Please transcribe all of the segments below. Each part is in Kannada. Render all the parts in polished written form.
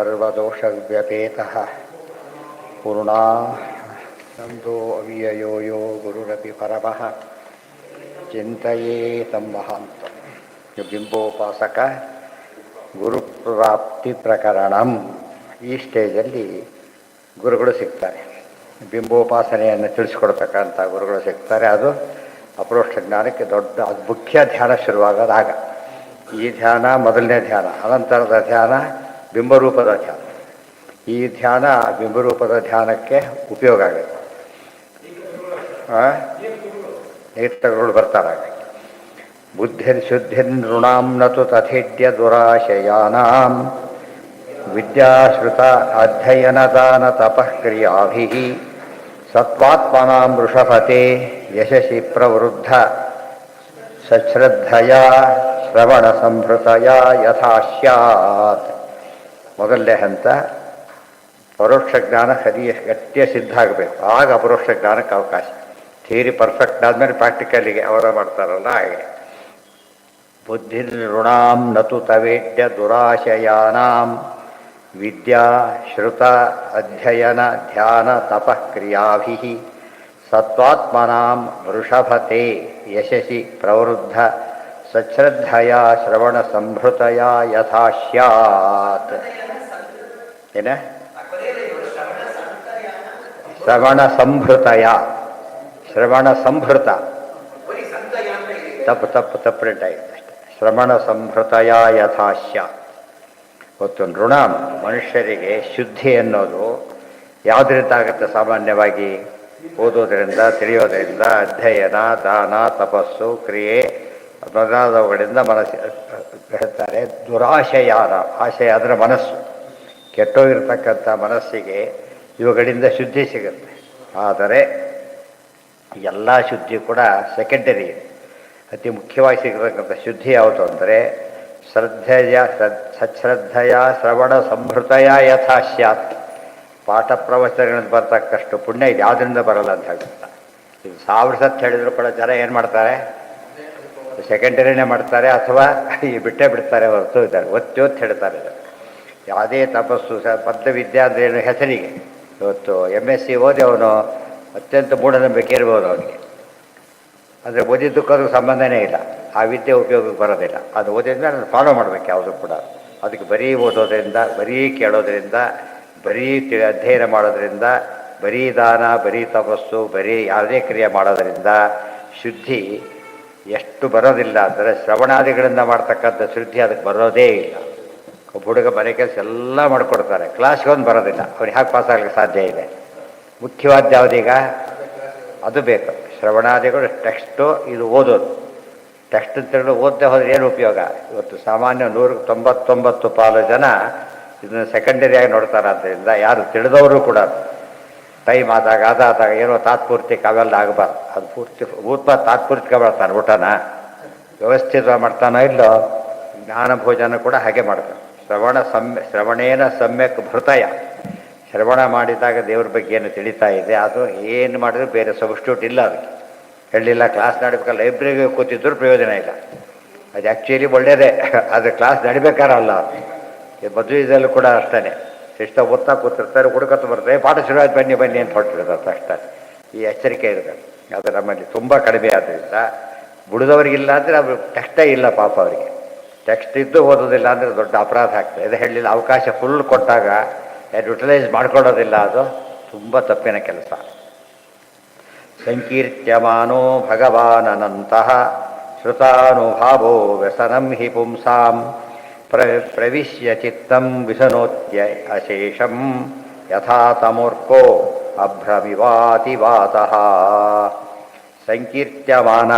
ಸರ್ವದೋಷವ್ಯಪೇತಃ ಪೂರ್ಣಾನಂದೋ ಅವ್ಯಯೋ ಯೋ ಗುರುರಪಿ ಪರಮಃ ಚಿಂತಯೇತಂ ಮಹಾಂತಂ. ಬಿಂಬೋಪಾಸಕ ಗುರುಪ್ರಾಪ್ತಿ ಪ್ರಕರಣಂ. ಈ ಸ್ಟೇಜಲ್ಲಿ ಗುರುಗಳು ಸಿಗ್ತಾರೆ. ಬಿಂಬೋಪಾಸನೆಯನ್ನು ತಿಳಿಸ್ಕೊಡ್ತಕ್ಕಂಥ ಗುರುಗಳು ಸಿಗ್ತಾರೆ. ಅದು ಅಪರೋಕ್ಷ ಜ್ಞಾನಕ್ಕೆ ದೊಡ್ಡ ಅದು ಮುಖ್ಯ ಧ್ಯಾನ ಶುರುವಾಗೋದಾಗ. ಈ ಧ್ಯಾನ ಮೊದಲನೇ ಧ್ಯಾನ, ಅನಂತರದ ಧ್ಯಾನ ಬಿಂಬರೂಪದ ಧ್ಯಾನ. ಈ ಧ್ಯಾನ ಬಿಂಬರೂಪದ ಧ್ಯಾನಕ್ಕೆ ಉಪಯೋಗ ಆಗುತ್ತೆ. ನೇತ್ರಗಳು ಬರ್ತಾರೆ. ಬುದ್ಧಿರ್ಶುದ್ಧಿರ್ ನೃಣಾಂ ನತು ತಥೇಡ್ಯ ದುರಾಶಯಾನಾಂ ವಿದ್ಯಾಶ್ರುತ ಅಧ್ಯಯನದಾನ ತಪಃಕ್ರಿಯಾಭಿಃ ಸತ್ವಾತ್ಮನಾಂ ವೃಷಭತೆ ಯಶಸಿ ಪ್ರವೃದ್ಧ ಸಶ್ರದ್ಧಯಾ ಶ್ರವಣ ಸಂಭೃತಯ ಯಥಾ ಸ್ಯಾತ್. ಮೊದಲನೇ ಹಂತ ಪರೋಕ್ಷ ಜ್ಞಾನ ಗಟ್ಟಿಯ ಸಿದ್ಧ ಆಗಬೇಕು. ಆಗ ಅಪರೋಕ್ಷ ಜ್ಞಾನಕ್ಕೆ ಅವಕಾಶ. ಥಿಯರಿ ಪರ್ಫೆಕ್ಟ್ ಆದಮೇಲೆ ಪ್ರಾಕ್ಟಿಕಲಿಗೆ ಅವರ ಮಾಡ್ತಾರಲ್ಲ ಹಾಗೆ. ಬುದ್ಧಿ ಋಣಾಂ ನತು ತವೇಡ್ಯ ದುರಾಶಯಾನಾಂ ವಿದ್ಯಾ ಶ್ರುತ ಅಧ್ಯಯನ ಧ್ಯಾನ ತಪಃಕ್ರಿಯಾಭಿಃ ಸತ್ವಾತ್ಮನಾಂ ವೃಷಭತೆ ಯಶಸಿ ಪ್ರವೃದ್ಧ ಸಶ್ರದ್ಧಯ ಶ್ರವಣ ಸಂಭೃತಯ ಯಥಾ ಸ್ಯಾತ್. ಏನ ಶ್ರವಣ ಸಂಭೃತಯ, ಶ್ರವಣ ಸಂಭೃತ ತಪ್ಪು ಪ್ರಿಂಟ್ ಆಗಿದೆ ಅಷ್ಟೆ. ಶ್ರವಣ ಸಂಭೃತಯ ಯಥಾ ಸ್ಯಾತ್. ಗೊತ್ತು ನೃಣ ಮನುಷ್ಯರಿಗೆ ಶುದ್ಧಿ ಅನ್ನೋದು ಯಾವುದರಿಂದ ಆಗುತ್ತೆ? ಸಾಮಾನ್ಯವಾಗಿ ಓದೋದ್ರಿಂದ, ತಿಳಿಯೋದ್ರಿಂದ, ಅಧ್ಯಯನ, ದಾನ, ತಪಸ್ಸು, ಕ್ರಿಯೆ ಮೊದಲಾದವುಗಳಿಂದ ಮನಸ್ಸು ಹೇಳ್ತಾರೆ. ದುರಾಶಯಾನ, ಆಶಯ ಅಂದರೆ ಮನಸ್ಸು. ಕೆಟ್ಟೋಗಿರ್ತಕ್ಕಂಥ ಮನಸ್ಸಿಗೆ ಇವುಗಳಿಂದ ಶುದ್ಧಿ ಸಿಗುತ್ತೆ. ಆದರೆ ಎಲ್ಲ ಶುದ್ಧಿ ಕೂಡ ಸೆಕೆಂಡರಿ. ಅತಿ ಮುಖ್ಯವಾಗಿ ಸಿಗತಕ್ಕಂಥ ಶುದ್ಧಿ ಯಾವುದು ಅಂದರೆ ಸಶ್ರದ್ಧೆಯ ಶ್ರವಣ ಸಂಭೃತಯ ಯಥಾ ಸ್ಯಾತ್. ಪಾಠ ಪ್ರವಚನಗಳಿಂದ ಬರ್ತಕ್ಕಷ್ಟು ಪುಣ್ಯ ಇದು ಯಾವುದರಿಂದ ಬರಲ್ಲ ಅಂತ ಹೇಳ್ತಾರೆ. ಇದು 1000 ಸತ್ತು ಹೇಳಿದ್ರು ಕೂಡ ಜನ ಏನು ಮಾಡ್ತಾರೆ? ಸೆಕೆಂಡರಿನೇ ಮಾಡ್ತಾರೆ, ಅಥವಾ ಈ ಬಿಟ್ಟೇ ಬಿಡ್ತಾರೆ ಹೊರತು ಇದ್ದಾರೆ ಒತ್ತು ಹೇಳ್ತಾರೆ. ಯಾವುದೇ ತಪಸ್ಸು ಪದ್ಮವಿದ್ಯೆ ಅಂದರೆ ಏನು ಹೆಸರಿಗೆ. ಇವತ್ತು MSc ಓದಿ ಅವನು ಅತ್ಯಂತ ಮೂಢನಂಬಿಕೆ ಇರ್ಬೋದು ಅವನಿಗೆ. ಅಂದರೆ ಓದಿದ್ದಕ್ಕೂ ಸಂಬಂಧನೇ ಇಲ್ಲ. ಆ ವಿದ್ಯೆ ಉಪಯೋಗಕ್ಕೆ ಬರೋದಿಲ್ಲ. ಅದು ಓದಿದ್ರೆ ಅದನ್ನು ಫಾಲೋ ಮಾಡಬೇಕು ಯಾವುದು ಕೂಡ. ಅದಕ್ಕೆ ಬರೀ ಓದೋದ್ರಿಂದ, ಬರೀ ಕೇಳೋದ್ರಿಂದ, ಬರೀ ಅಧ್ಯಯನ ಮಾಡೋದ್ರಿಂದ, ಬರೀ ದಾನ, ಬರೀ ತಪಸ್ಸು, ಬರೀ ಯಾವುದೇ ಕ್ರಿಯೆ ಮಾಡೋದರಿಂದ ಶುದ್ಧಿ ಎಷ್ಟು ಬರೋದಿಲ್ಲ ಅಂದರೆ ಶ್ರವಣಾದಿಗಳಿಂದ ಮಾಡ್ತಕ್ಕಂಥ ಶುದ್ಧಿ ಅದಕ್ಕೆ ಬರೋದೇ ಇಲ್ಲ. ಒಬ್ಬ ಹುಡುಗ ಮನೆ ಕೆಲಸ ಎಲ್ಲ ಮಾಡಿಕೊಡ್ತಾರೆ, ಕ್ಲಾಸ್ಗೊಂದು ಬರೋದಿಲ್ಲ. ಅವ್ನು ಹೇಗೆ ಪಾಸ್ ಆಗಲಿಕ್ಕೆ ಸಾಧ್ಯ ಇದೆ? ಮುಖ್ಯವಾದ ಯಾವುದೀಗ ಅದು ಬೇಕು. ಶ್ರವಣಾದಿಗಳು ಟೆಕ್ಸ್ಟು, ಇದು ಓದೋದು. ಟೆಕ್ಸ್ಟ್ ಅಂತೇಳಿ ಓದದೆ ಹೋದ್ರೆ ಏನು ಉಪಯೋಗ? ಇವತ್ತು ಸಾಮಾನ್ಯ 199 ಜನ ಇದನ್ನು ಸೆಕೆಂಡರಿಯಾಗಿ ನೋಡ್ತಾರೆ. ಆದ್ದರಿಂದ ಯಾರು ತಿಳಿದವರು ಕೂಡ ಟೈಮ್ ಆದಾಗ ಅದಾದಾಗ ಏನೋ ತಾತ್ಪೂರ್ತಿಕ ಅವೆಲ್ಲ ಆಗಬಾರ್ದು. ಅದು ಪೂರ್ತಿ ತಾತ್ಪೂರ್ತಿಕ ಮಾಡ್ತಾನೆ. ಊಟನ ವ್ಯವಸ್ಥಿತ ಮಾಡ್ತಾನೋ ಇಲ್ಲೋ, ಜ್ಞಾನ ಭೋಜನ ಕೂಡ ಹಾಗೆ ಮಾಡ್ತಾನೆ. ಶ್ರವಣೇನ ಸಮ್ಯಕ್ ಭೃತಯ. ಶ್ರವಣ ಮಾಡಿದಾಗ ದೇವ್ರ ಬಗ್ಗೆ ಏನು ತಿಳಿತಾ ಇದೆ, ಅದು ಏನು ಮಾಡಿದ್ರು ಬೇರೆ ಸಬ್ಸ್ಟ್ಯೂಟ್ ಇಲ್ಲ. ಅದಕ್ಕೆ ಹೇಳಿಲ್ಲ. ಕ್ಲಾಸ್ ನಡಿಬೇಕಾದ್ರೆ ಲೈಬ್ರರಿಗೆ ಕೂತಿದ್ರು ಪ್ರಯೋಜನ ಇಲ್ಲ. ಅದು ಆ್ಯಕ್ಚುಲಿ ಒಳ್ಳೆಯದೇ, ಅದು ಕ್ಲಾಸ್ ನಡಿಬೇಕಾರಲ್ಲ. ಮದುವೆದಲ್ಲೂ ಕೂಡ ಅಷ್ಟೇ. ಸಿಸ್ಟಮ್ ಓದ್ತಾ ಕೂತಿರ್ತಾರೆ, ಹುಡುಕತ್ತು ಬರ್ತಾರೆ, ಪಾಠ ಶುರುವಾಯ್ತು ಬನ್ನಿ ಅಂತ ಹೊರಟಿರ್ತಾರೆ ಅಷ್ಟೇ. ಈ ಎಚ್ಚರಿಕೆ ಇರಬೇಕು. ಅದು ನಮ್ಮಲ್ಲಿ ತುಂಬ ಕಡಿಮೆ ಆದ್ದರಿಂದ ಬುಡಿದವ್ರಿಗಿಲ್ಲ ಅಂದರೆ ಅದು ಟೆಕ್ಸ್ಟೇ ಇಲ್ಲ ಪಾಪ ಅವರಿಗೆ. ಟೆಕ್ಸ್ಟ್ ಇದ್ದು ಓದೋದಿಲ್ಲ ಅಂದರೆ ದೊಡ್ಡ ಅಪರಾಧ ಆಗ್ತದೆ. ಇದು ಹೇಳಲಿಲ್ಲ. ಅವಕಾಶ ಫುಲ್ ಕೊಟ್ಟಾಗ ಯುಟಿಲೈಸ್ ಮಾಡ್ಕೊಳ್ಳೋದಿಲ್ಲ, ಅದು ತುಂಬ ತಪ್ಪಿನ ಕೆಲಸ. ಸಂಕೀರ್ತ್ಯಮಾನೋ ಭಗವಾನನಂತಹ ಶ್ರುತಾನುಭಾವೋ ವ್ಯಸನಂ ಹಿ ಪುಂಸಾಂ ಪ್ರವಿಶ್ಯ ಚಿತ್ತಂ ವಿಸನೋತ್ಯ ಅಶೇಷಂ ಯಥಾ ತಮೂರ್ಖೋ ಅಭ್ರಮಿವಾತಿವಾತಃ. ಸಂಕೀರ್ತ್ಯಮಾನ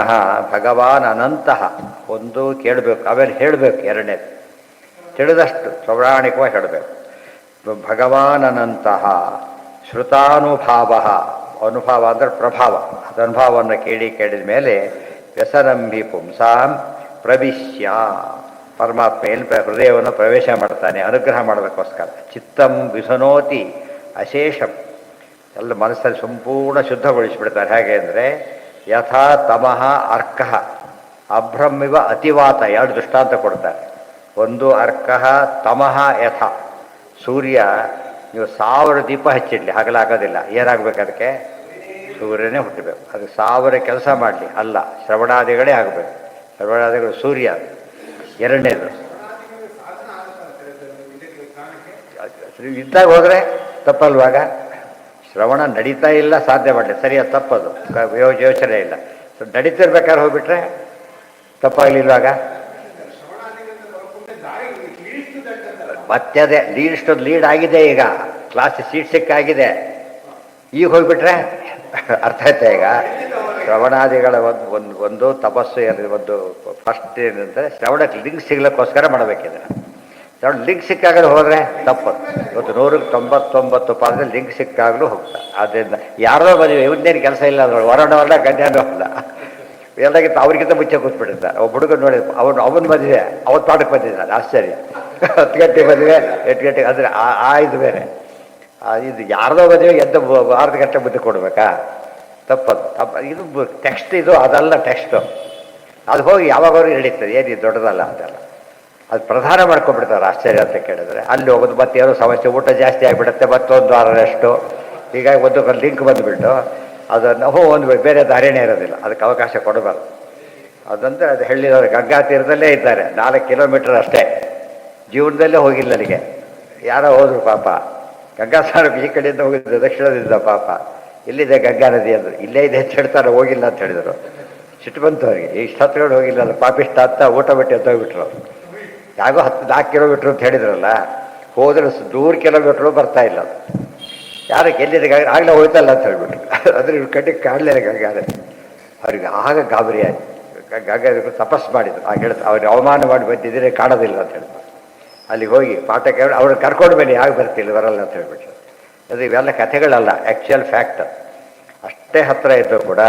ಭಗವಾನ್ ಅನಂತಹ. ಒಂದು ಕೇಳಬೇಕು, ಆಮೇಲೆ ಹೇಳಬೇಕು. ಎರಡನೇದು ತಿಳಿದಷ್ಟು ಸೌರಾಣಿಕವಾಗಿ ಹೇಳಬೇಕು. ಭಗವಾನ್ ಅನಂತಹ ಶ್ರುತಾನುಭಾವ. ಅನುಭವ ಅಂದರೆ ಪ್ರಭಾವ. ಅದು ಅನುಭವವನ್ನು ಕೇಳಿದ ಮೇಲೆ ವ್ಯಸನಂಬಿ ಪುಂಸಾಂ ಪ್ರವಿಶ್ಯ. ಪರಮಾತ್ಮ ಏನು ಹೃದಯವನ್ನು ಪ್ರವೇಶ ಮಾಡ್ತಾನೆ ಅನುಗ್ರಹ ಮಾಡೋದಕ್ಕೋಸ್ಕರ. ಚಿತ್ತಂ ವಿಸನೋತಿ ಅಶೇಷಂ. ಎಲ್ಲ ಮನಸ್ಸಲ್ಲಿ ಸಂಪೂರ್ಣ ಶುದ್ಧಗೊಳಿಸಿಬಿಡ್ತಾರೆ. ಹೇಗೆ ಅಂದರೆ ಯಥಾ ತಮಃ ಅರ್ಕಃ ಅಭ್ರಮಿವ ಅತಿವಾತ. ಎರಡು ದೃಷ್ಟಾಂತ ಕೊಡ್ತಾರೆ. ಒಂದು ಅರ್ಕಃ ತಮಃ ಯಥ ಸೂರ್ಯ ನೀವು 1000 ದೀಪ ಹಚ್ಚಿಡ್ಲಿ ಹಗಲಾಗೋದಿಲ್ಲ. ಏನಾಗಬೇಕು ಅದಕ್ಕೆ? ಸೂರ್ಯನೇ ಹುಟ್ಟಬೇಕು. ಅದು 1000 ಕೆಲಸ ಮಾಡಲಿ ಅಲ್ಲ, ಶ್ರವಣಾದಿಗಳೇ ಆಗಬೇಕು. ಶ್ರವಣಾದಿಗಳು ಸೂರ್ಯ. ಎರಡನೇದು ಇದ್ದಾಗ ಹೋದರೆ ತಪ್ಪಲ್ವಾಗ? ಶ್ರವಣ ನಡೀತಾ ಇಲ್ಲ, ಸಾಧ್ಯ ಮಾಡಲಿ, ಸರಿಯಾದ ತಪ್ಪದು, ಯೋಚನೆ ಇಲ್ಲ. ನಡೀತಿರ್ಬೇಕಾದ್ರೆ ಹೋಗ್ಬಿಟ್ರೆ ತಪ್ಪಾಗಲಿಲ್ವಾಗ? ಮತ್ತೆ ಅದೇ ಲೀಡ್ ಆಗಿದೆ, ಈಗ ಕ್ಲಾಸ್ ಸೀಟ್ ಸಿಕ್ಕಾಗಿದೆ. ಈಗ ಹೋಗ್ಬಿಟ್ರೆ ಅರ್ಥ ಆಯ್ತಾ? ಈಗ ಶ್ರವಣಾದಿಗಳ ಒಂದು ತಪಸ್ಸು ಒಂದು ಫಸ್ಟ್ ಏನಂದರೆ ಶ್ರವಣಕ್ಕೆ ಲಿಂಕ್ ಸಿಗ್ಲಿಕ್ಕೋಸ್ಕರ ಮಾಡಬೇಕಿದೆ. ಶ್ರವಣ ಲಿಂಕ್ ಸಿಕ್ಕಾಗಲೂ ಹೋದರೆ ತಪ್ಪು. ಇವತ್ತು 199% ಲಿಂಕ್ ಸಿಕ್ಕಾಗಲೂ ಹೋಗ್ತಾ. ಆದ್ದರಿಂದ ಯಾರೋ ಮದುವೆ ಇವನ್ನೇನು ಕೆಲಸ ಇಲ್ಲ, ಅದರೊಳಗೆ ಹೊರಡೋಲ್ಲ, ಗಂಡನೂ ಅಲ್ಲ, ಎಲ್ಲಕ್ಕಿಂತ ಅವ್ರಿಗಿಂತ ಮುಂಚೆ ಕೂತ್ಬಿಟ್ಟಿರ್ತಾರೆ. ಒಬ್ಬ ಹುಡುಗ ನೋಡಿ ಅವನ ಮದುವೆ ಅವತ್ತು ಪಾಠಕ್ಕೆ ಬಂದಿದ್ದಾನೆ, ಆಶ್ಚರ್ಯ. 10 ಗಂಟೆ ಮದುವೆ, 8 ಗಂಟೆಗೆ, ಅಂದರೆ ಇದು ಬೇರೆ. ಇದು ಯಾರ್ದೋ ಮದುವೆ ಎದ್ದು 6 ಗಂಟೆ ಬುದ್ಧಿ ಕೊಡಬೇಕಾ? ತಪ್ಪದು. ಇದು ಟೆಕ್ಸ್ಟ್, ಇದು ಅದಲ್ಲ ಟೆಕ್ಸ್ಟು. ಅದು ಹೋಗಿ ಯಾವಾಗವ್ರಿಗೆ ನಡೀತದೆ, ಏನು ದೊಡ್ಡದಲ್ಲ ಅದೆಲ್ಲ. ಅದು ಪ್ರಧಾನ ಮಾಡ್ಕೊಂಡ್ಬಿಡ್ತಾರೆ. ಆಶ್ಚರ್ಯ ಅಂತ ಕೇಳಿದ್ರೆ ಅಲ್ಲಿ ಹೋಗೋದು, ಮತ್ತೆ ಏನೋ ಸಮಸ್ಯೆ, ಊಟ ಜಾಸ್ತಿ ಆಗಿಬಿಡುತ್ತೆ, ಮತ್ತೊಂದು ವಾರಷ್ಟು. ಹೀಗಾಗಿ ಒಂದು ಲಿಂಕ್ ಬಂದುಬಿಟ್ಟು ಅದನ್ನು ಒಂದು ಬೇರೆ ದಾರಿನೇ ಇರೋದಿಲ್ಲ, ಅದಕ್ಕೆ ಅವಕಾಶ ಕೊಡಬಾರ್ದು. ಅದಂದರೆ ಅದು ಹೇಳಿದವರು ಗಂಗಾ ತೀರದಲ್ಲೇ ಇದ್ದಾರೆ, 4 ಕಿಲೋಮೀಟರ್ ಅಷ್ಟೇ. ಜೀವನದಲ್ಲೇ ಹೋಗಿಲ್ಲ ಅಲ್ಲಿಗೆ. ಯಾರೋ ಹೋದ್ರು ಪಾಪ, ಗಂಗಾ ಸ್ನಾನಕ್ಕೆ ಈ ಕಡೆಯಿಂದ ಹೋಗಿದ್ದು, ದಕ್ಷಿಣದಿಂದ. ಪಾಪ ಇಲ್ಲಿದೆ ಗಂಗಾ ನದಿ ಅಂದರು. ಇಲ್ಲೇ ಇದೆ ಅಂತ ಹೇಳ್ತಾರೆ, ಹೋಗಿಲ್ಲ ಅಂತ ಹೇಳಿದರು. ಸಿಟ್ಟು ಬಂತು ಅವರಿಗೆ, ಇಷ್ಟು ಹತ್ಕೊಂಡು ಹೋಗಿಲ್ಲ ಅದು ಪಾಪಿಷ್ಟ ಅಂತ ಊಟ ಬಿಟ್ಟು ಎದ್ದೋಗ್ಬಿಟ್ರು. ಯಾಗೋ 4 ಕಿಲೋಮೀಟ್ರ್ ಅಂತ ಹೇಳಿದ್ರಲ್ಲ, ಹೋದ್ರೆ 100 ಕಿಲೋಮೀಟ್ರು ಬರ್ತಾ ಇಲ್ಲ ಅದು. ಯಾರಕ್ಕೆ ಎಲ್ಲಿದೆ ಆಗಲೇ ಹೋಯ್ತಲ್ಲ ಅಂತ ಹೇಳ್ಬಿಟ್ರು. ಅದ್ರ ಇವ್ರು ಕಟ್ಟಿಗೆ ಕಾಡಲೇ ಗಂಗಾ ನದಿ. ಅವ್ರಿಗೆ ಆಗ ಗಾಬರಿ ಆಯ್ತು. ಗಂಗಾ ತಪಸ್ಸು ಮಾಡಿದ್ರು. ಆಗ ಹೇಳ್ತಾರೆ, ಅವ್ರಿಗೆ ಅವಮಾನ ಮಾಡಿ ಬಂದಿದ್ದೀರಿ, ಕಾಣೋದಿಲ್ಲ ಅಂತ ಹೇಳ್ತಾರೆ. ಅಲ್ಲಿಗೆ ಹೋಗಿ ಪಾಠ ಕೇಳಿ ಅವ್ರನ್ನ ಕರ್ಕೊಂಡು ಬನ್ನಿ, ಆಗ ಬರ್ತಿಲ್ಲ, ಬರಲ್ಲ ಅಂತ ಹೇಳ್ಬಿಟ್ಟು. ಅದು ಇವೆಲ್ಲ ಕಥೆಗಳಲ್ಲ, ಆ್ಯಕ್ಚುಯಲ್ ಫ್ಯಾಕ್ಟ್. ಅಷ್ಟೇ ಹತ್ತಿರ ಇದ್ದರೂ ಕೂಡ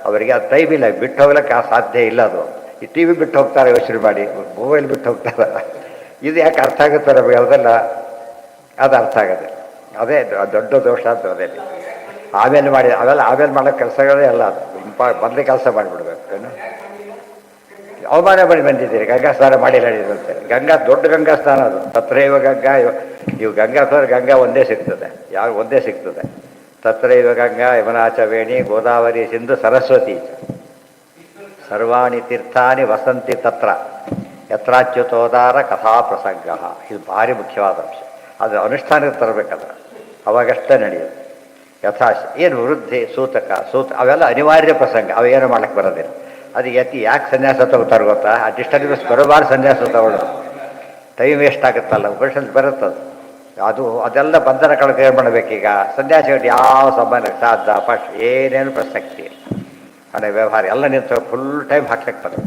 ಅವರಿಗೆ ಅದು ಟೈಮ್ ಇಲ್ಲ, ಬಿಟ್ಟು ಹೋಗ್ಲಿಕ್ಕೆ ಸಾಧ್ಯ ಇಲ್ಲ. ಅದು ಈ ಟಿ ವಿ ಬಿಟ್ಟು ಹೋಗ್ತಾರೆ, ಯೋಚನೆ ಮಾಡಿ, ಮೊಬೈಲ್ ಬಿಟ್ಟು ಹೋಗ್ತಾರೆ. ಇದು ಯಾಕೆ ಅರ್ಥ ಆಗುತ್ತೆ ನಮಗೆ? ಅದೆಲ್ಲ ಅದು ಅರ್ಥ ಆಗೋದಿಲ್ಲ. ಅದೇ ದೊಡ್ಡ ದೋಷ ಅಂತ ಅದೇ. ಆಮೇಲೆ ಮಾಡಿ ಅವೆಲ್ಲ ಆಮೇಲೆ ಮಾಡೋ ಕೆಲಸಗಳೇ ಅಲ್ಲ. ಅದು ಮೊದಲೇ ಕೆಲಸ ಮಾಡಿಬಿಡ್ಬೇಕು. ಏನು ಅವಮಾನ ಮಾಡಿ ಬಂದಿದ್ದೀರಿ, ಗಂಗಾ ಸ್ನಾನ ಮಾಡಿ ನಡೆಯುತ್ತೆ. ಗಂಗಾ ದೊಡ್ಡ ಗಂಗಾ ಸ್ನಾನ ಅದು. ತತ್ರೈವ ಗಂಗಾ, ಇವು ಗಂಗಾ ಸ್ನಾನ ಗಂಗಾ ಒಂದೇ ಸಿಗ್ತದೆ, ಯಾವ ಒಂದೇ ಸಿಗ್ತದೆ. ತತ್ರೈವ ಗಂಗಾ ಯಮುನಾಚ ವೇಣಿ ಗೋದಾವರಿ ಸಿಂಧು ಸರಸ್ವತಿ ಸರ್ವಾಣಿ ತೀರ್ಥಾನಿ ವಸಂತಿ ತತ್ರ ಯತ್ರಾಚ್ಯುತೋದಾರ ಕಥಾ ಪ್ರಸಂಗ. ಇದು ಭಾರಿ ಮುಖ್ಯವಾದ ಅಂಶ. ಅದು ಅನುಷ್ಠಾನಕ್ಕೆ ತರಬೇಕಾದ್ರೆ ಅವಾಗಷ್ಟೇ ನಡೆಯೋದು. ಯಥಾಶ ಏನು ವೃದ್ಧಿ ಸೂತ ಅವೆಲ್ಲ ಅನಿವಾರ್ಯ ಪ್ರಸಂಗ, ಅವೇನು ಮಾಡಕ್ಕೆ ಬರೋದಿಲ್ಲ. ಅದು ಯಾಕೆ ಸನ್ಯಾಸ ತಗೋತಾರೆ ಗೊತ್ತಾ? ಆ ಡಿಸ್ಟರ್ಬೆನ್ಸ್ ಬರಬಾರ್ದು ಸನ್ಯಾಸ ತಗೊಳ್ಳೋದು. ಟೈಮ್ ವೇಸ್ಟ್ ಆಗುತ್ತಲ್ಲ, ಉಪನಿಷತ್ ಬರುತ್ತದು. ಅದೆಲ್ಲ ಬಂಧನ ಕಳೆದು ಏನು ಮಾಡಬೇಕೀಗ? ಸನ್ಯಾಸಿಗಳು ಯಾವ ಸಂಬಂಧ ಶ್ರಾದ್ದ ಪಟ್ ಏನೇನು ಪ್ರಸಕ್ತಿ ಇಲ್ಲ. ಹಣೆ ವ್ಯವಹಾರ ಎಲ್ಲ ನಿಂತು ಫುಲ್ ಟೈಮ್ ಹಾಕ್ಲಿಕ್ಕೆ ಬರೋದು.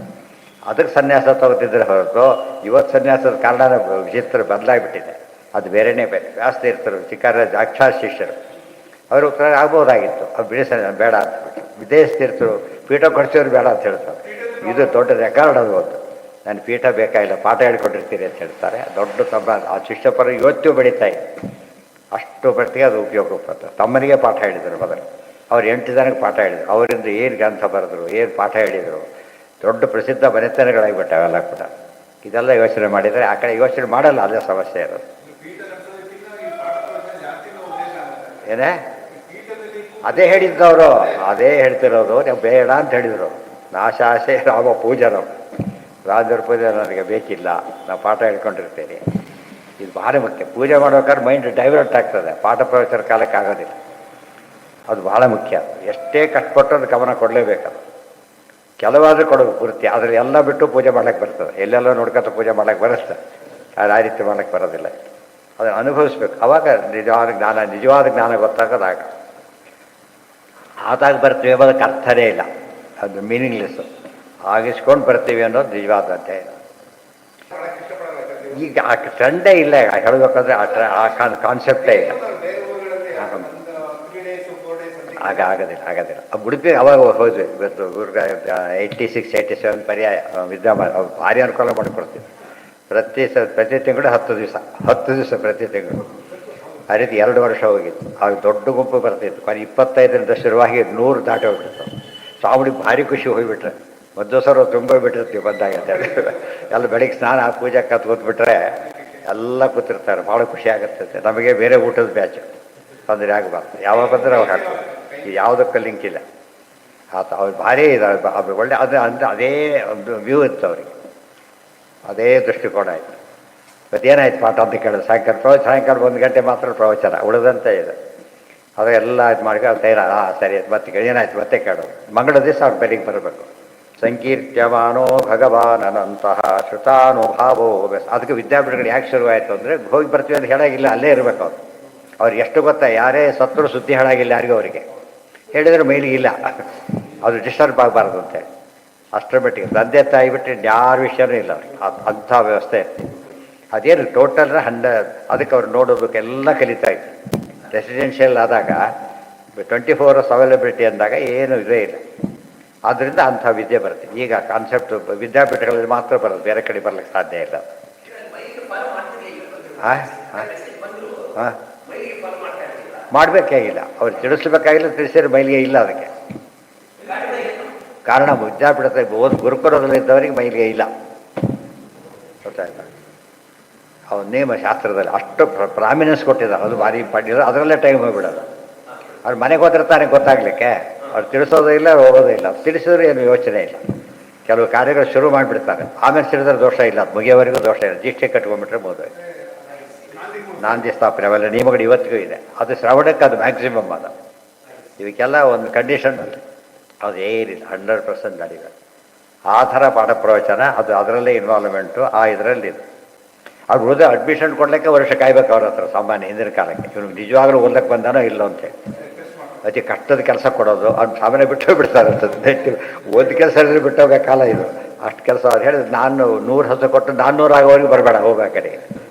ಅದಕ್ಕೆ ಸನ್ಯಾಸ ತಗೋತಿದ್ರೆ ಹೊರತು ಇವತ್ತು ಸನ್ಯಾಸದ ಕಾರಣ ವಿಚಿತ್ರ ಬದಲಾಗಿಬಿಟ್ಟಿದೆ. ಅದು ಬೇರೆಯೇ ಬೇರೆ. ವ್ಯಾಸತೀರ್ಥರು ಚಿಕ್ಕಾರ ಸಾಕ್ಷಾತ್ ಶಿಷ್ಯರು, ಅವರು ಉತ್ತರ ಆಗ್ಬೋದಾಗಿತ್ತು, ಅದು ಬೇಡ ಅಂತಬಿಟ್ಟು. ವಿದೇಶ ತೀರ್ಥರು ಪೀಠ ಕೊಡಿಸೋರು ಬೇಡ ಅಂತ ಹೇಳ್ತಾರೆ. ಇದು ದೊಡ್ಡ ರೆಕಾರ್ಡ್ ಅದು. ಒಂದು ನಾನು ಪೀಠ ಬೇಕಾಗಿಲ್ಲ, ಪಾಠ ಹೇಳ್ಕೊಟ್ಟಿರ್ತೀರಿ ಅಂತ ಹೇಳ್ತಾರೆ. ದೊಡ್ಡ ತಮ್ಮ ಆ ಶಿಷ್ಯಪರ ಇವತ್ತು ಬೆಳೀತಾ ಇದೆ. ಅಷ್ಟು ಬರ್ತಿಗೆ ಅದು ಉಪಯೋಗ ಬರ್ತದೆ. ತಮ್ಮನಿಗೆ ಪಾಠ ಹೇಳಿದರು ಮೊದಲು. ಅವ್ರು 8 ಜನಕ್ಕೆ ಪಾಠ ಹೇಳಿದರು. ಅವರಿಂದ ಏನು ಗ್ರಂಥ ಬರೆದ್ರು, ಏನು ಪಾಠ ಹೇಳಿದರು. ದೊಡ್ಡ ಪ್ರಸಿದ್ಧ ಮನೆತನಗಳಾಗಿಬಿಟ್ಟೆ ಅವೆಲ್ಲ ಕೂಡ. ಇದೆಲ್ಲ ಯೋಚನೆ ಮಾಡಿದರೆ ಆ ಕಡೆ ಯೋಚನೆ ಮಾಡಲ್ಲ, ಅದೇ ಸಮಸ್ಯೆ ಇರೋದು. ಏನೇ ಅದೇ ಹೇಳಿದ್ದವರು, ಅದೇ ಹೇಳ್ತಿರೋದು. ನೀವು ಬೇಡ ಅಂತ ಹೇಳಿದರು. ನಾಶಾಸೆ ರಾಮ ಪೂಜನವು, ರಾಜರ ಪೂಜೆ ನನಗೆ ಬೇಕಿಲ್ಲ, ನಾವು ಪಾಠ ಹೇಳ್ಕೊಂಡಿರ್ತೀನಿ. ಇದು ಭಾಳ ಮುಖ್ಯ. ಪೂಜೆ ಮಾಡ್ಬೇಕಾದ್ರೆ ಮೈಂಡ್ ಡೈವರ್ಟ್ ಆಗ್ತದೆ, ಪಾಠ ಪ್ರವಚನ ಕಾಲಕ್ಕೆ ಆಗೋದಿಲ್ಲ. ಅದು ಭಾಳ ಮುಖ್ಯ. ಎಷ್ಟೇ ಕಷ್ಟಪಟ್ಟು ಅದು ಗಮನ ಕೊಡಲೇಬೇಕದು. ಕೆಲವಾದರೂ ಕೊಡೋದು ಪೂರ್ತಿ, ಆದರೆ ಎಲ್ಲ ಬಿಟ್ಟು ಪೂಜೆ ಮಾಡೋಕ್ಕೆ ಬರ್ತದೆ. ಎಲ್ಲೆಲ್ಲ ನೋಡ್ಕೊತ ಪೂಜೆ ಮಾಡೋಕ್ಕೆ ಬರುತ್ತೆ. ಅದು ಆ ರೀತಿ ಮಾಡೋಕ್ಕೆ ಬರೋದಿಲ್ಲ. ಅದನ್ನು ಅನುಭವಿಸ್ಬೇಕು. ಆವಾಗ ನಿಜವಾದ ಜ್ಞಾನ ಗೊತ್ತಾಗೋದಾಗ ಆದಾಗ ಬರ್ತೀವಿ ಅನ್ನೋದಕ್ಕೆ ಅರ್ಥನೇ ಇಲ್ಲ. ಅದು ಮೀನಿಂಗ್ಲೆಸ್ಸು. ಆಗಿಸ್ಕೊಂಡು ಬರ್ತೀವಿ ಅನ್ನೋದು ನಿಜವಾದಂತೆ. ಈಗ ಆ ಟ್ರೆಂಡೇ ಇಲ್ಲ. ಹೇಳಬೇಕಂದ್ರೆ ಆ ಕಾನ್ಸೆಪ್ಟೇ ಇಲ್ಲ. ಆಗೋದಿಲ್ಲ. ಉಡುಪಿ ಅವಾಗ ಹೋದ್ವಿ. ಇವತ್ತು 86, 87 ಪರ್ಯಾಯ ವಿದ್ಯಮಾನ ಭಾರಿ ಅನುಕೂಲ ಮಾಡಿಕೊಡ್ತೀವಿ. ಪ್ರತಿ ತಿಂಗಳು 10 ದಿವಸ ಪ್ರತಿ ತಿಂಗಳು. ಆ ರೀತಿ 2 ವರ್ಷ ಹೋಗಿತ್ತು. ಆಗ ದೊಡ್ಡ ಗುಂಪು ಬರ್ತಿತ್ತು. 25ರಿಂದ ಶುರುವಾಗಿ 100 ದಾಟಿ ಹೋಗ್ಬಿಡ್ತು. ಸ್ವಾಮಿ ಭಾರಿ ಖುಷಿ ಹೋಗಿಬಿಟ್ರೆ, ಮದ್ದು ಸರ್ ತುಂಬ ಬಿಟ್ಟಿರ್ತೀವಿ ಬಂದಾಗ ಅಂತ ಹೇಳಿ. ಎಲ್ಲ ಬೆಳಿಗ್ಗೆ ಸ್ನಾನ ಪೂಜೆ ಕೂತ್ಬಿಟ್ರೆ ಎಲ್ಲ ಕೂತಿರ್ತಾರೆ, ಭಾಳ ಖುಷಿ ಆಗುತ್ತದೆ. ನಮಗೆ ಬೇರೆ ಊಟದ ಬ್ಯಾಚು ತೊಂದರೆ ಆಗಬಾರ್ದು, ಯಾವಾಗ ಬಂದರೆ ಅವಾಗ ಹಾಕ್ಬೋದು, ಇದು ಯಾವುದಕ್ಕೂ ಲಿಂಕ್ ಇಲ್ಲ. ಅವ್ರು ಭಾರಿ ಅದು ಒಳ್ಳೆ ಅದು ಅಂದರೆ ಅದೇ ಒಂದು ವ್ಯೂ ಇತ್ತು ಅವ್ರಿಗೆ, ಅದೇ ದೃಷ್ಟಿಕೋನ ಆಯಿತು. ಮತ್ತೇನಾಯ್ತು ಪಾಠ ಅಂತ ಕೇಳೋದು, ಸಾಯಂಕಾಲ 1 ಗಂಟೆ ಮಾತ್ರ ಪ್ರವಚನ, ಉಳಿದಂತೆ ಇದೆ ಅದೆಲ್ಲ ಇದು ಮಾಡಿ ತೈರ ಸರಿ ಮತ್ತೆ ಏನಾಯ್ತು ಮತ್ತೆ ಕೇಳೋದು. ಮಂಗಳ ದಿವಸ ಅವ್ರು ಬೆಳಿಗ್ಗೆ ಬರಬೇಕು. ಸಂಕೀರ್ತ್ಯಮಾನೋ ಭಗವಾನ್ ಅನಂತಹ ಶ್ರುತಾನುಭಾವೋ ಬೆಸ್. ಅದಕ್ಕೆ ವಿದ್ಯಾಪೀಠಗಳು ಯಾಕೆ ಶುರುವಾಯಿತು ಅಂದರೆ ಹೋಗಿ ಬರ್ತೀವಿ ಅಂತ ಹೇಳಾಗಿಲ್ಲ, ಅಲ್ಲೇ ಇರಬೇಕು ಅವ್ರು. ಅವ್ರಿಗೆ ಎಷ್ಟು ಗೊತ್ತಾ, ಯಾರೇ ಸತ್ರು ಸುದ್ದಿ ಹೇಳಾಗಿಲ್ಲ ಯಾರಿಗೂ, ಅವರಿಗೆ ಹೇಳಿದ್ರೆ ಮೇಲಿಗೆ ಇಲ್ಲ, ಅದು ಡಿಸ್ಟರ್ಬ್ ಆಗಬಾರ್ದು ಅಂತೇಳಿ ಅಷ್ಟರ ಮಟ್ಟಿಗೆ ತಂದೆ ತಾಯಿ ಬಿಟ್ಟು ಯಾರ ವಿಷಯನೂ ಇಲ್ಲ ಅವ್ರಿಗೆ, ಅಂಥ ವ್ಯವಸ್ಥೆ ಇರ್ತೀವಿ. ಅದೇನು ಟೋಟಲ್ 100 ಅದಕ್ಕೆ ಅವ್ರು ನೋಡೋದಕ್ಕೆ ಎಲ್ಲ ಕಲಿತಾ ಇದ್ರು. ರೆಸಿಡೆನ್ಷಿಯಲ್ ಆದಾಗ 24 hours ಅವೈಲಬಿಲಿಟಿ ಅಂದಾಗ ಏನು ಇದೇ ಇಲ್ಲ. ಆದ್ದರಿಂದ ಅಂಥ ವಿದ್ಯೆ ಬರುತ್ತೆ. ಈಗ ಕಾನ್ಸೆಪ್ಟ್ ವಿದ್ಯಾಪೀಠಗಳಲ್ಲಿ ಮಾತ್ರ ಬರೋದು, ಬೇರೆ ಕಡೆ ಬರ್ಲಿಕ್ಕೆ ಸಾಧ್ಯ ಇಲ್ಲ. ಹಾಂ ಹಾಂ ಹಾಂ ಮಾಡಬೇಕಾಗಿಲ್ಲ, ಅವ್ರು ತಿಳಿಸ್ಬೇಕಾಗಿಲ್ಲ, ತಿಳಿಸಿದ್ರೆ ಮೈಲಿಗೆ ಇಲ್ಲ. ಅದಕ್ಕೆ ಕಾರಣ ವಿದ್ಯಾಪೀಠದ ಗುರುಕುಲದಲ್ಲಿದ್ದವರಿಗೆ ಮೈಲಿಗೆ ಇಲ್ಲ, ಗೊತ್ತಾಯ್ತಾ? ಅವ್ರ ನೇಮ ಶಾಸ್ತ್ರದಲ್ಲಿ ಅಷ್ಟು ಪ್ರಾಮಿನೆನ್ಸ್ ಕೊಟ್ಟಿದ್ದಾರೆ, ಅದು ಭಾರಿ ಪಟ್ಟಿದ್ರು, ಅದರಲ್ಲೇ ಟೈಮ್ ಹೋಗ್ಬಿಡೋದು. ಅವ್ರು ಮನೆಗೆ ಹೋದ್ರೆ ತಾನೇ ಗೊತ್ತಾಗಲಿಕ್ಕೆ, ಅವ್ರು ತಿಳಿಸೋದೇ ಇಲ್ಲ, ಹೋಗೋದೇ ಇಲ್ಲ. ತಿಳಿಸಿದ್ರೆ ಏನು ಯೋಚನೆ ಇಲ್ಲ. ಕೆಲವು ಕಾರ್ಯಗಳು ಶುರು ಮಾಡಿಬಿಡ್ತಾರೆ, ಆಮೇಲೆ ಸಿಡಿದ್ರೆ ದೋಷ ಇಲ್ಲ, ಅದು ಮುಗಿಯೋವರೆಗೂ ದೋಷ ಇಲ್ಲ. ದೀಕ್ಷೆ ಕಟ್ಕೊಂಡ್ಬಿಟ್ರೆ ಬೋದು. ನಾಂದಿ ಸ್ಥಾಪನೆ ಅವೆಲ್ಲ ನಿಯಮಗಳು ಇವತ್ತಿಗೂ ಇದೆ. ಅದು ಶ್ರವಣಕ್ಕೆ ಅದು ಮ್ಯಾಕ್ಸಿಮಮ್. ಅದು ಇದಕ್ಕೆಲ್ಲ ಒಂದು ಕಂಡೀಷನ್ ಅದು ಏನಿಲ್ಲ, 100% ನಡೆಯುತ್ತೆ. ಆ ಥರ ಪಾಠ ಪ್ರವಚನ, ಅದು ಅದರಲ್ಲೇ ಇನ್ವಾಲ್ವ್ಮೆಂಟು, ಆ ಇದರಲ್ಲಿ ಇದು. ಅವ್ರು ಓದೋ ಅಡ್ಮಿಷನ್ ಕೊಡ್ಲಿಕ್ಕೆ ವರ್ಷ ಕಾಯ್ಬೇಕು ಅವ್ರ ಹತ್ರ, ಸಾಮಾನ್ಯ ಹಿಂದಿನ ಕಾಲಕ್ಕೆ. ಇವ್ನಿಗೆ ನಿಜವಾಗ್ಲೂ ಓದಕ್ಕೆ ಬಂದಾನೋ ಇಲ್ಲೋ ಅಂತೇಳಿ ಅತಿ ಕಷ್ಟದ ಕೆಲಸ ಕೊಡೋದು, ಅವ್ನು ಸಾಮಾನ್ಯ ಬಿಟ್ಟು ಬಿಡ್ತಾರೆ ಅಂತದ್ದು. ಓದ ಕೆಲಸ ಹೇಳಿದ್ರೆ ಬಿಟ್ಟೋಗೋ ಕಾಲ ಇದು. ಅಷ್ಟು ಕೆಲಸ ಅವ್ರು ಹೇಳಿದ್ರು, ನಾನು 100 ಹಸು ಕೊಟ್ಟು 400 ಆಗೋವರೆಗೂ ಬರಬೇಡ ಹೋಗ್ಬೇಕಾರೆ.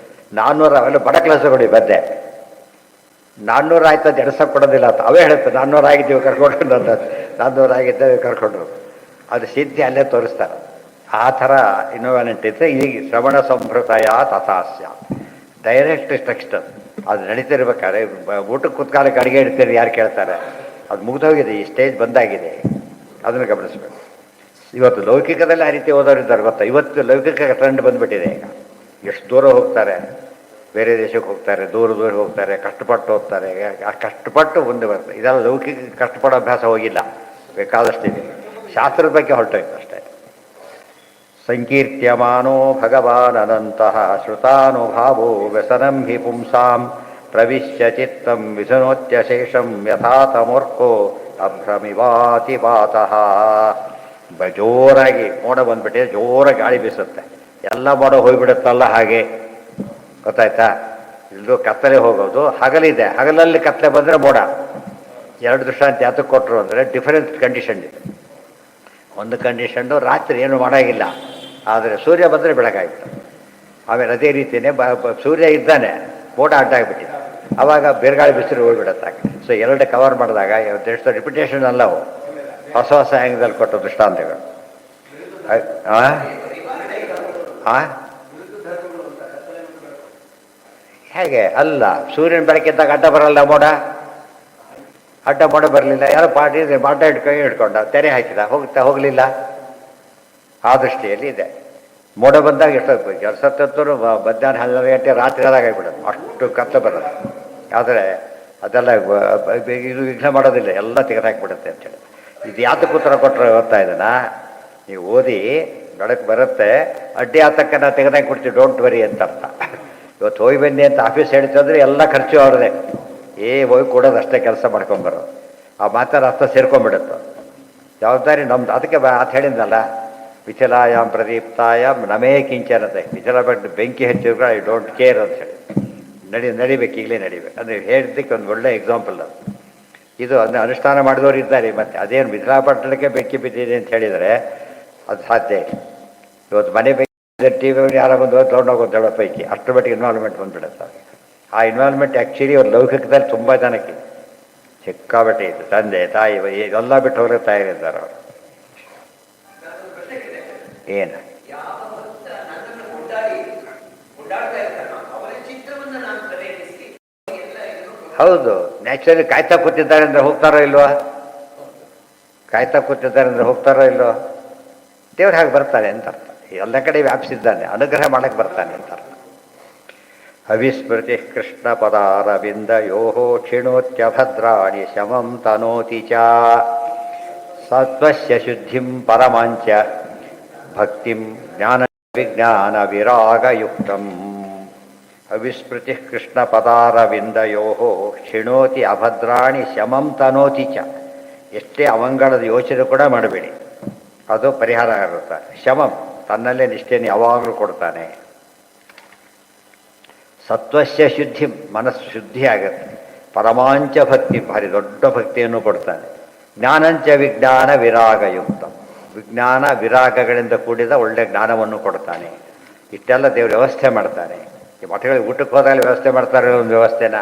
400 ಅವೆಲ್ಲ ಬಡ ಕೆಲಸ ಕೊಡಿ ಬದ್ದೆ. 400 ಆಯ್ತು ಅದು ಎಡ್ಸಕ್ಕೆ ಕೊಡೋದಿಲ್ಲ ಅಂತ ಅವೇ ಹೇಳುತ್ತೆ. 400 ಆಗಿದ್ದೀವಿ ಕರ್ಕೊಂಡು ಅಂತ, 400 ಆಗಿದ್ದೇವೆ ಕರ್ಕೊಂಡು, ಅದು ಸಿದ್ಧಿ ಅಲ್ಲೇ ತೋರಿಸ್ತಾರೆ. ಆ ಥರ ಇನ್ನೋವೆಂಟ್ ಇದ್ದರೆ ಈಗ ಶ್ರವಣ ಸಂಭೃತಯ ತಥಾಸ್ಯ ಡೈರೆಕ್ಟ್ ಟೆಕ್ಸ್ಟ್ ಅದು ನಡೀತಿರ್ಬೇಕಾದ್ರೆ ಊಟಕ್ಕೆ ಕುತ್ಕಾಲಕ್ಕೆ ಅಡುಗೆ ಇಡ್ತೀರಿ, ಯಾರು ಕೇಳ್ತಾರೆ? ಅದು ಮುಗಿದೋಗಿದೆ, ಈ ಸ್ಟೇಜ್ ಬಂದಾಗಿದೆ, ಅದನ್ನು ಗಮನಿಸ್ಬೇಕು. ಇವತ್ತು ಲೌಕಿಕದಲ್ಲಿ ಆ ರೀತಿ ಓದೋರಿದ್ದಾರೆ ಗೊತ್ತಾ? ಇವತ್ತು ಲೌಕಿಕ ಟ್ರೆಂಡ್ ಬಂದುಬಿಟ್ಟಿದೆ. ಈಗ ಎಷ್ಟು ದೂರ ಹೋಗ್ತಾರೆ, ಬೇರೆ ದೇಶಕ್ಕೆ ಹೋಗ್ತಾರೆ, ದೂರ ಹೋಗ್ತಾರೆ, ಕಷ್ಟಪಟ್ಟು ಹೋಗ್ತಾರೆ. ಆ ಕಷ್ಟಪಟ್ಟು ಮುಂದೆ ಬರ್ತಾರೆ. ಇದೆಲ್ಲ ಲೌಕಿಕ ಕಷ್ಟಪಡೋ ಅಭ್ಯಾಸ ಹೋಗಿಲ್ಲ, ಬೇಕಾದಷ್ಟಿದೆ. ಶಾಸ್ತ್ರದ ಬಗ್ಗೆ ಹೊರಟೋಯ್ತು ಅಷ್ಟೇ. ಸಂಕೀರ್ತ್ಯಮಾನೋ ಭಗವಾನ್ ಅನಂತಹ ಶ್ರುತಾನುಭಾವೋ ವ್ಯಸನಂ ಹಿ ಪುಂಸಾಂ ಪ್ರವಿಶ್ಯ ಚಿತ್ತಂ ವಿಧುನೋತ್ಯಶೇಷಂ ಯಥಾ ತಮೂರ್ಖೋ ಅಭ್ರಮಿವಾತಿ ವಾತಃ. ಜೋರಾಗಿ ಮೋಡ ಬಂದ್ಬಿಟ್ಟೆ, ಜೋರಾಗಿ ಗಾಳಿ ಬೀಸುತ್ತೆ, ಎಲ್ಲ ಮೋಡ ಹೋಗ್ಬಿಡುತ್ತಲ್ಲ, ಹಾಗೆ ಗೊತ್ತಾಯ್ತಾ? ಇಲ್ಲೂ ಕತ್ತಲೆ ಹೋಗೋದು, ಹಗಲಿದೆ, ಹಗಲಲ್ಲಿ ಕತ್ತಲೆ ಬಂದರೆ ಮೋಡ. 2 ದೃಷ್ಟಾಂತ ಯಾತಕ್ಕೆ ಕೊಟ್ಟರು ಅಂದರೆ ಡಿಫರೆಂಟ್ ಕಂಡೀಷನ್ ಇದೆ. ಒಂದು ಕಂಡೀಷನ್ನು ರಾತ್ರಿ ಏನು ಮಾಡೋಂಗಿಲ್ಲ, ಆದರೆ ಸೂರ್ಯ ಬಂದರೆ ಬೆಳಗಾಗಿತ್ತು. ಆಮೇಲೆ ಅದೇ ರೀತಿಯೇ ಸೂರ್ಯ ಇದ್ದಾನೆ, ಮೋಡ ಅಡ್ಡಾಗಿಬಿಟ್ಟಿದೆ, ಆವಾಗ ಬಿರುಗಾಳಿ ಬಿಸಿಲು ಹೋಗ್ಬಿಡುತ್ತೆ. ಸೊ 2 ಕವರ್ ಮಾಡಿದಾಗ ದೇಶದ ರಿಪಿಟೇಷನ್ ಅಲ್ಲವು, ಹೊಸ ಹೊಸ ಆ್ಯಂಗಲ್ ಕೊಟ್ಟ ದೃಷ್ಟಾಂತಗಳು. ಹೇಗೆ ಅಲ್ಲ, ಸೂರ್ಯನ ಬೆಳಕಿದ್ದಾಗ ಅಡ್ಡ ಬರಲ್ಲ ಮೋಡ, ಅಡ್ಡ ಮೋಡ ಬರಲಿಲ್ಲ. ಯಾರೋ ಬಾಟ ಹಿಡ್ಕೊಂಡ ತೆರೆ ಹಾಕಿದ, ಹೋಗಲಿಲ್ಲ. ಆ ದೃಷ್ಟಿಯಲ್ಲಿ ಇದೆ. ಮೋಡ ಬಂದಾಗ ಎಷ್ಟು ಕೆಲಸತ್ತೂ ಮಧ್ಯಾಹ್ನ 12 ಗಂಟೆ ರಾತ್ರಿ ಆದಾಗ ಆಗಿಬಿಡೋದು, ಅಷ್ಟು ಕತ್ತ ಬರೋದು. ಆದರೆ ಅದೆಲ್ಲ ಇದು ವಿಘ್ನ ಮಾಡೋದಿಲ್ಲ, ಎಲ್ಲ ತೆಗೆದಾಕಿಬಿಡುತ್ತೆ ಅಂತೇಳಿ. ಇದು ಯಾತಕ್ಕೆ ಉತ್ತರ ಕೊಟ್ಟರೆ ಓದ್ತಾ ಇದನ್ನ ನೀವು ಓದಿ, ಬೆಳಕು ಬರುತ್ತೆ, ಅಡ್ಡಿ ಆತಕ್ಕ ನಾವು ತೆಗೆದಾಕಿ ಬಿಡ್ತೀವಿ, ಡೋಂಟ್ ವರಿ ಅಂತ ಅರ್ಥ. ಇವತ್ತು ಹೋಗಿ ಬನ್ನಿ ಅಂತ ಆಫೀಸ್ ಹೇಳ್ತಂದ್ರೆ ಎಲ್ಲ ಖರ್ಚು ಅವ್ರದೇ, ಹೋಗಿ ಕೊಡೋದು ಅಷ್ಟೇ, ಕೆಲಸ ಮಾಡ್ಕೊಂಬರೋದು. ಆ ಮಾತಾಡ ಅರ್ಥ ಸೇರ್ಕೊಂಡ್ಬಿಡುತ್ತೆ. ಜವಾಬ್ದಾರಿ ನಮ್ದು. ಅದಕ್ಕೆ ಅದು ಹೇಳಿದ್ನಲ್ಲ, ವಿಚಲಾಯಾಮ್ ಪ್ರದೀಪ್ತಾಯಾಮ್ ನಮೇ ಕಿಂಚನತೆ. ವಿಚಲ ಬಟ್ ಬೆಂಕಿ ಹಚ್ಚಿದ್ರೆ ಐ ಡೋಂಟ್ ಕೇರ್ ಅಂತ ಹೇಳಿ ನಡಿಬೇಕು, ಈಗಲೇ ನಡಿಬೇಕು. ಅಂದರೆ ಹೇಳಿದ್ದಕ್ಕೆ ಒಂದು ಒಳ್ಳೆ ಎಕ್ಸಾಂಪಲ್ ಅದು. ಇದು ಅದನ್ನ ಅನುಷ್ಠಾನ ಮಾಡಿದವರು ಇದ್ದಾರೆ. ಮತ್ತು ಅದೇನು ವಿಚಲಾಪಟ್ಟಣಕ್ಕೆ ಬೆಂಕಿ ಬಿದ್ದಿದೆ ಅಂತ ಹೇಳಿದರೆ ಅದು ಸಾಧ್ಯ ಇಲ್ಲ. ಇವತ್ತು ಮನೆ ಬೆಂಕಿ ಟಿ ವಿ ಯಾರೋ ಬಂದು ತೊಗೊಂಡೋಗೋದು ದೊಡ್ಡ ಪೈಕಿ, ಅಷ್ಟರ ಮಟ್ಟಿಗೆ ಇನ್ವಾಲ್ವ್ಮೆಂಟ್ ಬಂದುಬಿಡುತ್ತೆ. ಆ ಇನ್ವಾಲ್ವ್ಮೆಂಟ್ ಆ್ಯಕ್ಚುಲಿ ಅವ್ರ ಲೌಕಿಕದಲ್ಲಿ ತುಂಬ ಜನಕ್ಕೆ ಸಿಕ್ಕಾಬಟ್ಟೆ ಇತ್ತು. ತಂದೆ ತಾಯಿ ಇದೆಲ್ಲ ಬಿಟ್ಟು ಹೋಗ್ಲಿಕ್ಕೆ ತಯಾರಿದ್ದಾರೆ ಅವರು. ಏನು ಹೌದು, ನ್ಯಾಚುರಲಿ ಕಾಯ್ತಾ ಕೂತಿದ್ದಾರೆ ಅಂದರೆ ಹೋಗ್ತಾರೋ ಇಲ್ವೋ? ಕಾಯ್ತಾ ಕೂತಿದ್ದಾರೆ ಅಂದರೆ ಹೋಗ್ತಾರೋ ಇಲ್ವೋ? ದೇವ್ರು ಹಾಗೆ ಬರ್ತಾನೆ ಅಂತ ಅರ್ಥ. ಎಲ್ಲ ಕಡೆ ವ್ಯಾಪಿಸಿದ್ದಾನೆ, ಅನುಗ್ರಹ ಮಾಡಕ್ಕೆ ಬರ್ತಾನೆ ಅಂತ ಅರ್ಥ. ಅವಿಸ್ಮೃತಿ ಕೃಷ್ಣಪದಾರವಿಂದಯೋ ಕ್ಷಿಣೋತ್ಯಭದ್ರಾಣಿ ಶಮಂ ತನೋತಿ ಚ ಸತ್ವಸ್ಯ ಶುದ್ಧಿಂ ಪರಮಾಂಚ ಭಕ್ತಿಂ ಜ್ಞಾನ ವಿಜ್ಞಾನ ವಿರಾಗಯುಕ್ತಂ. ಅವಿಸ್ಮೃತಿ ಕೃಷ್ಣಪದಾರವಿಂದಯೋ ಕ್ಷಿಣೋತಿ ಅಭದ್ರಾಣಿ ಶಮಂ ತನೋತಿ ಚ. ಎಷ್ಟೇ ಅಮಂಗಳದ ಯೋಚನೆ ಕೂಡ ಮಾಡಬೇಡಿ, ಅದು ಪರಿಹಾರ ಆಗುತ್ತೆ. ಶಮಂ ತನ್ನಲ್ಲೇ ನಿಷ್ಠೆಯನ್ನು ಯಾವಾಗಲೂ ಕೊಡ್ತಾನೆ. ಸತ್ವಸ್ಯ ಶುದ್ಧಿ, ಮನಸ್ಸು ಶುದ್ಧಿ ಆಗುತ್ತೆ. ಪರಮಾಂಚ ಭಕ್ತಿ, ಭಾರಿ ದೊಡ್ಡ ಭಕ್ತಿಯನ್ನು ಕೊಡ್ತಾನೆ. ಜ್ಞಾನಂಚ ವಿಜ್ಞಾನ ವಿರಾಗಯುಕ್ತ, ವಿಜ್ಞಾನ ವಿರಾಗಗಳಿಂದ ಕೂಡಿದ ಒಳ್ಳೆಯ ಜ್ಞಾನವನ್ನು ಕೊಡ್ತಾನೆ. ಇಷ್ಟೆಲ್ಲ ದೇವರು ವ್ಯವಸ್ಥೆ ಮಾಡ್ತಾನೆ. ಈ ಮಠಗಳಿಗೆ ಊಟಕ್ಕೆ ಹೋದಾಗ ವ್ಯವಸ್ಥೆ ಮಾಡ್ತಾರೆ, ಒಂದು ವ್ಯವಸ್ಥೆನ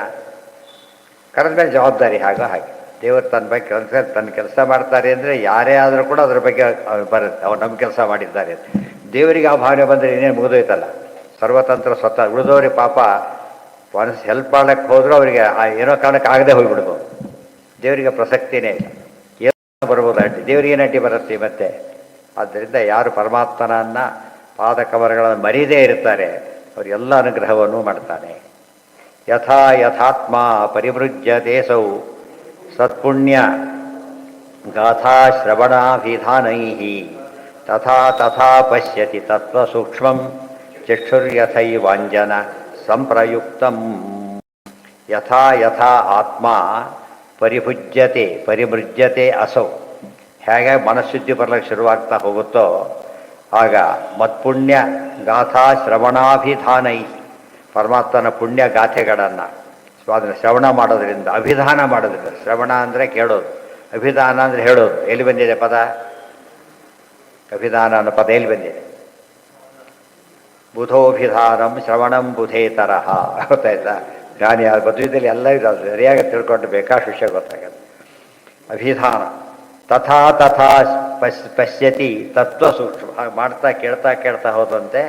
ಕರೆದ ಮೇಲೆ ಜವಾಬ್ದಾರಿ ಹಾಗೆ ದೇವರು ತನ್ನ ಬಗ್ಗೆ ತನ್ನ ಕೆಲಸ ಮಾಡ್ತಾರೆ ಅಂದರೆ ಯಾರೇ ಆದರೂ ಕೂಡ ಅದ್ರ ಬಗ್ಗೆ ಬರುತ್ತೆ, ಅವ್ರು ನಮ್ಮ ಕೆಲಸ ಮಾಡಿದ್ದಾರೆ. ದೇವರಿಗೆ ಆ ಭಾವನೆ ಬಂದರೆ ಏನೇನು ಮುಗಿದೋಯ್ತಲ್ಲ, ಸರ್ವತಂತ್ರ ಸ್ವತಃ. ಉಳಿದವ್ರಿಗೆ ಪಾಪ ಮನಸ್ಸು ಹೆಲ್ಪ್ ಮಾಡಕ್ಕೆ ಹೋದರೂ ಅವರಿಗೆ ಏನೋ ಕಾರಣಕ್ಕೆ ಆಗದೆ ಹೋಗಿಬಿಡ್ಬೋದು. ದೇವರಿಗೆ ಪ್ರಸಕ್ತಿನೇ ಇಲ್ಲ, ಏನೋ ಬರ್ಬೋದು ಅಡ್ಡಿ, ದೇವರಿಗೆ ಏನು ಅಡ್ಡಿ ಬರುತ್ತೆ ಮತ್ತೆ. ಆದ್ದರಿಂದ ಯಾರು ಪರಮಾತ್ಮನನ್ನು ಪಾದಕಮರಗಳನ್ನು ಮರೀದೇ ಇರ್ತಾರೆ ಅವರಿಗೆಲ್ಲ ಅನುಗ್ರಹವನ್ನು ಮಾಡ್ತಾನೆ. ಯಥಾ ಯಥಾತ್ಮ ಪರಿವೃಜ್ಯತೇಸೌ ಸತ್ಪುಣ್ಯ ಗಾಥಾ ಶ್ರವಣಾಭಿಧಾನೈ ತಥಾ ತಥಾ ಪಶ್ಯತಿ ತತ್ವಸೂಕ್ಷ್ಮಂ ಚಕ್ಷುರ್ಯಥೈವಾಂಜನ ಸಂಪ್ರಯುಕ್ತಂ. ಯಥಾ ಯಥಾ ಆತ್ಮ ಪರಿಭುಜ್ಯತೆ ಪರಿಮೃಜ್ಯತೆ ಅಸೌ, ಹೇಗೆ ಮನಃಶುದ್ಧಿ ಬರಲಿಕ್ಕೆ ಶುರುವಾಗ್ತಾ ಹೋಗುತ್ತೋ ಆಗ ಮತ್ಪುಣ್ಯ ಗಾಥಾ ಶ್ರವಣಾಭಿಧಾನೈ, ಪರಮಾತ್ಮನ ಪುಣ್ಯ ಗಾಥೆಗಳನ್ನು ಅದನ್ನು ಶ್ರವಣ ಮಾಡೋದ್ರಿಂದ, ಅಭಿಧಾನ ಮಾಡೋದ್ರಿಂದ. ಶ್ರವಣ ಅಂದರೆ ಕೇಳೋದು, ಅಭಿಧಾನ ಅಂದರೆ ಹೇಳೋದು. ಎಲ್ಲಿ ಬಂದಿದೆ ಪದ? ಅಭಿಧಾನ ಅನ್ನೋ ಪದ ಎಲ್ಲಿ ಬಂದಿದೆ? ಬುಧೋಭಿಧಾನಂ ಶ್ರವಣಂ ಬುಧೇ ತರಹ. ಗೊತ್ತಾಯ್ತಾ? ಜ್ಞಾನಿ ಮದುವೆದಲ್ಲಿ ಎಲ್ಲ ಇರೋದು ಸರಿಯಾಗಿ ತಿಳ್ಕೊಂಡು ಬೇಕಾಷ್ಟು ವಿಷಯ ಗೊತ್ತಾಗತ್ತೆ. ಅಭಿಧಾನ ತಥಾ ತಥಾ ಪಶ್ಯತಿ ತತ್ವ ಸೂಕ್ಷ್ಮ. ಹಾಗೆ ಮಾಡ್ತಾ ಕೇಳ್ತಾ ಹೋದಂತೆ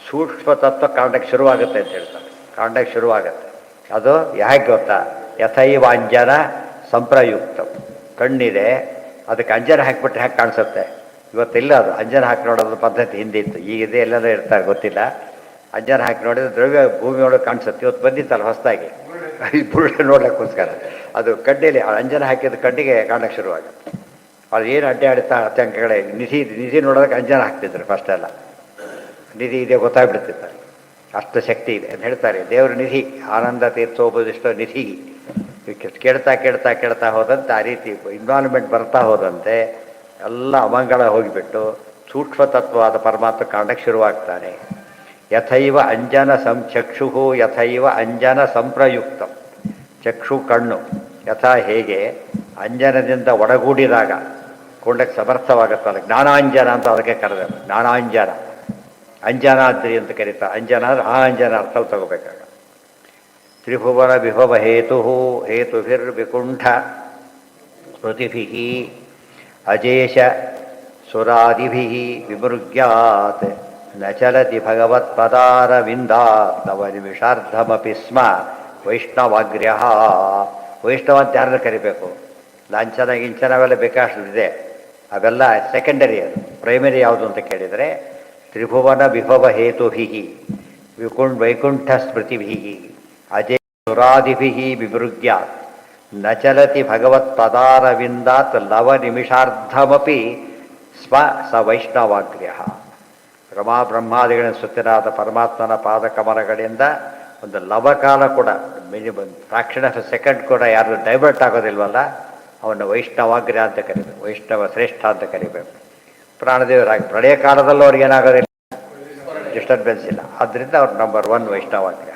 ಸೂಕ್ಷ್ಮ ತತ್ವ ಕಾಂಡಕ್ಕೆ ಶುರುವಾಗುತ್ತೆ ಅಂತ ಹೇಳ್ತಾರೆ. ಕಾಂಡಕ್ಕೆ ಶುರುವಾಗುತ್ತೆ. ಅದು ಹೇಗೆ ಗೊತ್ತಾ? ಯಥೈವ ಅಂಜನ ಸಂಪ್ರಯುಕ್ತ. ಕಣ್ಣಿದೆ, ಅದಕ್ಕೆ ಅಂಜನ ಹಾಕಿಬಿಟ್ರೆ ಹೇಗೆ ಕಾಣಿಸುತ್ತೆ? ಇವತ್ತಿಲ್ಲ ಅದು ಅಂಜನ ಹಾಕಿ ನೋಡೋದು ಪದ್ಧತಿ ಹಿಂದಿತ್ತು, ಈಗಿದೆ ಎಲ್ಲರೂ ಇರ್ತಾರೆ ಗೊತ್ತಿಲ್ಲ. ಅಂಜನ ಹಾಕಿ ನೋಡಿದ್ರೆ ದ್ರವ್ಯ ಭೂಮಿಯೊಳಗೆ ಕಾಣಿಸುತ್ತೆ. ಇವತ್ತು ಬಂದಿತ್ತಲ್ಲ ಹೊಸದಾಗಿ, ಬುಳ್ಳೆ ನೋಡ್ಲಿಕ್ಕೋಸ್ಕರ ಅದು ಕಡ್ಡಿಯಲ್ಲಿ ಅಂಜನ ಹಾಕಿದ ಕಡ್ಡಿಗೆ ಕಾಣಕ್ಕೆ ಶುರುವಾಗುತ್ತೆ. ಅದು ಏನು ಅಡ್ಡಾಡ್ತಾ ಆತಂಕಗಳೇ. ನಿಧಿ ನೋಡೋದಕ್ಕೆ ಅಂಜನ ಹಾಕ್ತಿದ್ರು ಫಸ್ಟೆಲ್ಲ. ನಿಧಿ ಇದೆ ಗೊತ್ತಾಗ್ಬಿಡ್ತಿರ್ತಾರೆ, ಅಷ್ಟು ಶಕ್ತಿ ಇದೆ ಅಂತ ಹೇಳ್ತಾರೆ. ದೇವರ ನಿಧಿ ಆನಂದ ತೀರ್ಥೋಪದಿಷ್ಟೋ ನಿಧಿ. ಕೇಳ್ತಾ ಹೋದಂತೆ ಆ ರೀತಿ ಇನ್ವಾಲ್ವ್ಮೆಂಟ್ ಬರ್ತಾ ಹೋದಂತೆ ಎಲ್ಲ ಅಮಂಗಳ ಹೋಗಿಬಿಟ್ಟು ಸೂಕ್ಷ್ಮ ತತ್ವವಾದ ಪರಮಾತ್ಮ ಕಾಣಕ್ಕೆ ಶುರುವಾಗ್ತಾನೆ. ಯಥೈವ ಅಂಜನ ಚಕ್ಷು ಯಥೈವ ಅಂಜನ ಸಂಪ್ರಯುಕ್ತ. ಚಕ್ಷು ಕಣ್ಣು ಯಥಾ ಹೇಗೆ ಅಂಜನದಿಂದ ಒಡಗೂಡಿದಾಗ ಕೊಂಡಕ್ಕೆ ಸಮರ್ಥವಾಗುತ್ತಲ್ಲ, ಜ್ಞಾನಾಂಜನ ಅಂತ ಅದಕ್ಕೆ ಕರೆದ. ಜ್ಞಾನಾಂಜನ, ಅಂಜನಾದ್ರಿ ಅಂತ ಕರೀತಾರೆ. ಅಂಜನ ಅಂದರೆ ಆ ಅಂಜನ ಅರ್ಥ ತಗೋಬೇಕಾಗ. ತ್ರಿಭುವನ ವಿಭವ ಹೇತುಭಿರ್ವಿಕುಂಠ ಸ್ಮೃತಿಭಿ ಅಜೇಶ ಸುರಾದಿಭಿ ವಿಮೃಗ್ಯಾತ್ ನ ಚಲತಿ ಭಗವತ್ಪದಾರವಿಂದಾತ್ ನವ ನಿಮಿಷಾರ್ಧಮಪಿ ಸ್ಮ ವೈಷ್ಣವಾಗ್ರ್ಯ. ವೈಷ್ಣವ ಅಂತ ಯಾರನ್ನ ಕರಿಬೇಕು? ಲಾಂಛನ ಗಿಂಚನ ಅವೆಲ್ಲ ಬೇಕಾಷ್ಟಿದೆ, ಅವೆಲ್ಲ ಸೆಕೆಂಡರಿ. ಅದು ಪ್ರೈಮರಿ ಯಾವುದು ಅಂತ ಕೇಳಿದರೆ ತ್ರಿಭುವನ ವಿಭವ ಹೇತುಭಿ ವೈಕುಂಠ ಸ್ಮೃತಿಭಿ ಅಜೇ ಸುರಾದಿಭಿ ವಿಮೃಗ್ಯಾತ್ ನ ಚಲತಿ ಭಗವತ್ಪದಾರವಿಂದಾತ್ ಲವ ನಿಮಿಷಾರ್ಧಮಪಿ ಸ್ವ ಸ ವೈಷ್ಣವಾಗ್ರ್ಯ. ರಮಾ ಬ್ರಹ್ಮಾದಿಗಳಿಂದ ಸುತ್ತನಾದ ಪರಮಾತ್ಮನ ಪಾದಕಮಲಗಳಿಂದ ಒಂದು ಲವಕಾಲ ಕೂಡ, ಮಿನಿಮಮ್ ಫ್ರಾಕ್ಷನ್ ಆಫ್ ಸೆಕೆಂಡ್ ಕೂಡ ಯಾರು ಡೈವರ್ಟ್ ಆಗೋದಿಲ್ವಲ್ಲ ಅವನ್ನ ವೈಷ್ಣವಾಗ್ರ್ಯ ಅಂತ ಕರಿಬೇಕು, ವೈಷ್ಣವ ಶ್ರೇಷ್ಠ ಅಂತ ಕರಿಬೇಕು. ಪ್ರಾಣದೇವರಾಗಿ ಪ್ರಳಯ ಕಾಲದಲ್ಲೂ ಅವ್ರಿಗೆ ಏನಾಗೋದಿಲ್ಲ, ಡಿಸ್ಟರ್ಬೆನ್ಸ್ ಇಲ್ಲ. ಆದ್ದರಿಂದ ಅವ್ರು ನಂಬರ್ 1 ವೈಷ್ಣವಾಗ್ರ್ಯ.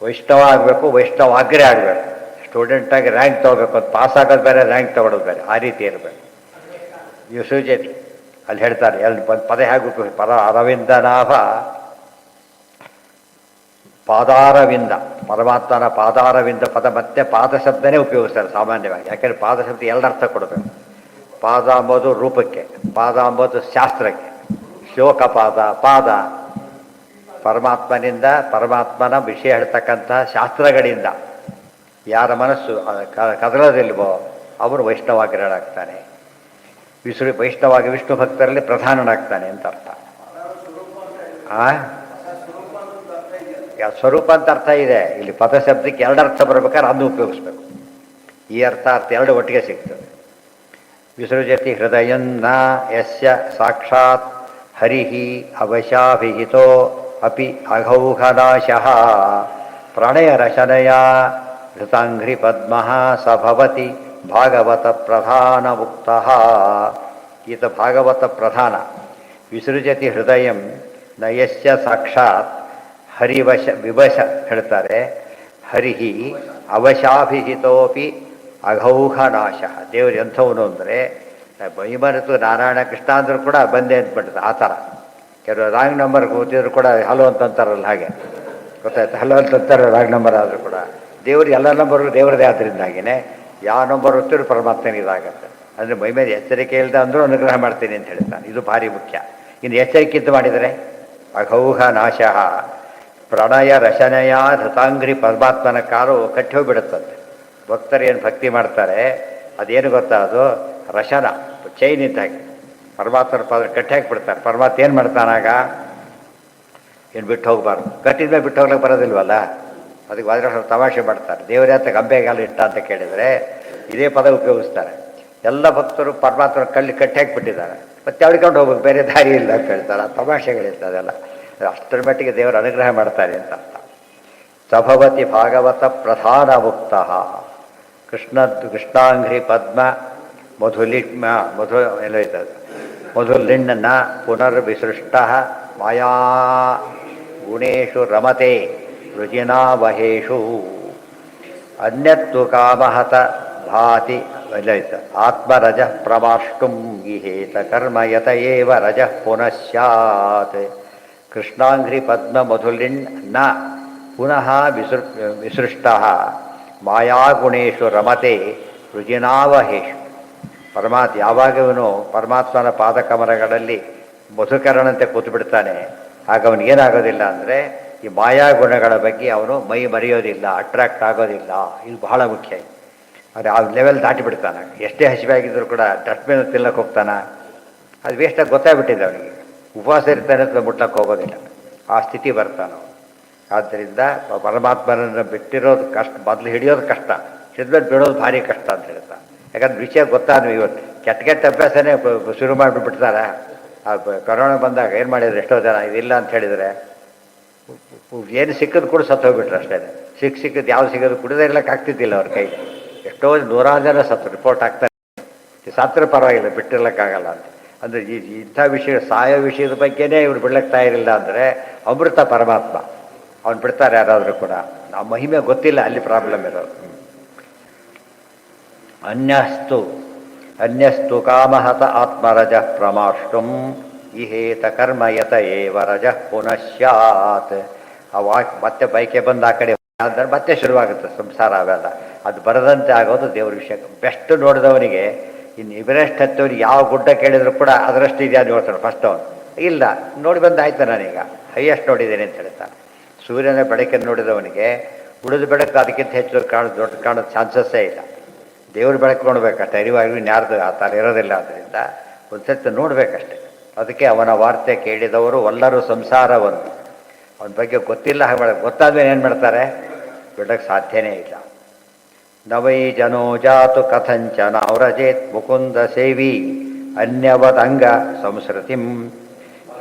ವೈಷ್ಣವ ಆಗಬೇಕು, ವೈಷ್ಣವಾಗ್ರ್ಯ ಆಗಬೇಕು. ಸ್ಟೂಡೆಂಟಾಗಿ ರ್ಯಾಂಕ್ ತೊಗೋಬೇಕು, ಅದು ಪಾಸ್ ಆಗೋದು ಬೇರೆ, ರ್ಯಾಂಕ್ ತೊಗೊಳೋದು ಬೇರೆ, ಆ ರೀತಿ ಇರಬೇಕು. ಯುಸುಜತಿ ಅಲ್ಲಿ ಹೇಳ್ತಾರೆ, ಎಲ್ಲಿ ಪದ ಹೇಗೆ ಉಪಯೋಗ? ಪದ ಅರವಿಂದನಾಭ ಪಾದಾರವಿಂದ, ಪರಮಾತ್ಮನ ಪಾದಾರವಿಂದ ಪದ ಮತ್ತೆ ಪಾದ ಶಬ್ದನೇ ಉಪಯೋಗಿಸ್ತಾರೆ ಸಾಮಾನ್ಯವಾಗಿ. ಯಾಕೆಂದರೆ ಪಾದ ಶಬ್ದ ಎರಡು ಅರ್ಥ ಕೊಡಬೇಕು. ಪಾದ ಅಂಬೋದು ರೂಪಕ್ಕೆ, ಪಾದ ಅಂಬೋದು ಶಾಸ್ತ್ರಕ್ಕೆ. ಶ್ಲೋಕಪಾದ ಪಾದ ಪರಮಾತ್ಮನಿಂದ, ಪರಮಾತ್ಮನ ವಿಷಯ ಹೇಳ್ತಕ್ಕಂತಹ ಶಾಸ್ತ್ರಗಳಿಂದ ಯಾರ ಮನಸ್ಸು ಕದಲದಿಲ್ವೋ ಅವನು ವೈಷ್ಣವಾಗ್ರನಾಗ್ತಾನೆ. ವೈಷ್ಣವಾಗಿ ವಿಷ್ಣು ಭಕ್ತರಲ್ಲಿ ಪ್ರಧಾನನಾಗ್ತಾನೆ ಅಂತ ಅರ್ಥ. ಸ್ವರೂಪ ಅಂತ ಅರ್ಥ ಇದೆ, ಇಲ್ಲಿ ಪದಶಬ್ದಕ್ಕೆ ಎರಡು ಅರ್ಥ ಬರ್ಬೇಕಾದ್ರೆ ಅದನ್ನು ಉಪಯೋಗಿಸ್ಬೇಕು. ಈ ಅರ್ಥ ಎರಡು ಒಟ್ಟಿಗೆ ಸಿಗ್ತದೆ. ವಿಸೃಜತಿ ಹೃದಯನ್ನ ಯಸ್ಯ ಸಾಕ್ಷಾತ್ ಹರಿಹಿ ಅವಶಾಭಿಹಿತೋ ಅಪಿ ಅಘೌಘನಾಶಃ ಪ್ರಣಯ ರಚನೆಯ ಧೃತಾಂಘ್ರಿ ಪದ್ಮಃ ಸ ಭವತಿ ಭಾಗವತ ಪ್ರಧಾನ ಉಕ್ತಃ. ಈತ ಭಾಗವತ ಪ್ರಧಾನ. ವಿಸೃಜತಿ ಹೃದಯಂ ನಯಸ್ಯ ಸಾಕ್ಷಾತ್ ಹರಿವಶ ವಿವಶ ಹೇಳ್ತಾರೆ. ಹರಿಹಿ ಅವಶಾಭಿಹಿತೋಪಿ ಅಘೌಘನಾಶ. ದೇವರು ಎಂಥವನು ಅಂದರೆ ಮೈಮರೆತು ನಾರಾಯಣ ಕೃಷ್ಣ ಅಂದರೂ ಕೂಡ ಬಂದೆ ಅಂದ್ಬಿಡ್ತಾರೆ ಆ ಥರ. ಕೆಲವು ರಾಂಗ್ ನಂಬರ್ ಗೊತ್ತಿದ್ರು ಕೂಡ ಹಲೋ ಅಂತಂತಾರಲ್ಲ, ಹಾಗೆ ಗೊತ್ತಾಯ್ತು, ಹಲೋ ಅಂತಂತಾರೆ ರಾಂಗ್ ನಂಬರ್ ಆದರೂ ಕೂಡ. ದೇವರು ಎಲ್ಲ ನಂಬರು ದೇವರದೇ ಆದ್ದರಿಂದಾಗಿಯೇ ಯಾವ ನಂಬರ್ ಹೊತ್ತಿದ್ರು ಪರಮಾತ್ಮನಿಗೆ ಇದಾಗತ್ತೆ. ಅಂದರೆ ಮೈ ಮೇಲೆ ಎಚ್ಚರಿಕೆ ಇಲ್ಲದೆ ಅಂದರೂ ಅನುಗ್ರಹ ಮಾಡ್ತೀನಿ ಅಂತ ಹೇಳ್ತಾನೆ. ಇದು ಭಾರಿ ಮುಖ್ಯ. ಇನ್ನು ಎಚ್ಚರಿಕೆದ್ದು ಮಾಡಿದರೆ ಅಘೌಘ ನಾಶ ಪ್ರಣಯ ರಚನೆಯ ಧೃತಾಂಗ್ರಿ ಪರಮಾತ್ಮನ ಕಾರು ಕಟ್ಟಿ ಹೋಗಿಬಿಡುತ್ತಂತೆ. ಭಕ್ತರು ಏನು ಭಕ್ತಿ ಮಾಡ್ತಾರೆ ಅದೇನು ಗೊತ್ತಾ, ಅದು ರಶನ ಚೈನ್ ಇದ್ದಾಗೆ ಪರಮಾತ್ಮನ ಪದ ಕಟ್ಟಿ ಹಾಕಿಬಿಡ್ತಾರೆ. ಪರಮಾತ್ಮ ಏನು ಮಾಡ್ತಾನಾಗ, ಏನು ಬಿಟ್ಟು ಹೋಗಬಾರ್ದು. ಕಟ್ಟಿದ ಮೇಲೆ ಬಿಟ್ಟು ಹೋಗ್ಲಿಕ್ಕೆ ಬರೋದಿಲ್ವಲ್ಲ, ಅದಕ್ಕೆ ವಾದ್ರಾಸ ತಮಾಷೆ ಮಾಡ್ತಾರೆ. ದೇವರೇ ಅಂತ ಗಂಬೆಗಾಲ ಇಟ್ಟ ಅಂತ ಕೇಳಿದರೆ ಇದೇ ಪದ ಉಪಯೋಗಿಸ್ತಾರೆ. ಎಲ್ಲ ಭಕ್ತರು ಪರಮಾತ್ಮನ ಕಟ್ಟಿ ಹಾಕಿಬಿಟ್ಟಿದ್ದಾರೆ, ಮತ್ತೆ ಅವಳಿಕೊಂಡು ಹೋಗ್ಬೇಕು, ಬೇರೆ ದಾರಿ ಇಲ್ಲ ಅಂತ ಹೇಳ್ತಾರೆ. ತಮಾಷೆಗಳಿರ್ತದೆ ಅದೆಲ್ಲ. ಅಷ್ಟರ ಮಟ್ಟಿಗೆ ದೇವರು ಅನುಗ್ರಹ ಮಾಡ್ತಾರೆ ಅಂತ ಅರ್ಥ. ಸಭವತಿ ಭಾಗವತ ಪ್ರಧಾನ ಮುಕ್ತಃ ಕೃಷ್ಣಾಂಘ್ರಿ ಪದ್ಮ ಮಧುಲಿಣ್ಣ ಎಲ್ಲ ಇರ್ತದೆ. ಮಧುಲಿಣ್ಣ ಪುನರ್ವಿಸೃಷ್ಟ ಮಾಯಾ ಗುಣೇಶು ರಮತೆ ರುಜಿನಾವಹೇಶು ಅನ್ಯತ್ತು ಕಾಮಹತ ಭಾತಿ ಎಲ್ಲ ಇತ್ತು. ಆತ್ಮರಜ ಪ್ರಮಾಷ್ಟುಂ ಇಹೇತ ಕರ್ಮಯತ ಏವ ರಜ ಪುನಃ ಕೃಷ್ಣಾಂಘ್ರಿ ಪದ್ಮ ಮಧುಲಿಣ್ಣ ಪುನಃ ವಿಸೃಷ್ಟ ಮಾಯಾಗುಣೇಶು ರಮತೆ ರುಜಿನಾವಹೇಶು. ಯಾವಾಗ ಇವನು ಪರಮಾತ್ಮನ ಪಾದಕಮರಗಳಲ್ಲಿ ಮಧುಕರಣಂತೆ ಕೂತು ಬಿಡ್ತಾನೆ, ಆಗ ಅವನಿಗೇನಾಗೋದಿಲ್ಲ ಅಂದರೆ ಈ ಮಾಯಾಗುಣಗಳ ಬಗ್ಗೆ ಅವನು ಮೈ ಮರೆಯೋದಿಲ್ಲ, ಅಟ್ರಾಕ್ಟ್ ಆಗೋದಿಲ್ಲ. ಇದು ಬಹಳ ಮುಖ್ಯ. ಆದರೆ ಆ ಲೆವೆಲ್ ದಾಟಿ ಬಿಡ್ತಾನೆ. ಎಷ್ಟೇ ಹಸಿವಾಗಿದ್ದರೂ ಕೂಡ ಡಸ್ಟ್ಬಿನ್ ತಿನ್ನಕ್ಕೆ ಹೋಗ್ತಾನೆ, ಅದು ವೇಸ್ಟಾಗಿ ಗೊತ್ತಾಗ್ಬಿಟ್ಟಿದೆ ಅವನಿಗೆ. ಉಪವಾಸ ಇರ್ತಾನೆ ಅಂತ ಮುಟ್ಲಕ್ಕೆ ಹೋಗೋದಿಲ್ಲ, ಆ ಸ್ಥಿತಿ ಬರ್ತಾನೆ. ಆದ್ದರಿಂದ ಪರಮಾತ್ಮನನ್ನು ಬಿಟ್ಟಿರೋದು ಕಷ್ಟ, ಮೊದಲು ಹಿಡಿಯೋದು ಕಷ್ಟ, ಹಿಡಿದ್ಮೇಲೆ ಬಿಡೋದು ಭಾರಿ ಕಷ್ಟ ಅಂತ ಹೇಳ್ತಾನೆ. ಯಾಕಂದ್ರೆ ವಿಷಯ ಗೊತ್ತಾದ್ವು. ಇವತ್ತು ಕೆಟ್ಟ ಅಭ್ಯಾಸನೇ ಶುರು ಮಾಡಿಬಿಡ್ತಾರೆ. ಆ ಕೊರೋನಾ ಬಂದಾಗ ಏನು ಮಾಡಿದ್ರು ಎಷ್ಟೋ ಜನ, ಇದಿಲ್ಲ ಅಂತ ಹೇಳಿದರೆ ಏನು ಸಿಕ್ಕಿದ್ರು ಕೂಡ ಸತ್ತು ಹೋಗ್ಬಿಟ್ರು ಅಷ್ಟೇ. ಸಿಕ್ಕಿದ್ದು ಯಾವ್ದು ಸಿಗೋದು ಕುಡಿದೇ ಇರ್ಲಿಕ್ಕೆ ಆಗ್ತಿದ್ದಿಲ್ಲ ಅವ್ರ ಕೈಗೆ. ಎಷ್ಟೋ ನೂರಾರು ಜನ ಸತ್ತು ರಿಪೋರ್ಟ್ ಆಗ್ತಾರೆ. ಸತ್ರ ಪರವಾಗಿಲ್ಲ, ಬಿಟ್ಟಿರ್ಲಿಕ್ಕಾಗಲ್ಲ ಅಂತ. ಅಂದರೆ ಇಂಥ ವಿಷಯ, ಸಾಯೋ ವಿಷಯದ ಬಗ್ಗೆನೇ ಇವ್ರು ಬಿಡ್ಲಿಕ್ಕೆ ತಯಾರಿಲ್ಲ ಅಂದರೆ ಅಮೃತ ಪರಮಾತ್ಮ ಅವ್ನು ಬಿಡ್ತಾರೆ ಯಾರಾದರೂ ಕೂಡ. ಆ ಮಹಿಮೆ ಗೊತ್ತಿಲ್ಲ, ಅಲ್ಲಿ ಪ್ರಾಬ್ಲಮ್ ಇರೋದು. ಅನ್ಯಸ್ತು ಕಾಮಹತ ಆತ್ಮರಜ ಪ್ರಮಾಷ್ಟುಂ ಇಹೇತ ಕರ್ಮಯತ ಏವ ರಜ ಪುನಃ. ಆ ಮತ್ತೆ ಬೈಕೆ ಬಂದು ಆ ಕಡೆ ಅಂದರೆ ಮತ್ತೆ ಶುರುವಾಗುತ್ತೆ ಸಂಸಾರ. ಅವೆಲ್ಲ ಅದು ಬರದಂತೆ ಆಗೋದು ದೇವ್ರ ವಿಷಯ. ಬೆಸ್ಟ್ ನೋಡಿದವನಿಗೆ ಇನ್ನು ಇವರೆಸ್ಟ್ ಹತ್ತವನಿಗೆ ಯಾವ ಗುಡ್ಡ ಕೇಳಿದ್ರು ಕೂಡ ಅದರಷ್ಟು ಇದೆಯಾ ನೋಡ್ತಾನೆ ಫಸ್ಟ್ ಅವನು. ಇಲ್ಲ, ನೋಡಿ ಬಂದಾಯ್ತು, ನಾನೀಗ ಹೈಯೆಸ್ಟ್ ನೋಡಿದ್ದೇನೆ ಅಂತ ಹೇಳ್ತಾನೆ. ಸೂರ್ಯನ ಬೆಳಕನ್ನು ನೋಡಿದವನಿಗೆ ಉಳಿದ ಬೆಳಕು ಅದಕ್ಕಿಂತ ಹೆಚ್ಚು ದೊಡ್ಡ ಕಾಣೋದು ಚಾನ್ಸಸ್ಸೇ ಇಲ್ಲ. ದೇವ್ರ ಬೆಳಕು ನೋಡ್ಬೇಕಷ್ಟೆ, ಅರಿವಾಗಿ ಇನ್ಯಾರ್ದು ಆ ಥರ ಇರೋದಿಲ್ಲ. ಆದ್ದರಿಂದ ಒಂದು ಸರ್ತಿ ನೋಡಬೇಕಷ್ಟೆ. ಅದಕ್ಕೆ ಅವನ ವಾರ್ತೆ ಕೇಳಿದವರು ಎಲ್ಲರೂ ಸಂಸಾರವನ್ನು, ಅವನ ಬಗ್ಗೆ ಗೊತ್ತಿಲ್ಲ, ಹಾಗೆ ಮಾಡ ಗೊತ್ತಾದ್ಮೇಲೆ ಏನು ಮಾಡ್ತಾರೆ, ಬಿಡೋಕ್ಕೆ ಸಾಧ್ಯನೇ ಇಲ್ಲ. ನವೈ ಜನೋ ಜಾತು ಕಥಂಚನ ಔರಜೇತ್ ಮುಕುಂದ ಸೇವಿ ಅನ್ಯವದಂಗ ಸಂಸ್ಕೃತಿಂ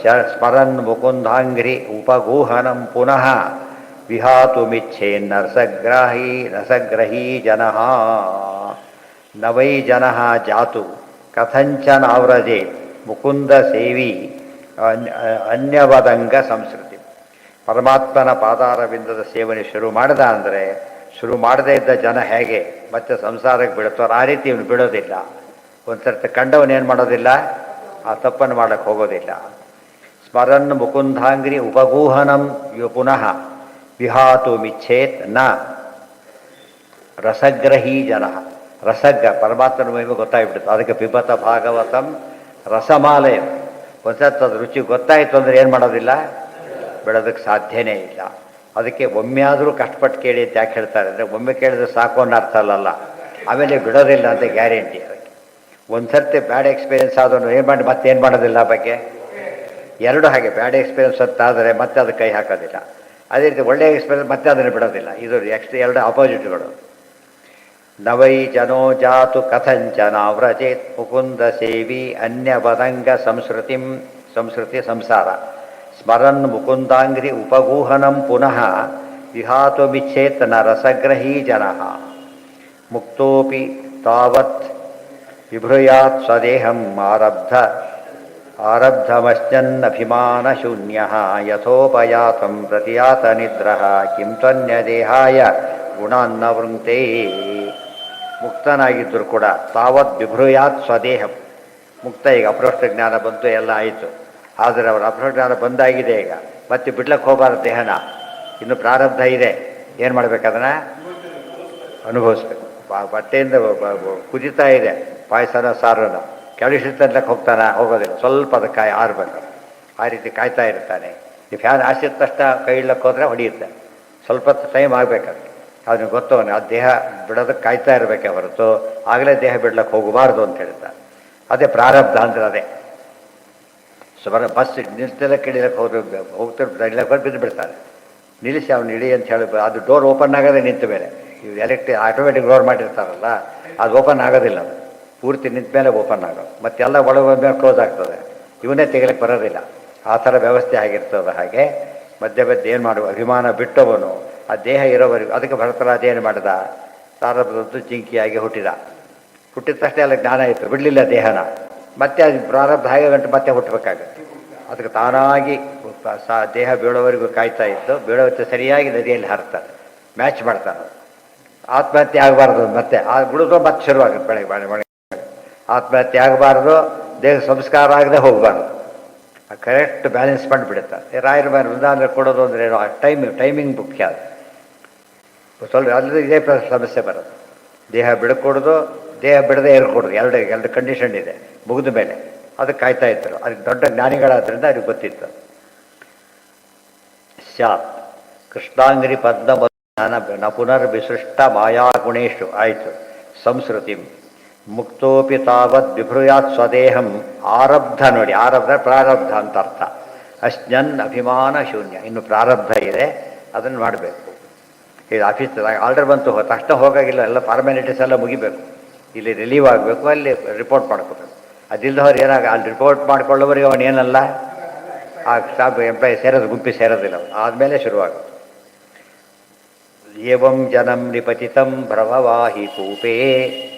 ಚ ಸ್ಮರನ್ ಮುಕುಂದಾಂಘ್ರಿ ಉಪಗೂಹನಂ ಪುನಃ ವಿಹಾತುಮಿಚ್ಛೇನ್ ರಸಗ್ರಹೀ ಜನಃ. ನವೈ ಜನಃ ಜಾತು ಕಥಂಚನ ಔರಜೇತ್ ಮುಕುಂದ ಸೇವಿ ಅನ್ಯವದಂಗ ಸಂಸ್ಕೃತಿ. ಪರಮಾತ್ಮನ ಪಾದಾರವಿಂದದ ಸೇವನೆ ಶುರು ಮಾಡ್ದ ಅಂದರೆ, ಶುರು ಮಾಡದೇ ಇದ್ದ ಜನ ಹೇಗೆ ಮತ್ತೆ ಸಂಸಾರಕ್ಕೆ ಬಿಡುತ್ತಾರೋ ಆ ರೀತಿ ಇವನು ಬಿಡೋದಿಲ್ಲ. ಒಂದು ಸರ್ತಿ ಕಂಡವನೇನು ಮಾಡೋದಿಲ್ಲ, ಆ ತಪ್ಪನ್ನು ಮಾಡೋಕ್ಕೆ ಹೋಗೋದಿಲ್ಲ. ಸ್ಮರನ್ ಮುಕುಂದಾಂಗ್ರಿ ಉಪಗೂಹನಂ ಪುನಃ ವಿಹಾತು ಮಿಚ್ಛೇತ್ ನ ರಸಗ್ರಹೀ ಜನ. ರಸಗ್ಗ ಪರಮಾತ್ಮನ ಮಹಿಮೆ ಗೊತ್ತಾಗ್ಬಿಡುತ್ತೆ. ಅದಕ್ಕೆ ಪಿಬತ ಭಾಗವತಂ ರಸಮಾಲಯ. ಒಂದು ಸರ್ತಿ ಅದು ರುಚಿ ಗೊತ್ತಾಯಿತು ಅಂದರೆ ಏನು ಮಾಡೋದಿಲ್ಲ, ಬಿಡೋದಕ್ಕೆ ಸಾಧ್ಯನೇ ಇಲ್ಲ. ಅದಕ್ಕೆ ಒಮ್ಮೆ ಆದರೂ ಕಷ್ಟಪಟ್ಟು ಕೇಳಿ ಅಂತ ಯಾಕೆ ಹೇಳ್ತಾರೆ ಅಂದರೆ, ಒಮ್ಮೆ ಕೇಳಿದ್ರೆ ಸಾಕು ಅನ್ನೋ ಅರ್ಥ ಅಲ್ಲಲ್ಲ, ಆಮೇಲೆ ಬಿಡೋದಿಲ್ಲ ಅಂತ ಗ್ಯಾರಂಟಿ. ಅದಕ್ಕೆ ಒಂದು ಸರ್ತಿ ಬ್ಯಾಡ್ ಎಕ್ಸ್ಪೀರಿಯನ್ಸ್ ಆದವನು ಏನು ಮಾಡಿ ಮತ್ತೇನು ಮಾಡೋದಿಲ್ಲ. ಬಗ್ಗೆ ಎರಡು ಹಾಗೆ ಬ್ಯಾಡ್ ಎಕ್ಸ್ಪೀರಿಯನ್ಸ್ ಅಂತಾದರೆ ಮತ್ತೆ ಅದಕ್ಕೆ ಕೈ ಹಾಕೋದಿಲ್ಲ. ಅದೇ ರೀತಿ ಒಳ್ಳೆಯ ಎಕ್ಸ್ಪೀರಿಯನ್ಸ್ ಮತ್ತೆ ಅದನ್ನು ಬಿಡೋದಿಲ್ಲ. ಇದು ಎರಡು ಅಪೋಸಿಟ್ಗಳು. ನವೈ ಜನೋ ಜಾತು ಕಥಂಚನ ವ್ರಜೇತ್ ಮುಕುಂದ ಸೇವಿ ಅನ್ಯಪದಂಗ ಸಂಸ್ಕೃತಿ ಸಂಸಾರ ಸ್ಮರನ್ ಮುಕುಂದಾಂಗ್ರಿ ಉಪಗೂಹನಂ ಪುನಃ ವಿಹಾತುಮಿಚ್ಛೇತ್ ನ ರಸಗ್ರಹೀ ಜನಃ ಮುಕ್ತೋಪಿ ತಾವತ್ ವಿಭೃಯಾತ್ ಸ್ವದೇಹಂ ಆರಬ್ಧಮಶ್ಚನ್ನಭಿಮಾನಶೂನ್ಯಃ ಯಥೋಪಯಾತಂ ಪ್ರತಿಯಾತ ನಿದ್ರಃ ಕಿಂ ತ್ವನ್ಯದೇಹಾಯ ಗುಣಾನ್ನ ವೃಂಕ್ತೇ. ಮುಕ್ತನಾಗಿದ್ದರೂ ಕೂಡ ತಾವತ್ ವಿಭೃಯಾತ್ ಸ್ವದೇಹಂ, ಮುಕ್ತ ಈಗ ಅಪರೋಕ್ಷ ಜ್ಞಾನ ಬಂತು, ಎಲ್ಲ ಆಯಿತು. ಆದರೆ ಅವರ ಅಪರೋಕ್ಷ ಜ್ಞಾನ ಬಂದಾಗಿದೆ. ಈಗ ಮತ್ತೆ ಬಿಡ್ಲಕ್ಕೆ ಹೋಗಬಾರ್ದು ದೇಹನ, ಇನ್ನು ಪ್ರಾರಬ್ಧ ಇದೆ. ಏನು ಮಾಡ್ಬೇಕದನ್ನು ಅನುಭವಿಸ್ಬೇಕು. ಬಟ್ಟೆಯಿಂದ ಕುದಿತಾ ಇದೆ ಪಾಯಸನ ಸಾರನ, ಕೆಳಗಿಸ್ತನ್ಲಕ್ಕೆ ಹೋಗೋದಿಲ್ಲ, ಸ್ವಲ್ಪ ಅದಕ್ಕೆ ಆರಬೇಕು. ಆ ರೀತಿ ಕಾಯ್ತಾ ಇರ್ತಾನೆ. ಈ ಫ್ಯಾನ್ ಆಸಿದ ತಕ್ಷಣ ಕೈ ಇಡ್ಲಕ್ಕೆ ಹೋದರೆ ಹೊಡೆಯುತ್ತೆ, ಸ್ವಲ್ಪ ಟೈಮ್ ಆಗಬೇಕಾದ್ರೆ. ಅದನ್ನು ಗೊತ್ತವನು ಆ ದೇಹ ಬಿಡೋದಕ್ಕೆ ಕಾಯ್ತಾ ಇರಬೇಕೆ ಹೊರತು ಆಗಲೇ ದೇಹ ಬಿಡ್ಲಕ್ಕೆ ಹೋಗಬಾರ್ದು ಅಂತ ಹೇಳ್ತಾರೆ. ಅದೇ ಪ್ರಾರಬ್ಧ ಅಂದ್ರೆ ಅದೇ. ಸುಮಾರು ಬಸ್ ನಿಲ್ಸಕ್ಕೆ ಇಳಿಲಕ್ಕೆ ಹೋಗ್ತಿರ್ತಾರೆ, ಬಿದ್ದು ಬಿಡ್ತಾರೆ. ನಿಲ್ಲಿಸಿ ಅವ್ನು ಇಳಿ ಅಂತ ಹೇಳಿ ಅದು ಡೋರ್ ಓಪನ್ ಆಗೋದೇ ನಿಂತ ಮೇಲೆ. ಇವು ಆಟೋಮೆಟಿಕ್ ಡೋರ್ ಮಾಡಿರ್ತಾರಲ್ಲ, ಅದು ಓಪನ್ ಆಗೋದಿಲ್ಲ. ಅದು ಪೂರ್ತಿ ನಿಂತ ಮೇಲೆ ಓಪನ್ ಆಗೋದು, ಮತ್ತೆಲ್ಲ ಒಳಗೆ ಮೇಲೆ ಕ್ಲೋಸ್ ಆಗ್ತದೆ. ಇವನ್ನೇ ತೆಗಿಲಿಕ್ಕೆ ಬರೋದಿಲ್ಲ. ಆ ಥರ ವ್ಯವಸ್ಥೆ ಆಗಿರ್ತದೆ. ಹಾಗೆ ಮಧ್ಯೆ ಏನು ಮಾಡುವ ಅಭಿಮಾನ ಬಿಟ್ಟವನು ಆ ದೇಹ ಇರೋವರೆಗೂ. ಅದಕ್ಕೆ ಭರತರಾಜ ಏನು ಮಾಡಿದ, ಪ್ರಾರಬ್ಧದ್ದು ಜಿಂಕಿಯಾಗಿ ಹುಟ್ಟಿದ ತಕ್ಷಣ ಎಲ್ಲ ಜ್ಞಾನ ಇತ್ತು, ಬಿಡಲಿಲ್ಲ ದೇಹನ. ಮತ್ತೆ ಅದು ಪ್ರಾರಬ್ಧ ಹಾಗೆ ಗಂಟು ಮತ್ತೆ ಹುಟ್ಟಬೇಕಾಗತ್ತೆ. ಅದಕ್ಕೆ ತಾನಾಗಿ ದೇಹ ಬೀಳೋವರೆಗೂ ಕಾಯ್ತಾ ಇತ್ತು. ಬೀಳೋವತ್ತು ಸರಿಯಾಗಿ ನದಿಯಲ್ಲಿ ಹಾರ್ತಾರೆ, ಮ್ಯಾಚ್ ಮಾಡ್ತಾರೆ. ಆತ್ಮಹತ್ಯೆ ಆಗಬಾರ್ದು, ಮತ್ತೆ ಆ ಬಿಡೋದು ಮತ್ತೆ ಶುರುವಾಗುತ್ತೆ. ಬೆಳಗ್ಗೆ ಆತ್ಮಹತ್ಯೆ ಆಗಬಾರ್ದು, ದೇಹ ಸಂಸ್ಕಾರ ಆಗದೆ ಹೋಗಬಾರ್ದು. ಕರೆಕ್ಟ್ ಬ್ಯಾಲೆನ್ಸ್ ಮಾಡಿಬಿಡುತ್ತೆ. ರಾಯರ ಮೇಲೆ ವೃಂದಾವನ ಕೊಡೋದು ಅಂದರೆ ಏನು, ಟೈಮಿಂಗ್ ಮುಖ್ಯ. ಅದು ಸ್ವಲ್ಪ ಅಲ್ಲದೆ ಇದೇ ಸಮಸ್ಯೆ ಬರೋದು. ದೇಹ ಬಿಡಕೊಡೋದು, ದೇಹ ಬಿಡದೆ ಏರ್ಕೊಡೋದು, ಎರಡು ಕಂಡೀಷನ್ ಇದೆ. ಮುಗಿದ ಮೇಲೆ ಅದಕ್ಕೆ ಕಾಯ್ತಾ ಇದ್ದರು. ಅದಕ್ಕೆ ದೊಡ್ಡ ಜ್ಞಾನಿಗಳಾದ್ರಿಂದ ಅವ್ರಿಗೆ ಗೊತ್ತಿತ್ತು. ಸ್ಯಾತ್ ಕೃಷ್ಣಾಂಗ್ರಿ ಪದ್ಮ ನ ಪುನರ್ವಿಸೃಷ್ಟ ಮಾಯಾಗುಣೇಶು ಆಯಿತು. ಸಂಸ್ಕೃತಿ ಮುಕ್ತೋಪಿ ತಾವತ್ ವಿಭೃಯಾತ್ ಸ್ವದೇಹಂ ಆರಬ್ಧ. ನೋಡಿ, ಆರಬ್ಧ ಪ್ರಾರಬ್ಧ ಅಂತ ಅರ್ಥ. ಅಶ್ನನ್ ಅಭಿಮಾನ ಶೂನ್ಯ. ಇನ್ನು ಪ್ರಾರಬ್ಧ ಇದೆ, ಅದನ್ನು ಮಾಡಬೇಕು. ಇದು ಆಫೀಸ್ ಆರ್ಡರ್ ಬಂತು, ತಕ್ಷಣ ಹೋಗಾಗಿಲ್ಲ, ಎಲ್ಲ ಫಾರ್ಮ್ಯಾಲಿಟೀಸ್ ಎಲ್ಲ ಮುಗಿಬೇಕು. ಇಲ್ಲಿ ರಿಲೀವ್ ಆಗಬೇಕು, ಅಲ್ಲಿ ರಿಪೋರ್ಟ್ ಮಾಡ್ಕೋಬೇಕು. ಅದಿಲ್ಲದವ್ರು ಅಲ್ಲಿ ರಿಪೋರ್ಟ್ ಮಾಡ್ಕೊಳ್ಳೋವರಿಗೆ ಅವನೇನಲ್ಲ, ಆ ಸ್ಟಾಫ್ ಎಂಪ್ಲಾಯಿ ಗುಂಪಿ ಸೇರೋದಿಲ್ಲ. ಆದಮೇಲೆ ಶುರುವಾಗುತ್ತೆ. ಏವಂ ಜನಂ ನಿಪತಿತಂ ಭ್ರಮವಾಹಿ ಕೂಪೇ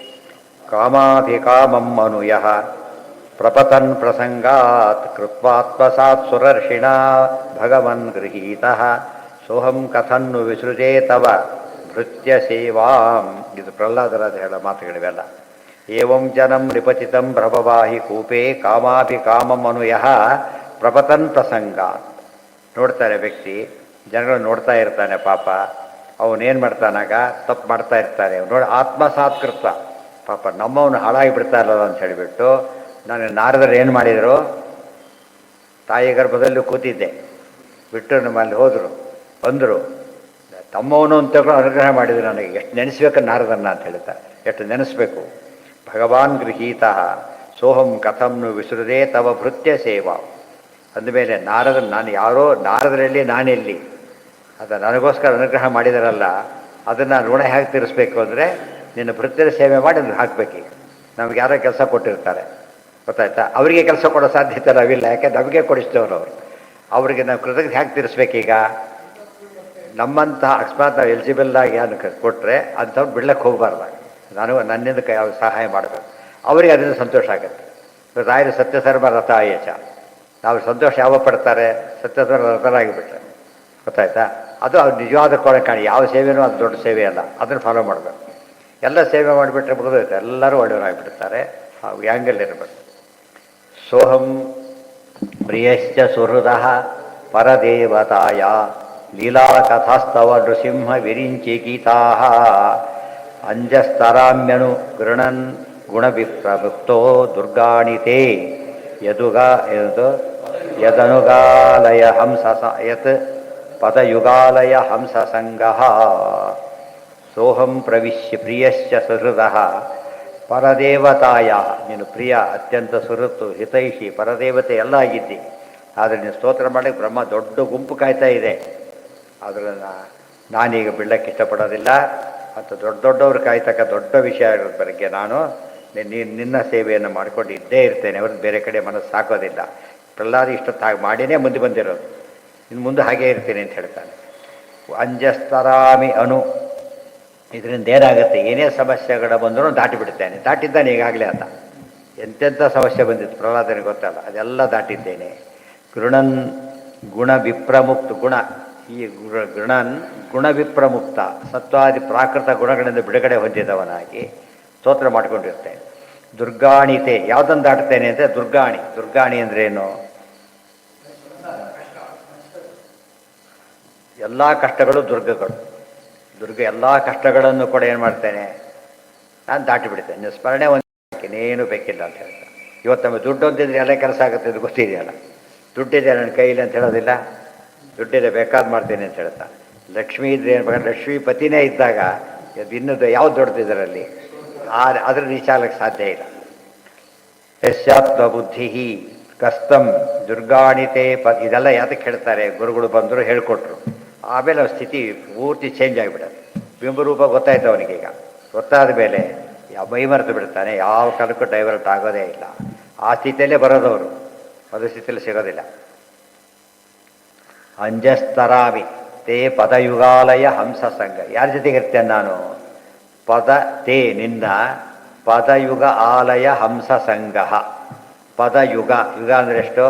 ಕಾಮಾಭಿಕಾಮಂ ಅನುಯಃ ಪ್ರಪತನ್ ಪ್ರಸಂಗಾತ್ ಕೃತ್ವಾತ್ಮಸಾತ್ ಸುರರ್ಷಿಣ ಭಗವನ್ ಗೃಹೀತಃ ಸೋಹಂ ಕಥನ್ನು ವಿಸೃಜೇ ತವ ಭೃತ್ಯ ಸೇವಾಂ. ಇದು ಪ್ರಹ್ಲಾದರಾಜ ಹೇಳೋ ಮಾತುಗಳಿವೆಲ್ಲ. ಏವಂ ಜನಂ ನಿಪತಿತಂ ಭ್ರಮವಾಹಿ ಕೂಪೇ ಕಾಮಾಭಿಕಾಮಂ ಅನುಯಃ ಪ್ರಪತನ್ ಪ್ರಸಂಗಾತ್. ನೋಡ್ತಾರೆ ವ್ಯಕ್ತಿ, ಜನಗಳು ನೋಡ್ತಾ ಇರ್ತಾನೆ. ಪಾಪ ಅವನೇನು ಮಾಡ್ತಾನಾಗ ತಪ್ಪು ಮಾಡ್ತಾ ಇರ್ತಾನೆ. ನೋಡಿ, ಆತ್ಮಸಾತ್ಕೃತ ಪಾಪ ನಮ್ಮವನು ಹಾಳಾಗಿ ಬಿಡ್ತಾ ಇರಲ್ಲ ಅಂತ ಹೇಳಿಬಿಟ್ಟು, ನಾನು ನಾರದರು ಏನು ಮಾಡಿದರು, ತಾಯಿ ಗರ್ಭದಲ್ಲೂ ಕೂತಿದ್ದೆ, ಬಿಟ್ಟು ನಮ್ಮಲ್ಲಿ ಹೋದರು, ಬಂದರು, ತಮ್ಮವನು ಅಂತ ಅನುಗ್ರಹ ಮಾಡಿದ್ರು ನನಗೆ. ಎಷ್ಟು ನೆನೆಸ್ಬೇಕು ನಾರದನ್ನ ಅಂತ ಹೇಳ್ತಾರೆ, ಎಷ್ಟು ನೆನೆಸ್ಬೇಕು. ಭಗವಾನ್ ಗೃಹೀತ ಸೋಹಂ ಕಥಂನು ವಿಸೃದೇ ತವ ಭೃತ್ಯ ಸೇವಾ. ಅಂದಮೇಲೆ ನಾನು ಯಾರೋ ನಾರದರಲ್ಲಿ ನಾನೆಲ್ಲಿ, ಅದು ನನಗೋಸ್ಕರ ಅನುಗ್ರಹ ಮಾಡಿದಾರಲ್ಲ, ಅದನ್ನು ಋಣ ಹೇಗೆ ತೀರಿಸ್ಬೇಕು ಅಂದರೆ ನಿನ್ನ ಭೃತ್ಯರ ಸೇವೆ ಮಾಡಿ ಅದನ್ನು ಹಾಕಬೇಕೀಗ. ನಮ್ಗೆ ಯಾರೋ ಕೆಲಸ ಕೊಟ್ಟಿರ್ತಾರೆ, ಗೊತ್ತಾಯ್ತಾ, ಅವರಿಗೆ ಕೆಲಸ ಕೊಡೋ ಸಾಧ್ಯತೆ ನಾವಿಲ್ಲ. ಯಾಕೆ ನಮಗೆ ಕೊಡಿಸ್ತೇವ್ರು ಅವರು. ಅವರಿಗೆ ನಾವು ಕೃತಜ್ಞತೆ ಹೇಗೆ ತೀರಿಸ್ಬೇಕೀಗ. ನಮ್ಮಂಥ ಅಕಸ್ಮಾತ್ ನಾವು ಎಲಿಜಿಬಲ್ ಆಗಿ ಏನು ಕೊಟ್ಟರೆ ಅಂಥವ್ರು ಬಿಡ್ಲಕ್ಕೆ ಹೋಗಬಾರ್ದು. ನನ್ನಿಂದ ಯಾವ ಸಹಾಯ ಮಾಡಬೇಕು, ಅವರಿಗೆ ಅದರಿಂದ ಸಂತೋಷ ಆಗುತ್ತೆ. ರಾಯರು ಸತ್ಯಸರ್ವ ರಥ ಆಯಚ. ನಾವು ಸಂತೋಷ ಯಾವ ಪಡ್ತಾರೆ, ಸತ್ಯಸರ್ವ ರಥರಾಗಿಬಿಟ್ರೆ, ಗೊತ್ತಾಯ್ತಾ. ಅದು ಅವ್ರು ನಿಜವಾದ ಕಾಣಿ. ಯಾವ ಸೇವೆನೂ ಅದು ದೊಡ್ಡ ಸೇವೆ ಅಲ್ಲ, ಅದನ್ನು ಫಾಲೋ ಮಾಡಬೇಕು. ಎಲ್ಲ ಸೇವೆ ಮಾಡಿಬಿಟ್ರೆ ಮುಗಿದೋಯ್ತು, ಎಲ್ಲರೂ ಒಳ್ಳೆಯವರಾಗಿಬಿಡ್ತಾರೆ. ಆ್ಯಂಗಲ್ ಇರಬೇಕು. ಸೋಹಂ ಪ್ರಿಯಶ್ಚ ಸುಹೃದಃ ಪರದೇವತಾಯ ಲೀಲಾಕಥಾಸ್ತವ ನೃಸಿಂಹ ವಿರಿಂಚಿ ಗೀತಾ ಅಂಜಸ್ತರಾಮ್ಯನು ಗೃಣನ್ ಗುಣವಿಪ್ರಮುಕ್ತೋ ದುರ್ಗಾಣಿತೇ ಯದನುಗಾಲಯ ಹಂಸ ಯತ್ ಪದಯುಗಾಲಯ ಹಂಸ ಸಂಗಃ. ಸೋಹಂ ಪ್ರವಿಶ್ಯ ಪ್ರಿಯಶ್ಚ ಸುಹೃದಃ ಪರದೇವತಾಯ. ನೀನು ಪ್ರಿಯ, ಅತ್ಯಂತ ಸುಹೃತ್ತು, ಹಿತೈಷಿ, ಪರದೇವತೆ ಎಲ್ಲ ಆಗಿದ್ದಿ. ಆದರೆ ನೀನು ಸ್ತೋತ್ರ ಮಾಡಿ ಬ್ರಹ್ಮ ದೊಡ್ಡ ಗುಂಪು ಕಾಯ್ತಾ ಇದೆ. ಅದನ್ನು ನಾನೀಗ ಬಿಡಕ್ಕೆ ಇಷ್ಟಪಡೋದಿಲ್ಲ ಮತ್ತು ದೊಡ್ಡವ್ರು ಕಾಯ್ತಕ್ಕ ದೊಡ್ಡ ವಿಷಯ ಇರೋದ್ರ ಬಗ್ಗೆ ನಾನು ನಿನ್ನ ಸೇವೆಯನ್ನು ಮಾಡಿಕೊಂಡು ಇದ್ದೇ ಇರ್ತೇನೆ ಅವ್ರದ್ದು ಬೇರೆ ಕಡೆ ಮನಸ್ಸು ಸಾಕೋದಿಲ್ಲ. ಪ್ರಹ್ಲಾದ ಇಷ್ಟೊತ್ತಾಗಿ ಮಾಡಿನೇ ಮುಂದೆ ಬಂದಿರೋದು, ಇನ್ನು ಮುಂದೆ ಹಾಗೇ ಇರ್ತೀನಿ ಅಂತ ಹೇಳ್ತಾನೆ. ಅಂಜಸ್ತರಾಮಿ ಅನು, ಇದರಿಂದ ಏನಾಗುತ್ತೆ, ಏನೇ ಸಮಸ್ಯೆಗಳ ಬಂದರೂ ದಾಟಿಬಿಡ್ತೇನೆ. ದಾಟಿದ್ದಾನೆ ಈಗಾಗಲೇ ಆತ. ಎಂತೆಂಥ ಸಮಸ್ಯೆ ಬಂದಿತ್ತು ಪ್ರಹ್ಲಾದನಿಗೆ ಗೊತ್ತಲ್ಲ, ಅದೆಲ್ಲ ದಾಟಿದ್ದೇನೆ. ಗೃಣನ್ ಗುಣ ವಿಪ್ರಮುಕ್ತ, ಗುಣ ಈ ಗೃಣನ್ ಗುಣ ವಿಪ್ರಮುಕ್ತ, ಸತ್ವಾದಿ ಪ್ರಾಕೃತ ಗುಣಗಳಿಂದ ಬಿಡುಗಡೆ ಹೊಂದಿದವನಾಗಿ ಸ್ತೋತ್ರ ಮಾಡ್ಕೊಂಡಿರ್ತೇನೆ. ದುರ್ಗಾಣಿತೆ, ಯಾವುದನ್ನು ದಾಟ್ತೇನೆ ಅಂದರೆ ದುರ್ಗಾಣಿ. ದುರ್ಗಾಣಿ ಅಂದ್ರೇನು? ಎಲ್ಲ ಕಷ್ಟಗಳು ದುರ್ಗಗಳು. ಎಲ್ಲ ಕಷ್ಟಗಳನ್ನು ಕೂಡ ಏನು ಮಾಡ್ತೇನೆ, ನಾನು ದಾಟಿಬಿಡ್ತೇನೆ. ನೀವು ಸ್ಮರಣೆ ಇನ್ನೇನು ಬೇಕಿಲ್ಲ ಅಂತ ಹೇಳ್ತಾರೆ. ಇವತ್ತು ನಮಗೆ ದುಡ್ಡು ಅಂತಿದ್ರೆ ಎಲ್ಲ ಕೆಲಸ ಆಗುತ್ತೆ, ಇದು ಗೊತ್ತಿದೆಯಲ್ಲ. ದುಡ್ಡಿದೆ ನನ್ನ ಕೈಲಿ ಅಂತ ಹೇಳೋದಿಲ್ಲ, ದುಡ್ಡಿದೆ ಬೇಕಾದ ಮಾಡ್ತೀನಿ ಅಂತ ಹೇಳ್ತಾರೆ. ಲಕ್ಷ್ಮೀ ಇದ್ರೆ ಏನು ಬೇಕಾದ್ರೆ, ಲಕ್ಷ್ಮೀ ಪತಿನೇ ಇದ್ದಾಗ ಇನ್ನದು ಯಾವ್ದು ದೊಡ್ಡದಿದರಲ್ಲಿ ಅದ್ರ ವಿಚಾರಕ್ಕೆ ಸಾಧ್ಯ ಇಲ್ಲ. ಯಸ್ಯಾತ್ಮ ಬುದ್ಧಿ ಕಸ್ತಂ ದುರ್ಗಾಣಿತೆ ಇದೆಲ್ಲ ಯಾತಕ್ಕೆ ಹೇಳ್ತಾರೆ, ಗುರುಗಳು ಬಂದರು ಹೇಳ್ಕೊಟ್ರು. ಆಮೇಲೆ ಅವ್ರ ಸ್ಥಿತಿ ಪೂರ್ತಿ ಚೇಂಜ್ ಆಗಿಬಿಡತ್ತೆ. ಬಿಂಬರೂಪ ಗೊತ್ತಾಯ್ತು ಅವನಿಗೀಗ. ಗೊತ್ತಾದ ಮೇಲೆ ಮೈ ಮರೆತು ಬಿಡ್ತಾನೆ, ಯಾವ ಕಾಲಕ್ಕೂ ಡೈವರ್ಟ್ ಆಗೋದೇ ಇಲ್ಲ. ಆ ಸ್ಥಿತಿಯಲ್ಲೇ ಬರೋದವರು, ಅದು ಸ್ಥಿತಿಯಲ್ಲಿ ಸಿಗೋದಿಲ್ಲ. ಅಂಜಸ್ತರಾಮಿ ತೇ ಪದಯುಗಾಲಯ ಹಂಸ ಸಂಘ. ಯಾರ ಜೊತೆಗಿರ್ತೇನೆ ನಾನು? ಪದ ತೇ ನಿನ್ನ ಪದಯುಗ ಆಲಯ ಹಂಸ ಸಂಘ. ಪದಯುಗ, ಯುಗ ಅಂದರೆ ಎಷ್ಟು?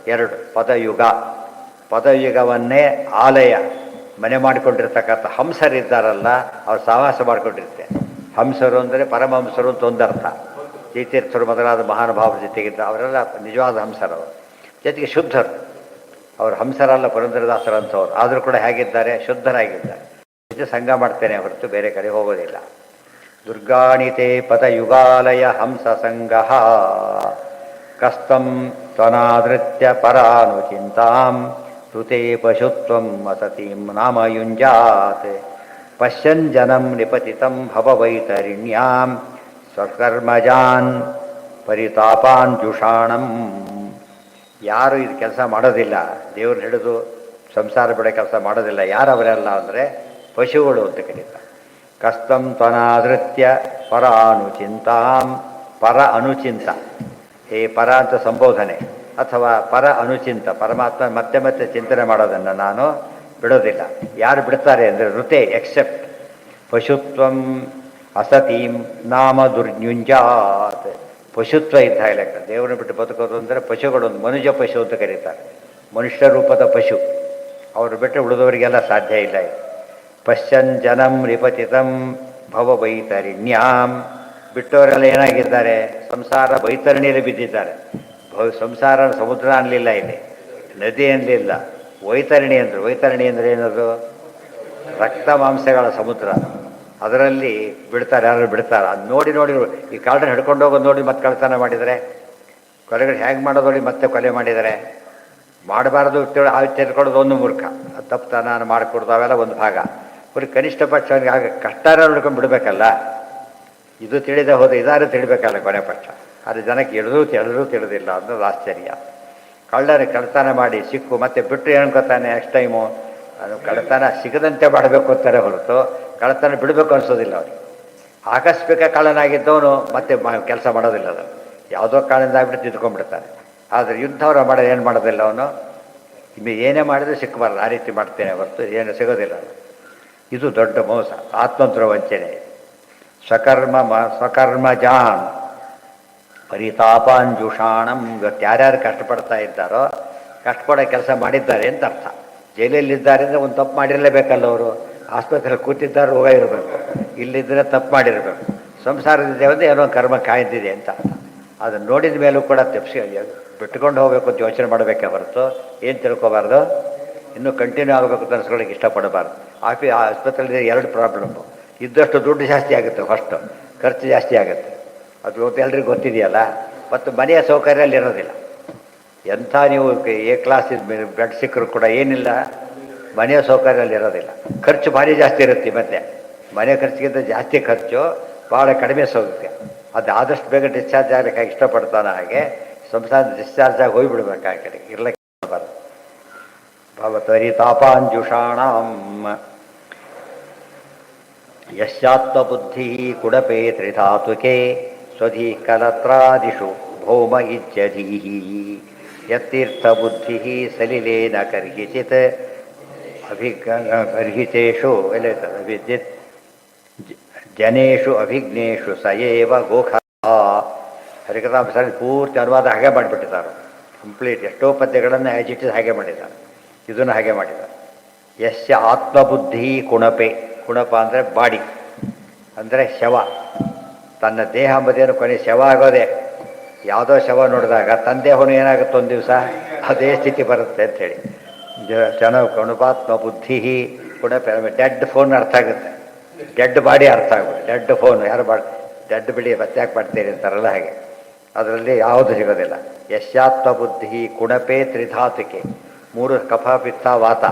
2. ಪದಯುಗ, ಪದಯುಗವನ್ನೇ ಆಲಯ ಮನೆ ಮಾಡಿಕೊಂಡಿರ್ತಕ್ಕಂಥ ಹಂಸರಿದ್ದಾರಲ್ಲ, ಅವ್ರು ಸಹವಾಸ ಮಾಡಿಕೊಂಡಿರ್ತೆ. ಹಂಸರು ಅಂದರೆ ಪರಮಹಂಸರು ಅಂತ ಒಂದರ್ಥ. ತೀರ್ಥರು ಮೊದಲಾದ ಮಹಾನುಭಾವರ ಜೊತೆಗಿದ್ದ ಅವರೆಲ್ಲ ನಿಜವಾದ ಹಂಸರವರು. ಜೊತೆಗೆ ಶುದ್ಧರು, ಅವರು ಹಂಸರಲ್ಲ ಪುರಂದರದಾಸರಂಥವ್ರು. ಆದರೂ ಕೂಡ ಹೇಗಿದ್ದಾರೆ? ಶುದ್ಧರಾಗಿದ್ದಾರೆ. ಇದು ಸಂಘ ಮಾಡ್ತೇನೆ ಹೊರತು ಬೇರೆ ಕಡೆ ಹೋಗೋದಿಲ್ಲ. ದುರ್ಗಾಣಿತೆ ಪದಯುಗಾಲಯ ಹಂಸ ಸಂಘ ಕಸ್ತಂ ತ್ವನಾದೃತ್ಯ ಪರಾನುಚಿಂತಾಂ ಋತೆ ಪಶುತ್ವಂ ವಸತಿಂ ನಾಮಯುಂಜಾತ್ ಪಶ್ಯನ್ ಜನಂ ನಿಪತಿತಂ ಭವವೈತರಿಣ್ಯಾಂ ಸ್ವಕರ್ಮಜಾನ್ ಪರಿತಾಪಾನ್ ಜುಷಾಣಂ. ಯಾರು ಇದು ಕೆಲಸ ಮಾಡೋದಿಲ್ಲ, ದೇವ್ರು ಹಿಡಿದು ಸಂಸಾರ ಬಿಡೋ ಕೆಲಸ ಮಾಡೋದಿಲ್ಲ, ಯಾರವರೆಲ್ಲ ಅಂದರೆ ಪಶುಗಳು ಅಂತ ಕರೀತಾರೆ. ಕಸ್ತಂ ತ್ವನಾದೃತ್ಯ ಪರ ಅನುಚಿಂತಾಂ. ಪರ ಅನುಚಿಂತ, ಹೇ ಪರ ಅಂತ ಸಂಬೋಧನೆ, ಅಥವಾ ಪರ ಅನುಚಿಂತ, ಪರಮಾತ್ಮ ಮತ್ತೆ ಮತ್ತೆ ಚಿಂತನೆ ಮಾಡೋದನ್ನು ನಾನು ಬಿಡೋದಿಲ್ಲ. ಯಾರು ಬಿಡ್ತಾರೆ ಅಂದರೆ ಋತೆ ಎಕ್ಸೆಪ್ಟ್. ಪಶುತ್ವಂ ಅಸತೀಂ ನಾಮ ದುರ್ನ್ಯುಂಜಾತ್. ಪಶುತ್ವ ಇದ್ದ ಲೆಕ್ಕ. ದೇವರನ್ನು ಬಿಟ್ಟು ಬದುಕೋದು ಅಂದರೆ ಪಶುಗಳೊಂದು ಮನುಜ ಪಶು ಅಂತ ಕರೀತಾರೆ. ಮನುಷ್ಯ ರೂಪದ ಪಶು, ಅವರು ಬಿಟ್ಟರೆ ಉಳಿದವರಿಗೆಲ್ಲ ಸಾಧ್ಯ ಇಲ್ಲ. ಪಶ್ಯನ್ ಜನಂ ರಿಪತಿತಂ ಭವ ವೈತರಿಣ್ಯಾಂ. ಬಿಟ್ಟವರೆಲ್ಲ ಏನಾಗಿದ್ದಾರೆ? ಸಂಸಾರ ವೈತರಣಿಯಲ್ಲಿ ಬಿದ್ದಿದ್ದಾರೆ. ಸಂಸಾರ ಸಮುದ್ರ ಅನ್ನಲಿಲ್ಲ, ಇಲ್ಲಿ ನದಿ ಅನ್ನಲಿಲ್ಲ, ವೈತರಣಿ ಅಂದರು. ವೈತರಣಿ ಅಂದರೆ ಏನದು? ರಕ್ತ ಮಾಂಸಗಳ ಸಮುದ್ರ. ಅದರಲ್ಲಿ ಬಿಡ್ತಾರೆ, ಯಾರು ಬಿಡ್ತಾರೆ. ಅದು ನೋಡಿ ನೋಡಿ ಈ ಕಾಳನ್ನ ಹಿಡ್ಕೊಂಡು ಹೋಗೋದು ನೋಡಿ ಮತ್ತೆ ಕಳ್ತನ ಮಾಡಿದರೆ, ಕೊಲೆಗಳು ಹೇಗೆ ಮಾಡೋದು ನೋಡಿ ಮತ್ತೆ ಕೊಲೆ ಮಾಡಿದರೆ. ಮಾಡಬಾರ್ದು ತೆಗೆದುಕೊಳ್ಳೋದು ಒಂದು ಮೂರ್ಖ, ತಪ್ಪು ನಾನು ಮಾಡಿಕೊಡ್ದು ಅವೆಲ್ಲ ಒಂದು ಭಾಗ. ಅವ್ರಿಗೆ ಕನಿಷ್ಠ ಪಕ್ಷ ಆಗ ಕಷ್ಟಾರ ಹಿಡ್ಕೊಂಡು ಬಿಡಬೇಕಲ್ಲ. ಇದು ತಿಳಿದೇ ಹೋದ ಇದಾರು ತಿಳಿಬೇಕಲ್ಲ ಕೊನೆ ಪಕ್ಷ. ಆದರೆ ಜನಕ್ಕೆ ಎಲ್ಲರೂ ತಿಳಿದಿಲ್ಲ ಅನ್ನೋದು ಆಶ್ಚರ್ಯ. ಕಳ್ಳರ ಕಳ್ತನ ಮಾಡಿ ಸಿಕ್ಕು ಮತ್ತೆ ಬಿಟ್ಟು ಹೇಳ್ಕೊತಾನೆ ನೆಕ್ಸ್ಟ್ ಟೈಮು. ಅದು ಕಳ್ತನ ಸಿಗದಂತೆ ಮಾಡಬೇಕು ಅಂತಾರೆ ಹೊರತು ಕಳ್ತನ ಬಿಡಬೇಕು ಅನಿಸೋದಿಲ್ಲ ಅವ್ರಿಗೆ. ಆಕಸ್ಮಿಕ ಕಳ್ಳನಾಗಿದ್ದವನು ಮತ್ತೆ ಕೆಲಸ ಮಾಡೋದಿಲ್ಲ. ಅದು ಯಾವುದೋ ಕಾರಣದಿಂದ ಆಗ್ಬಿಟ್ಟು ತಿದ್ಕೊಂಡ್ಬಿಡ್ತಾನೆ. ಆದರೆ ಯುದ್ಧವರ ಮಾಡೋದು ಏನು ಮಾಡೋದಿಲ್ಲ ಅವನು. ಏನೇ ಮಾಡಿದ್ರೆ ಸಿಕ್ಕಬಾರ್ದು, ಆ ರೀತಿ ಮಾಡ್ತೇನೆ ಹೊರತು ಏನು ಸಿಗೋದಿಲ್ಲ. ಇದು ದೊಡ್ಡ ಮೋಸ, ಆತ್ಮಂತ್ರ ವಂಚನೆ. ಸ್ವಕರ್ಮಜಾನ್ ಪರಿತಾಪಾಂಜುಷಾಣಂ. ಇವತ್ತು ಯಾರ್ಯಾರು ಕಷ್ಟಪಡ್ತಾ ಇದ್ದಾರೋ, ಕಷ್ಟಪಡೋ ಕೆಲಸ ಮಾಡಿದ್ದಾರೆ ಅಂತ ಅರ್ಥ. ಜೈಲಲ್ಲಿದ್ದಾರೆ ಅಂದರೆ ಒಂದು ತಪ್ಪು ಮಾಡಿರಲೇಬೇಕಲ್ಲ. ಅವರು ಆಸ್ಪತ್ರೆಯಲ್ಲಿ ಕೂತಿದ್ದಾರೆ, ರೋಗ ಇರಬೇಕು. ಇಲ್ಲಿದ್ದರೆ ತಪ್ಪು ಮಾಡಿರಬೇಕು. ಸಂಸಾರದಿದೆ ಅಂದರೆ ಏನೋ ಕರ್ಮ ಕಾಯ್ದಿದೆ ಅಂತ ಅರ್ಥ. ಅದನ್ನು ನೋಡಿದ ಮೇಲೂ ಕೂಡ ತಪ್ಪಿಸಿ ಬಿಟ್ಕೊಂಡು ಹೋಗಬೇಕು ಅಂತ ಯೋಚನೆ ಮಾಡಬೇಕೇ ಹೊರತು ಏನು ತಿಳ್ಕೊಬಾರ್ದು, ಇನ್ನೂ ಕಂಟಿನ್ಯೂ ಆಗಬೇಕು ಅಂತ ಅನ್ಸ್ಕೊಳ್ಳೋಕ್ಕೆ ಇಷ್ಟಪಡಬಾರ್ದು. ಆಸ್ಪತ್ರೆಯಲ್ಲಿ 2 ಪ್ರಾಬ್ಲಮ್ಮು. ಇದ್ದಷ್ಟು ದುಡ್ಡು ಜಾಸ್ತಿ ಆಗುತ್ತೆ, ಫಸ್ಟು ಖರ್ಚು ಜಾಸ್ತಿ ಆಗುತ್ತೆ. ಅದು ಎಲ್ರಿಗೂ ಗೊತ್ತಿದೆಯಲ್ಲ. ಮತ್ತು ಮನೆಯ ಸೌಕರ್ಯ ಅಲ್ಲಿ ಇರೋದಿಲ್ಲ. ಎಂಥ ನೀವು ಎ ಕ್ಲಾಸ್ ಬೆಡ್ ಸಿಕ್ಕರು ಕೂಡ ಏನಿಲ್ಲ, ಮನೆಯ ಸೌಕರ್ಯ ಅಲ್ಲಿ ಇರೋದಿಲ್ಲ. ಖರ್ಚು ಭಾರಿ ಜಾಸ್ತಿ ಇರುತ್ತೆ. ಮತ್ತು ಮನೆ ಖರ್ಚಿಗಿಂತ ಜಾಸ್ತಿ ಖರ್ಚು, ಭಾಳ ಕಡಿಮೆ ಸೌಕರ್ಯ. ಅದು ಆದಷ್ಟು ಬೇಗ ಡಿಸ್ಚಾರ್ಜ್ ಆಗಲಿಕ್ಕಾಗಿ ಇಷ್ಟಪಡ್ತಾನೆ. ಹಾಗೆ ಸಂಸಾರ ಡಿಸ್ಚಾರ್ಜ್ ಆಗಿ ಹೋಗಿಬಿಡ್ಬೇಕಾಗಿ ಇರ್ಲಿಕ್ಕೆ ಬರಬಾರ್ದು. ಭವತ್ವರಿತಾಪಾಂಜುಷಾಣಾಂ ಯಸ್ಯಾತ್ಮಬುದ್ಧಿ ಕುಡಪೇ ತ್ರಿಧಾತುಕೆ ಸ್ವಧಿ ಕಲತ್ರಾದಿಷು ಭೌಮ ಇಜ್ಜಧೀಃ ಯತ್ತೀರ್ಥಬುದ್ಧಿ ಸಲಿಲೇನ ಕರ್ಹಿಚಿತ್ ಅಭಿಗರ್ಹಿತೇಷು ವಿದ್ಯುತ್ ಜನೇಷು ಅಭಿಜ್ಞೇಷು ಸಯೇವ ಗೋಖ. ಹರಿಕಥಾಂಸರಲ್ಲಿ ಪೂರ್ತಿ ಅನುವಾದ ಹಾಗೆ ಮಾಡಿಬಿಟ್ಟಿದ್ದಾರೆ. ಕಂಪ್ಲೀಟ್ ಎಷ್ಟೋ ಪದ್ಯಗಳನ್ನು ಆ್ಯಜಿಟಿಸ್ ಹಾಗೆ ಮಾಡಿದ್ದಾರೆ, ಇದನ್ನು ಹಾಗೆ ಮಾಡಿದ್ದಾರೆ. ಯಸ್ಯ ಆತ್ಮಬುದ್ಧಿ ಕುಣಪೆ, ಕುಣಪ ಅಂದರೆ ಬಾಡಿ, ಅಂದರೆ ಶವ. ತನ್ನ ದೇಹ ಅಂಬುದೇನು ಕೊನೆ ಶವ ಆಗೋದೆ. ಯಾವುದೋ ಶವ ನೋಡಿದಾಗ ತನ್ನ ದೇಹನು ಏನಾಗುತ್ತೆ ಒಂದು ದಿವಸ ಅದೇ ಸ್ಥಿತಿ ಬರುತ್ತೆ ಅಂಥೇಳಿ ಚೆನ್ನಾಗಿ ಕುಣಪಾತ್ಮ ಬುದ್ಧಿ ಕುಣಪೆ. ಡೆಡ್ ಫೋನ್ ಅರ್ಥ ಆಗುತ್ತೆ, ಡೆಡ್ ಬಾಡಿ ಅರ್ಥ ಆಗುತ್ತೆ. ಡೆಡ್ ಫೋನ್ ಯಾರು ಡೆಡ್ ಬಿಡಿ ಬತ್ತಾಕ್ ಮಾಡ್ತೀರಿ ಅಂತಾರಲ್ಲ ಹಾಗೆ, ಅದರಲ್ಲಿ ಯಾವುದು ಸಿಗೋದಿಲ್ಲ. ಯಶ್ಯಾತ್ಮ ಬುದ್ಧಿ ಕುಣಪೆ ತ್ರಿಧಾತುಕೆ, 3 ಕಫ ಪಿತ್ತ ವಾತ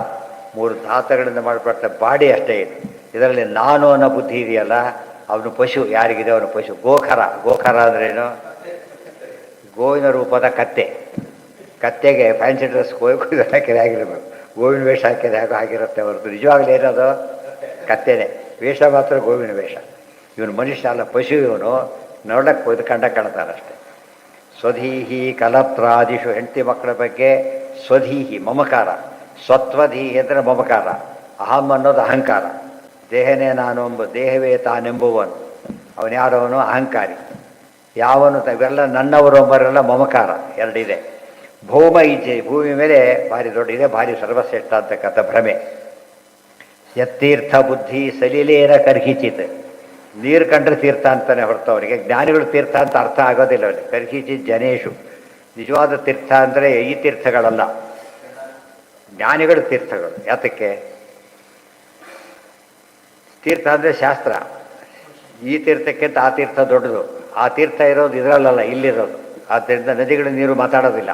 3 ಧಾತುಗಳಿಂದ ಮಾಡಲ್ಪಟ್ಟ ಬಾಡಿ ಅಷ್ಟೇ ಇದು. ಇದರಲ್ಲಿ ನಾನು ಅನ್ನೋ ಬುದ್ಧಿ ಇದೆಯಲ್ಲ, ಅವನು ಪಶು. ಯಾರಿಗಿದೆ ಅವನು ಪಶು. ಗೋಖರ, ಗೋಖರ ಅಂದ್ರೇನು? ಗೋವಿನ ರೂಪದ ಕತ್ತೆ. ಕತ್ತೆಗೆ ಫ್ಯಾನ್ಸಿ ಡ್ರೆಸ್ ಹಾಕಿದ್ರೆ ಆಗಿರ್ಬೇಕು, ಗೋವಿನ ವೇಷ ಹಾಕಿದ್ರೆ ಹಾಗೋ ಆಗಿರುತ್ತೆ ಹೊರತು ನಿಜವಾಗ್ಲೂ ಏನದು ಕತ್ತೆನೇ. ವೇಷ ಮಾತ್ರ ಗೋವಿನ ವೇಷ. ಇವನು ಮನುಷ್ಯ ಅಲ್ಲ, ಪಶು. ಇವನು ನೋಡಕ್ಕೆ ಇದು ಕಾಣ್ತಾನಷ್ಟೆ. ಸ್ವಧೀಹಿ ಕಲತ್ರಾದಿಷು, ಹೆಂಡತಿ ಮಕ್ಕಳ ಬಗ್ಗೆ ಸ್ವಧೀಹಿ ಮಮಕಾರ, ಸ್ವತ್ವಧೀಹಿ ಅಂದರೆ ಮಮಕಾರ. ಅಹಂ ಅನ್ನೋದು ಅಹಂಕಾರ. ದೇಹನೇ ನಾನು ಎಂಬ, ದೇಹವೇ ತಾನೆಂಬುವನು ಅವನ್ಯಾರವನು ಅಹಂಕಾರಿ. ಯಾವನು ಇವೆಲ್ಲ ನನ್ನವರು ಎಂಬರೆಲ್ಲ ಮಮಕಾರ ಎರಡಿದೆ. ಭೌಮ ಈಚೆ, ಭೂಮಿ ಮೇಲೆ ಭಾರಿ ದೊಡ್ಡಿದೆ, ಭಾರಿ ಸರ್ವಶ್ರೇಷ್ಠ ಅಂತಕ್ಕಂಥ ಭ್ರಮೆ. ಯತ್ತೀರ್ಥ ಬುದ್ಧಿ ಸಲಿಲೇನ ಕರ್ಹಿಚಿತ್, ನೀರು ಕಂಡ್ರೆ ತೀರ್ಥ ಅಂತಾನೆ ಹೊರತು ಅವರಿಗೆ ಜ್ಞಾನಿಗಳು ತೀರ್ಥ ಅಂತ ಅರ್ಥ ಆಗೋದಿಲ್ಲ ಅವರಿಗೆ. ಕರ್ಹಿಚಿತ್ ಜನೇಶು, ನಿಜವಾದ ತೀರ್ಥ ಅಂದರೆ ಈ ತೀರ್ಥಗಳಲ್ಲ, ಜ್ಞಾನಿಗಳು ತೀರ್ಥಗಳು. ಯಾತಕ್ಕೆ? ತೀರ್ಥ ಅಂದರೆ ಶಾಸ್ತ್ರ. ಈ ತೀರ್ಥಕ್ಕಿಂತ ಆ ತೀರ್ಥ ದೊಡ್ಡದು. ಆ ತೀರ್ಥ ಇರೋದು ಇದರಲ್ಲ, ಇಲ್ಲಿರೋದು. ಆದ್ದರಿಂದ ನದಿಗಳ ನೀರು ಮಾತಾಡೋದಿಲ್ಲ,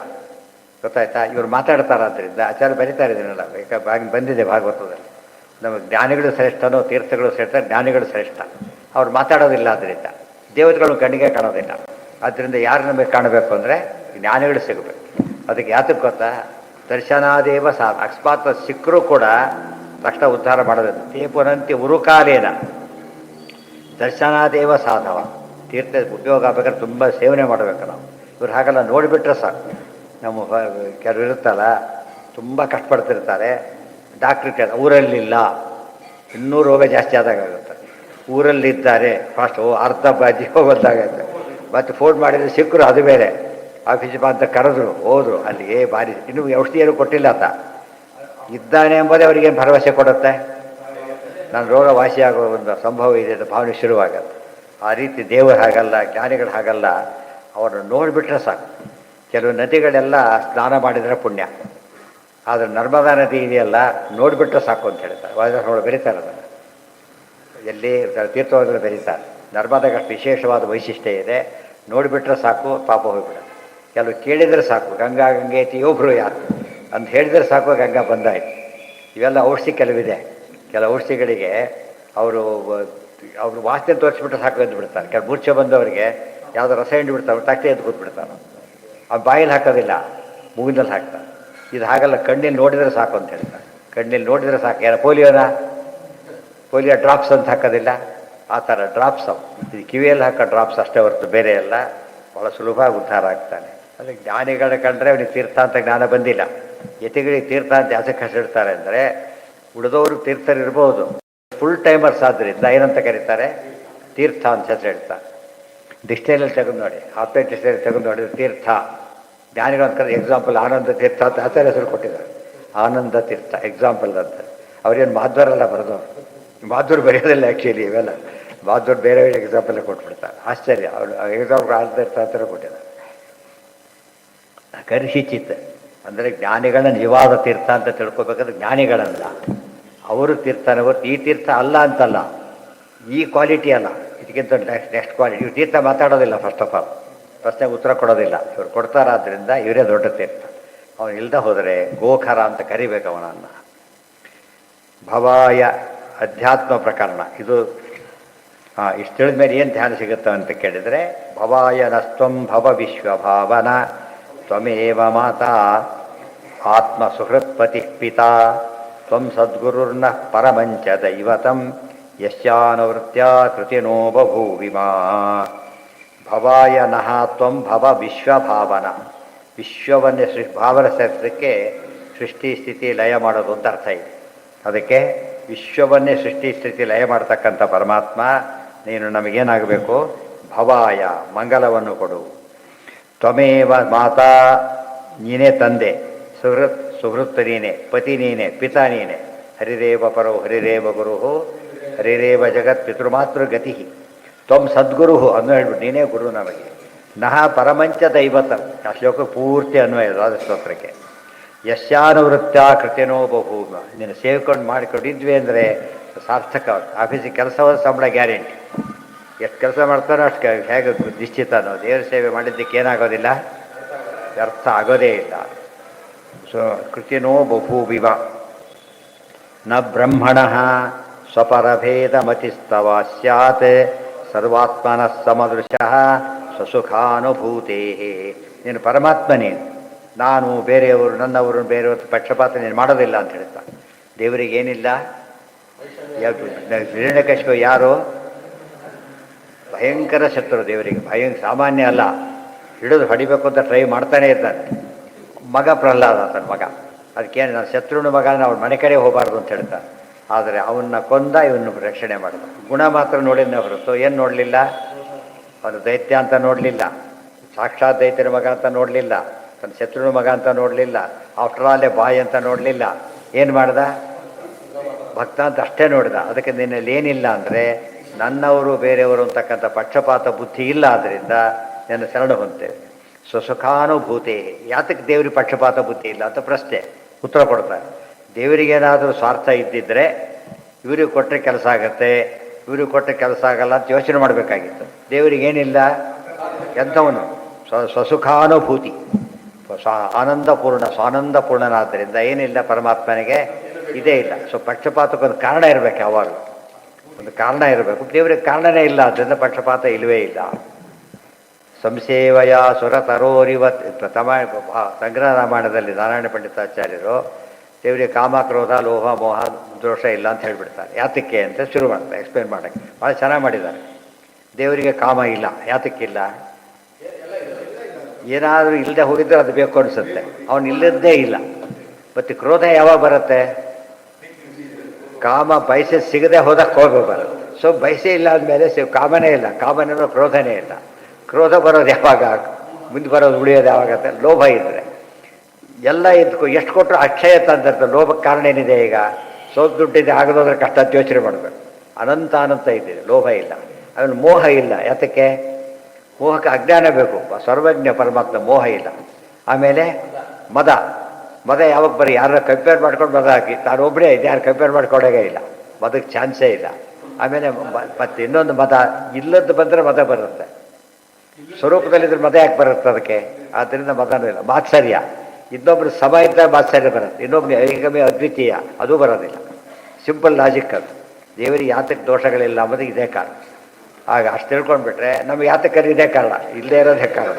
ಗೊತ್ತಾಯ್ತಾ? ಇವರು ಮಾತಾಡ್ತಾರಾದ್ರಿಂದ ಆಚಾರ್ಯ ಬರೀತಾರೆ ಇದನ್ನೆಲ್ಲ, ಬಂದಿದೆ ಭಾಗವತದಲ್ಲಿ. ನಮಗೆ ಜ್ಞಾನಿಗಳು ಶ್ರೇಷ್ಠನೋ ತೀರ್ಥಗಳು ಶ್ರೇಷ್ಠ, ಜ್ಞಾನಿಗಳು ಶ್ರೇಷ್ಠ. ಅವ್ರು ಮಾತಾಡೋದಿಲ್ಲ, ಆದ್ದರಿಂದ ದೇವತೆಗಳು ಕಣ್ಣಿಗೆ ಕಾಣೋದಿಲ್ಲ. ಆದ್ದರಿಂದ ಯಾರು ನಮಗೆ ಕಾಣಬೇಕು ಅಂದರೆ ಜ್ಞಾನಿಗಳು ಸಿಗಬೇಕು. ಅದಕ್ಕೆ ಯಾತಕ್ಕೆ ಗೊತ್ತಾ? ದರ್ಶನಾದೇವ ಸಾಧ. ಅಕಸ್ಮಾತ್ ಸಿಕ್ಕರೂ ಕೂಡ ತಕ್ಷಣ ಉದ್ಧಾರ ಮಾಡೋದಿಲ್ಲ. ತೇಪುನಂತಿ ಉರುಕಾಲೇನ ದರ್ಶನಾದೇವ ಸಾಧವ. ತೀರ್ಥ ಉಪಯೋಗ ಆಗ್ಬೇಕಾದ್ರೆ ತುಂಬ ಸೇವನೆ ಮಾಡಬೇಕು ನಾವು. ಇವ್ರು ಹಾಗೆಲ್ಲ ನೋಡಿಬಿಟ್ರೆ ಸಾಕು. ನಮ್ಮ ಕೆಲವರು ಇರುತ್ತಲ್ಲ, ತುಂಬ ಕಷ್ಟಪಡ್ತಿರ್ತಾರೆ. ಡಾಕ್ಟ್ರ್ ಕೇಳ, ಊರಲ್ಲಿಲ್ಲ, ಇನ್ನೂ ರೋಗ ಜಾಸ್ತಿ ಆದಾಗುತ್ತೆ. ಊರಲ್ಲಿದ್ದಾರೆ ಫಾಸ್ಟ್ ಅರ್ಧ ಜೀವ ಬಂದಾಗತ್ತೆ. ಮತ್ತು ಫೋನ್ ಮಾಡಿದರೆ ಸಿಕ್ಕರು, ಅದು ಬೇರೆ. ಆಫೀಸ್ ಬಾ ಅಂತ ಕರೆದ್ರು, ಹೋದ್ರು. ಅಲ್ಲಿಗೆ ಭಾರಿ ಇನ್ನೂ ಔಷಧಿ ಏನು ಕೊಟ್ಟಿಲ್ಲ ಆತ ಇದ್ದಾನೆ ಎಂಬುದೇ ಅವರಿಗೇನು ಭರವಸೆ ಕೊಡುತ್ತೆ? ನನ್ನ ರೋಗ ವಾಸಿಯಾಗೋ ಒಂದು ಸಂಭವ ಇದೆ ಅಂತ ಭಾವನೆ ಶುರುವಾಗತ್ತೆ. ಆ ರೀತಿ ದೇವರು ಹಾಗಲ್ಲ, ಜ್ಞಾನಿಗಳು ಹಾಗಲ್ಲ. ಅವರನ್ನು ನೋಡಿಬಿಟ್ರೆ ಸಾಕು. ಕೆಲವು ನದಿಗಳೆಲ್ಲ ಸ್ನಾನ ಮಾಡಿದರೆ ಪುಣ್ಯ, ಆದರೆ ನರ್ಮದಾ ನದಿ ಇದೆಯಲ್ಲ, ನೋಡಿಬಿಟ್ರೆ ಸಾಕು ಅಂತ ಹೇಳ್ತಾರೆ. ನೋಡಿ ಬೆರೀತಾರೆ ಅದನ್ನು, ಎಲ್ಲಿ ತೀರ್ಥವಾದ್ರೆ ಬೆರೀತಾರೆ. ನರ್ಮದಾಗ ಅಷ್ಟು ವಿಶೇಷವಾದ ವೈಶಿಷ್ಟ್ಯ ಇದೆ. ನೋಡಿಬಿಟ್ರೆ ಸಾಕು, ಪಾಪ ಹೋಗಿಬಿಡುತ್ತೆ. ಕೆಲವು ಕೇಳಿದರೆ ಸಾಕು, ಗಂಗಾ ಗಂಗೇತಿ ಯೋಬ್ರು ಯಾರು ಅಂತ ಹೇಳಿದರೆ ಸಾಕು, ಗಂಗಾ ಬಂದಾಯಿತು. ಇವೆಲ್ಲ ಔಷಧಿ ಕೆಲವಿದೆ. ಕೆಲವು ಔಷಧಿಗಳಿಗೆ ಅವರು ವಾಸನೆ ತೋರಿಸ್ಬಿಟ್ರೆ ಸಾಕು ಎಂದು ಬಿಡ್ತಾರೆ. ಕೆಲವು ಮೂರ್ಛೆ ಬಂದವರಿಗೆ ಯಾವುದೋ ರಸ ಹಿಂಡು ಬಿಡ್ತಾರೆ, ತಟ್ಟೆ ಎದ್ದು ಕೂತ್ಬಿಡ್ತಾರೆ. ಆ ಬಾಯಲ್ಲಿ ಹಾಕೋದಿಲ್ಲ, ಮೂಗಿನಲ್ಲಿ ಹಾಕ್ತಾರೆ. ಇದು ಹಾಗಲ್ಲ, ಕಣ್ಣಲ್ಲಿ ನೋಡಿದರೆ ಸಾಕು ಅಂತ ಹೇಳ್ತಾರೆ. ಕಣ್ಣಲ್ಲಿ ನೋಡಿದರೆ ಸಾಕು. ಯಾರು ಪೋಲಿಯೋ ಡ್ರಾಪ್ಸ್ ಅಂತ ಹಾಕೋದಿಲ್ಲ, ಆ ಥರ ಡ್ರಾಪ್ಸ್ ಅವು. ಇದು ಕಿವಿಯಲ್ಲಿ ಹಾಕೋ ಡ್ರಾಪ್ಸ್ ಅಷ್ಟೇ ಹೊರತು ಬೇರೆ ಎಲ್ಲ. ಭಾಳ ಸುಲಭ ಉದ್ಧಾರ ಆಗ್ತಾನೆ. ಅದಕ್ಕೆ ಜ್ಞಾನಿಗಳ ಕಂಡ್ರೆ ಅವನಿಗೆ ತೀರ್ಥ ಅಂತ ಜ್ಞಾನ ಬಂದಿಲ್ಲ. ಯತಿಗಳಿಗೆ ತೀರ್ಥ ಅಂತ ಯಾಸಕ್ಕೆ ಹೆಸರಿಡ್ತಾರೆ ಅಂದರೆ, ಉಳಿದವರು ತೀರ್ಥರಿರ್ಬೋದು, ಫುಲ್ ಟೈಮರ್ಸ್ ಆದ್ದರಿಂದ ಏನಂತ ಕರೀತಾರೆ? ತೀರ್ಥ ಅಂತ ಹೆಸರು ಹೇಳ್ತಾರೆ. ಡಿಕ್ಷನರಿಯಲ್ಲಿ ತೆಗೆದು ನೋಡಿ, ಆಪ್ಟೇಟ್ ಡಿಕ್ಷನರಿ ತೆಗೆದು ನೋಡಿದ್ರೆ ತೀರ್ಥ. ಜ್ಞಾನಿಗಳು ಅಂತ ಕರೆದು ಎಕ್ಸಾಂಪಲ್ ಆನಂದ ತೀರ್ಥ ಅಂತ ಆಚಾರ್ಯ ಹೆಸರು ಕೊಟ್ಟಿದ್ದಾರೆ. ಆನಂದ ತೀರ್ಥ ಎಕ್ಸಾಂಪಲ್ ಅಂತ. ಅವ್ರೇನು ಮಾಧ್ವರೆಲ್ಲ ಬರೆದವರು. ಮಾಧ್ವರು ಬರೆಯೋದಿಲ್ಲ ಆ್ಯಕ್ಚುಲಿ ಇವೆಲ್ಲ. ಮಾಧ್ವರು ಬೇರೆ ಬೇರೆ ಎಕ್ಸಾಂಪಲ್ ಕೊಟ್ಬಿಡ್ತಾರೆ. ಆಶ್ಚರ್ಯ. ಅವರು ಎಕ್ಸಾಂಪಲ್ ಆನಂದ ತೀರ್ಥ ಅಂತ ಕೊಟ್ಟಿದ್ದಾರೆ. ಕರ್ಹಿಚಿತ್ ಅಂದರೆ ಜ್ಞಾನಿಗಳನ್ನ ನಿಜವಾದ ತೀರ್ಥ ಅಂತ ತಿಳ್ಕೊಬೇಕಾದ್ರೆ ಜ್ಞಾನಿಗಳಲ್ಲ, ಅವರು ತೀರ್ಥನ ಹೊರತು ಈ ತೀರ್ಥ ಅಲ್ಲ ಅಂತಲ್ಲ. ಈ ಕ್ವಾಲಿಟಿ ಅಲ್ಲ, ಇದಕ್ಕಿಂತ ನೆಕ್ಸ್ಟ್ ಕ್ವಾಲಿಟಿ. ಇವ್ರು ತೀರ್ಥ ಮಾತಾಡೋದಿಲ್ಲ, ಫಸ್ಟ್ ಆಫ್ ಆಲ್ ಪ್ರಶ್ನೆಗೆ ಉತ್ತರ ಕೊಡೋದಿಲ್ಲ. ಇವ್ರು ಕೊಡ್ತಾರಾದ್ರಿಂದ ಇವರೇ ದೊಡ್ಡ ತೀರ್ಥ. ಅವನು ಇಲ್ದ ಹೋದರೆ ಗೋಖರ ಅಂತ ಕರಿಬೇಕು ಅವನನ್ನು. ಭವಾಯ ಅಧ್ಯಾತ್ಮ ಪ್ರಕರಣ ಇದು. ಇಷ್ಟು ತಿಳಿದ ಮೇಲೆ ಏನು ಧ್ಯಾನ ಸಿಗುತ್ತೆ ಅಂತ ಕೇಳಿದರೆ, ಭವಾಯ ನಸ್ತ್ವಂ ಭವ ವಿಶ್ವಭಾವನ ತ್ವಮೇವ ಮಾತಾ ಆತ್ಮ ಸುಹೃತ್ಪತಿ ಪಿತಾ ತ್ವಂ ಸದ್ಗುರುರ್ನ ಪರಮಂಚ ದೈವತಂ ಯಸ್ಯಾನುವೃತ್ತ್ಯಾ ಕೃತಿನೋ ಬಭೂವಿಮಾ ಭವಾಯ ನಃ ತ್ವಂ ಭವ ವಿಶ್ವಭಾವನ. ವಿಶ್ವವನ್ನೇ ಭಾವನ ಶಾಸ್ತ್ರಕ್ಕೆ ಸೃಷ್ಟಿ ಸ್ಥಿತಿ ಲಯ ಮಾಡೋದು ಅಂತ ಅರ್ಥ ಇದೆ. ಅದಕ್ಕೆ ವಿಶ್ವವನ್ನೇ ಸೃಷ್ಟಿ ಸ್ಥಿತಿ ಲಯ ಮಾಡ್ತಕ್ಕಂಥ ಪರಮಾತ್ಮ ನೀನು ನಮಗೇನಾಗಬೇಕು? ಭವಾಯ ಮಂಗಲವನ್ನು ಕೊಡು. ತ್ವಮೇವ ಮಾತಾ, ನೀನೇ ತಂದೆ, ಸುಹೃತ್ ನೀನೆ, ಪತಿ ನೀನೆ, ಪಿತಾ ನೀನೆ. ಹರಿರೇವ ಪರೋ ಹರಿರೇವ ಗುರು ಹರಿರೇವ ಜಗತ್ ಪಿತೃಮಾತೃ ಗತಿ. ತ್ವಂ ಸದ್ಗುರು ಅನ್ನೋ ಹೇಳ್ಬಿಟ್ಟು ನೀನೇ ಗುರು ನಮಗೆ. ನಹ ಪರಮಂಚ ದೈವತ. ಆ ಶ್ಲೋಕ ಪೂರ್ತಿ ಅನ್ವಯ ಸ್ತೋತ್ರಕ್ಕೆ. ಯಶ್ಯಾನುವೃತ್ತ್ಯ ಕೃತ್ಯನೋ ಬಭೂಮ. ನೀನು ಸೇವ್ಕೊಂಡು ಮಾಡಿಕೊಂಡಿದ್ವಿ ಅಂದರೆ ಸಾರ್ಥಕ. ಆಫೀಸಿಗೆ ಕೆಲಸವಾದ ಸಂಬಳ ಗ್ಯಾರಂಟಿ. ಎಷ್ಟು ಕೆಲಸ ಮಾಡ್ತಾರೋ ಅಷ್ಟು ಹೇಗೆ ನಿಶ್ಚಿತ ಅನ್ನೋ. ದೇವರ ಸೇವೆ ಮಾಡಿದ್ದಕ್ಕೆ ಏನಾಗೋದಿಲ್ಲ, ವ್ಯರ್ಥ ಆಗೋದೇ ಇಲ್ಲ. ಸೊ ಕೃತ್ಯನೋ ಬಭೂವಿವ ನ ಬ್ರಹ್ಮಣ ಸ್ವಪರಭೇದಮತಿಸ್ತವ ಸ್ಯಾತ್ ಸರ್ವಾತ್ಮನಃ ಸಮದೃಶಃ ಸ್ವಸುಖಾನುಭೂತೇ. ನೀನು ಪರಮಾತ್ಮ, ನೀನು. ನಾನು ಬೇರೆಯವರು, ನನ್ನವರು ಬೇರೆಯವರು ಪಕ್ಷಪಾತ ನೀನು ಮಾಡೋದಿಲ್ಲ ಅಂತ ಹೇಳ್ತಾ. ದೇವರಿಗೇನಿಲ್ಲ. ಹಿರಣ್ಯಕಶಿಪು ಯಾರು? ಭಯಂಕರ ಶತ್ರು ದೇವರಿಗೆ. ಸಾಮಾನ್ಯ ಅಲ್ಲ. ಹಿಡಿದು ಹೊಡಿಬೇಕು ಅಂತ ಟ್ರೈ ಮಾಡ್ತಾನೆ ಇರ್ತಾನೆ. ಮಗ ಪ್ರಹ್ಲಾದ ತನ್ನ ಮಗ. ಅದಕ್ಕೇನು, ನಾನು ಶತ್ರುನ ಮಗ, ಅವ್ನ ಮನೆ ಕಡೆ ಹೋಗಬಾರ್ದು ಅಂತ ಹೇಳ್ತಾನೆ. ಆದರೆ ಅವನ್ನ ಕೊಂದ, ಇವನ್ನ ರಕ್ಷಣೆ ಮಾಡಿದ. ಗುಣ ಮಾತ್ರ ನೋಡಿದ್ನೇ ಹೊರತು ಏನು ನೋಡಲಿಲ್ಲ. ಅವನು ದೈತ್ಯ ಅಂತ ನೋಡಲಿಲ್ಲ, ಸಾಕ್ಷಾತ್ ದೈತ್ಯನ ಮಗ ಅಂತ ನೋಡಲಿಲ್ಲ, ತನ್ನ ಶತ್ರುನ ಮಗ ಅಂತ ನೋಡಲಿಲ್ಲ, ಆಫ್ಟರ್ ಆಲ್ ಬಾಯ್ ಅಂತ ನೋಡಲಿಲ್ಲ. ಏನು ಮಾಡ್ದ? ಭಕ್ತ ಅಂತ ಅಷ್ಟೇ ನೋಡಿದ. ಅದಕ್ಕೆ ನಿನ್ನಲ್ಲಿ ಏನಿಲ್ಲ ಅಂದರೆ ನನ್ನವರು ಬೇರೆಯವರು ಅಂತಕ್ಕಂಥ ಪಕ್ಷಪಾತ ಬುದ್ಧಿ ಇಲ್ಲ. ಆದ್ದರಿಂದ ನನ್ನ ಶರಣ ಹೊಂತೇವೆ. ಸ್ವಸುಖಾನುಭೂತಿ. ಯಾತಕ್ಕೆ ದೇವರಿಗೆ ಪಕ್ಷಪಾತ ಬುದ್ಧಿ ಇಲ್ಲ ಅಂತ ಪ್ರಶ್ನೆ. ಉತ್ತರ ಕೊಡ್ತಾರೆ. ದೇವರಿಗೇನಾದರೂ ಸ್ವಾರ್ಥ ಇದ್ದಿದ್ದರೆ ಇವ್ರಿಗೆ ಕೊಟ್ಟರೆ ಕೆಲಸ ಆಗತ್ತೆ, ಇವ್ರಿಗೆ ಕೊಟ್ಟರೆ ಕೆಲಸ ಆಗಲ್ಲ ಅಂತ ಯೋಚನೆ ಮಾಡಬೇಕಾಗಿತ್ತು. ದೇವರಿಗೇನಿಲ್ಲ. ಎಂಥವನು ಸ್ವಸುಖಾನುಭೂತಿ, ಸ್ವಾನಂದಪೂರ್ಣನಾದ್ದರಿಂದ ಏನಿಲ್ಲ ಪರಮಾತ್ಮನಿಗೆ, ಇದೇ ಇಲ್ಲ. ಸೊ ಪಕ್ಷಪಾತಕ್ಕೊಂದು ಕಾರಣ ಇರಬೇಕು. ಯಾವಾಗಲೂ ಒಂದು ಕಾರಣ ಇರಬೇಕು. ದೇವರಿಗೆ ಕಾರಣನೇ ಇಲ್ಲ, ಅದರಿಂದ ಪಕ್ಷಪಾತ ಇಲ್ಲವೇ ಇಲ್ಲ. ಸಂಸೇವಯ ಸುರತರೋರಿವ ಸಂಗ್ರಹ ರಾಮಾಯಣದಲ್ಲಿ ನಾರಾಯಣ ಪಂಡಿತಾಚಾರ್ಯರು ದೇವರಿಗೆ ಕಾಮ, ಕ್ರೋಧ, ಲೋಹ, ಮೋಹ, ದೋಷ ಇಲ್ಲ ಅಂತ ಹೇಳಿಬಿಡ್ತಾರೆ. ಯಾತಕ್ಕೆ ಅಂತ ಶುರು ಮಾಡ್ತಾರೆ ಎಕ್ಸ್ಪ್ಲೇನ್ ಮಾಡೋಕ್ಕೆ. ಭಾಳ ಚೆನ್ನಾಗಿ ಮಾಡಿದ್ದಾರೆ. ದೇವರಿಗೆ ಕಾಮ ಇಲ್ಲ. ಯಾತಕ್ಕಿಲ್ಲ? ಏನಾದರೂ ಇಲ್ಲದೆ ಹೋಗಿದ್ರೆ ಅದು ಬೇಕು ಅನಿಸುತ್ತೆ. ಅವನು ಇಲ್ಲದ್ದೇ ಇಲ್ಲ. ಮತ್ತು ಕ್ರೋಧ ಯಾವಾಗ ಬರುತ್ತೆ? ಕಾಮ ಬಯಸೆ ಸಿಗದೆ ಹೋದಾಗ ಕೋಪ ಬರುತ್ತೆ. ಸೊ ಬಯಸೆ ಇಲ್ಲ ಅಂದಮೇಲೆ ಕಾಮನೇ ಇಲ್ಲ. ಕಾಮನೇನೋ ಕ್ರೋಧನೇ ಇಲ್ಲ. ಕ್ರೋಧ ಬರೋದು ಯಾವಾಗ? ಮುಂದೆ ಬರೋದು ಉಳಿಯೋದು ಯಾವಾಗತ್ತೆ? ಲೋಭ ಇದ್ದರೆ. ಎಲ್ಲ ಇದ್ಕೊ ಎಷ್ಟು ಕೊಟ್ಟರು ಅಕ್ಷಯ ತಂದಿರ್ತಾರೆ. ಲೋಭಕ್ಕೆ ಕಾರಣ ಏನಿದೆ? ಈಗ ಸ್ವಲ್ಪ ದುಡ್ಡಿದೆ, ಆಗದೋದ್ರೆ ಕಷ್ಟ ಅಂತ ಯೋಚನೆ ಮಾಡಬೇಕು. ಅನಂತ ಇದ್ದಿದೆ, ಲೋಭ ಇಲ್ಲ. ಆಮೇಲೆ ಮೋಹ ಇಲ್ಲ. ಯಾತಕ್ಕೆ? ಮೋಹಕ್ಕೆ ಅಜ್ಞಾನ ಬೇಕು. ಸರ್ವಜ್ಞ ಪರಮಾತ್ಮ, ಮೋಹ ಇಲ್ಲ. ಆಮೇಲೆ ಮದ ಯಾವಾಗ ಬರೀ ಯಾರ ಕಂಪೇರ್ ಮಾಡ್ಕೊಂಡು ಮದ ಹಾಕಿ, ತಾನೊಬ್ಬರೇ ಇದೆ, ಯಾರು ಕಂಪೇರ್ ಮಾಡ್ಕೊಡೋಗೇ ಇಲ್ಲ. ಮದಕ್ಕೆ ಚಾನ್ಸೇ ಇಲ್ಲ. ಆಮೇಲೆ ಮತ್ತೆ ಇನ್ನೊಂದು ಮದ ಇಲ್ಲದ್ದು ಬಂದರೆ ಮದ ಬರುತ್ತೆ. ಸ್ವರೂಪದಲ್ಲಿದ್ದರೆ ಮದ ಯಾಕೆ ಬರುತ್ತೆ ಅದಕ್ಕೆ? ಆದ್ದರಿಂದ ಮದನೂ ಇಲ್ಲ. ಮಾತ್ಸರ್ಯ, ಇನ್ನೊಬ್ರು ಸಮ ಇದ್ದಾಗ ಮಾತ್ಸರ್ಯ ಬರುತ್ತೆ. ಇನ್ನೊಬ್ರು ಏಕಮೇ ಅದ್ವಿತೀಯ, ಅದು ಬರೋದಿಲ್ಲ. ಸಿಂಪಲ್ ಲಾಜಿಕ್ ಅದು. ದೇವರಿಗೆ ಯಾತಕ್ಕೆ ದೋಷಗಳಿಲ್ಲ ಅಂಬುದು ಇದೇ ಕಾರಣ. ಆಗ ಅಷ್ಟು ತಿಳ್ಕೊಂಡ್ಬಿಟ್ರೆ ನಮಗೆ ಯಾತಕ್ಕಲ್ಲಿ ಇದೇ ಕಾರಣ. ಇಲ್ಲದೆ ಇರೋದೇ ಕಾರಣ.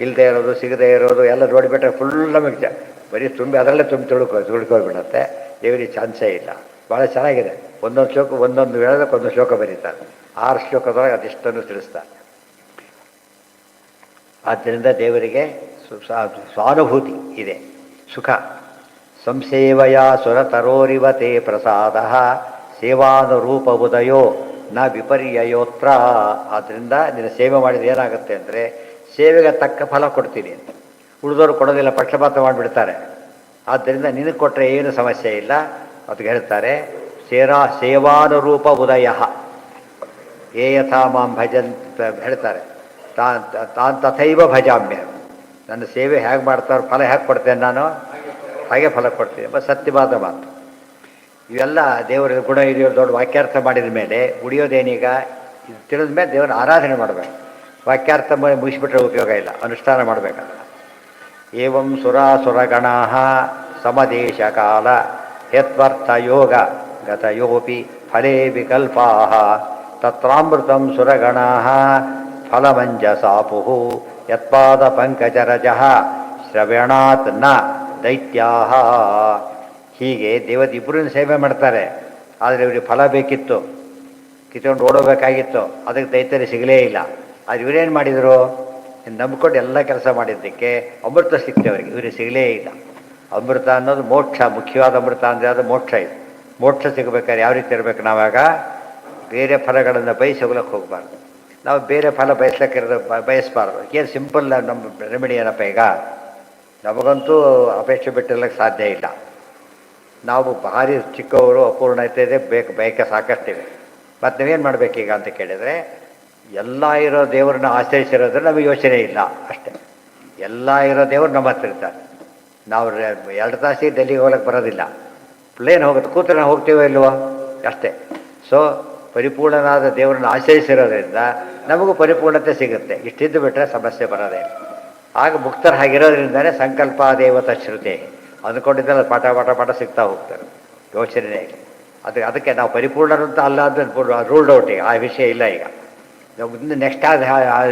ಇಲ್ಲದೆ ಇರೋದು, ಸಿಗದೆ ಇರೋದು ಎಲ್ಲ ನೋಡಿಬಿಟ್ರೆ ಫುಲ್ ನಮಗೆ ಬರೀ ಅದರಲ್ಲೇ ತಿಳ್ಕೊಳ್ಬಿಡತ್ತೆ. ದೇವರಿಗೆ ಚಾನ್ಸೇ ಇಲ್ಲ. ಭಾಳ ಚೆನ್ನಾಗಿದೆ. ಒಂದೊಂದು ಶ್ಲೋಕ, ಒಂದೊಂದು ಹೇಳೋದಕ್ಕೆ ಒಂದು ಶ್ಲೋಕ ಬರೀತಾರೆ. 6 ಶ್ಲೋಕದೊಳಗೆ ಅದಿಷ್ಟನ್ನು ತಿಳಿಸ್ತಾರೆ. ಆದ್ದರಿಂದ ದೇವರಿಗೆ ಸ್ವಾನುಭೂತಿ ಇದೆ, ಸುಖ. ಸಂಸೇವಯ ಸುರತರೋರಿವತೆ ಪ್ರಸಾದ ಸೇವಾನುರೂಪ ಉದಯೋ ನ ವಿಪರ್ಯಯೋತ್ರ. ಆದ್ದರಿಂದ ನಿನ್ನ ಸೇವೆ ಮಾಡಿದ್ರೆ ಏನಾಗುತ್ತೆ ಅಂದರೆ ಸೇವೆಗೆ ತಕ್ಕ ಫಲ ಕೊಡ್ತೀನಿ ಅಂತ. ಉಳಿದವರು ಕೊಡೋದಿಲ್ಲ, ಪಕ್ಷಪಾತ ಮಾಡಿಬಿಡ್ತಾರೆ. ಆದ್ದರಿಂದ ನಿನಗೆ ಕೊಟ್ಟರೆ ಏನು ಸಮಸ್ಯೆ ಇಲ್ಲ. ಅದಕ್ಕೆ ಹೇಳ್ತಾರೆ ಸೇವಾನುರೂಪ ಉದಯ ಏ ಯಥಾ ಮಾಂ ಭಜನ್ ಹೇಳ್ತಾರೆ. ತಾನ್ ತಥೈವ ಭಜಾಮ್ಯ. ನನ್ನ ಸೇವೆ ಹೇಗೆ ಮಾಡ್ತಾರೋ ಫಲ ಹೇಗೆ ಕೊಡ್ತೇನೆ ನಾನು, ಹಾಗೆ ಫಲ ಕೊಡ್ತೀನಿ. ಸತ್ಯವಾದ ಮಾತು. ಇವೆಲ್ಲ ದೇವರ ಗುಣ ಹಿರಿಯೋರು ದೊಡ್ಡ ವಾಕ್ಯಾರ್ಥ ಮಾಡಿದ ಮೇಲೆ ಉಳಿಯೋದೇನೀಗ? ಇದು ತಿಳಿದ ಮೇಲೆ ದೇವರ ಆರಾಧನೆ ಮಾಡಬೇಕು. ವಾಕ್ಯಾರ್ಥ ಮುಗಿಸ್ಬಿಟ್ರೆ ಉಪಯೋಗ ಇಲ್ಲ, ಅನುಷ್ಠಾನ ಮಾಡಬೇಕಲ್ಲ. ಏವಂ ಸುರಾಸುರಗಣಾ ಸಮದೇಶ ಕಾಲ ಯತ್ವರ್ಥ ಯೋಗ ಗತಯೋಪಿ ಫಲೇ ವಿಕಲ್ಪಾ ತತ್ರಾಮೃತಂ ಸುರಗಣಾ ಫಲಮಂಜಸಾಪು ಯತ್ಪಾದ ಪಂಕಜರಜ ಶ್ರವಣಾತ್ ನ ದೈತ್ಯಾಹ. ಹೀಗೆ ದೇವದಿಬ್ಬರನ್ನು ಸೇವೆ ಮಾಡ್ತಾರೆ. ಆದರೆ ಇವರಿಗೆ ಫಲ ಬೇಕಿತ್ತು, ಕಿತ್ಕೊಂಡು ಓಡೋಬೇಕಾಗಿತ್ತು, ಅದಕ್ಕೆ ದೈತ್ಯರಿಗೆ ಸಿಗಲೇ ಇಲ್ಲ. ಅದು ಇವರೇನು ಮಾಡಿದರು, ನಂಬ್ಕೊಂಡು ಎಲ್ಲ ಕೆಲಸ ಮಾಡಿದ್ದಕ್ಕೆ ಅಮೃತ ಸಿಕ್ತೆ ಅವರಿಗೆ, ಇವರಿಗೆ ಸಿಗಲೇ ಇಲ್ಲ. ಅಮೃತ ಅನ್ನೋದು ಮೋಕ್ಷ, ಮುಖ್ಯವಾದ ಅಮೃತ ಅಂದರೆ ಅದು ಮೋಕ್ಷ. ಇದು ಮೋಕ್ಷ ಸಿಗಬೇಕಾದ್ರೆ ಯಾವ ರೀತಿ ಇರಬೇಕು, ನಾವಾಗ ಬೇರೆ ಫಲಗಳನ್ನು ಬಯಸಿ ಹೋಗ್ಲಿಕ್ಕೆ ಹೋಗಬಾರ್ದು. ನಾವು ಬೇರೆ ಫಲ ಬಯಸ್ಲಿಕ್ಕಿರೋದು ಬಯಸಬಾರ್ದು. ಏನು ಸಿಂಪಲ್ ನಮ್ಮ ರೆಮಿಡಿ ಏನಪ್ಪ, ಈಗ ನಮಗಂತೂ ಅಪೇಕ್ಷೆ ಬಿಟ್ಟಿರ್ಲಿಕ್ಕೆ ಸಾಧ್ಯ ಇಲ್ಲ. ನಾವು ಭಾರಿ ಚಿಕ್ಕವರು, ಅಪೂರ್ಣತೆ ಇದೆ, ಬೇಕೆ ಸಾಕಷ್ಟಿವೆ. ಮತ್ತು ನೀವೇನು ಮಾಡಬೇಕೀಗ ಅಂತ ಕೇಳಿದರೆ, ಎಲ್ಲ ಇರೋ ದೇವ್ರನ್ನ ಆಶ್ರಯಿಸಿರೋದ್ರೆ ನಮಗೆ ಯೋಚನೆ ಇಲ್ಲ ಅಷ್ಟೇ. ಎಲ್ಲ ಇರೋ ದೇವರು ನಮ್ಮ ಹತ್ರ ಇರ್ತಾರೆ. ನಾವು 2 ತಾಸಿಗೆ ಡೆಲ್ಲಿಗೆ ಹೋಗ್ಲಿಕ್ಕೆ ಬರೋದಿಲ್ಲ, ಪ್ಲೇನ್ ಹೋಗುತ್ತೆ, ಕೂತ್ರೆ ನಾವು ಹೋಗ್ತೀವೋ ಇಲ್ವೋ ಅಷ್ಟೇ. ಸೊ ಪರಿಪೂರ್ಣನಾದ ದೇವರನ್ನು ಆಶ್ರಯಿಸಿರೋದ್ರಿಂದ ನಮಗೂ ಪರಿಪೂರ್ಣತೆ ಸಿಗುತ್ತೆ. ಇಷ್ಟಿದ್ದು ಬಿಟ್ಟರೆ ಸಮಸ್ಯೆ ಬರೋದೇ. ಆಗ ಮುಕ್ತರ ಹಾಗಿರೋದ್ರಿಂದಲೇ ಸಂಕಲ್ಪ ದೇವತ ಶ್ರುತೆ ಅಂದ್ಕೊಂಡಿದ್ದಲ್ಲ, ಪಾಠ ಪಾಠ ಪಾಠ ಸಿಗ್ತಾ ಹೋಗ್ತಾರೆ, ಯೋಚನೆ ಇಲ್ಲ. ಅದಕ್ಕೆ ನಾವು ಪರಿಪೂರ್ಣರಂತ ಅಲ್ಲ ಅಂತ ರೂಲ್ಡ್ ಔಟ್. ಈಗ ಆ ವಿಷಯ ಇಲ್ಲ. ಈಗ ನಾವು ನೆಕ್ಸ್ಟ್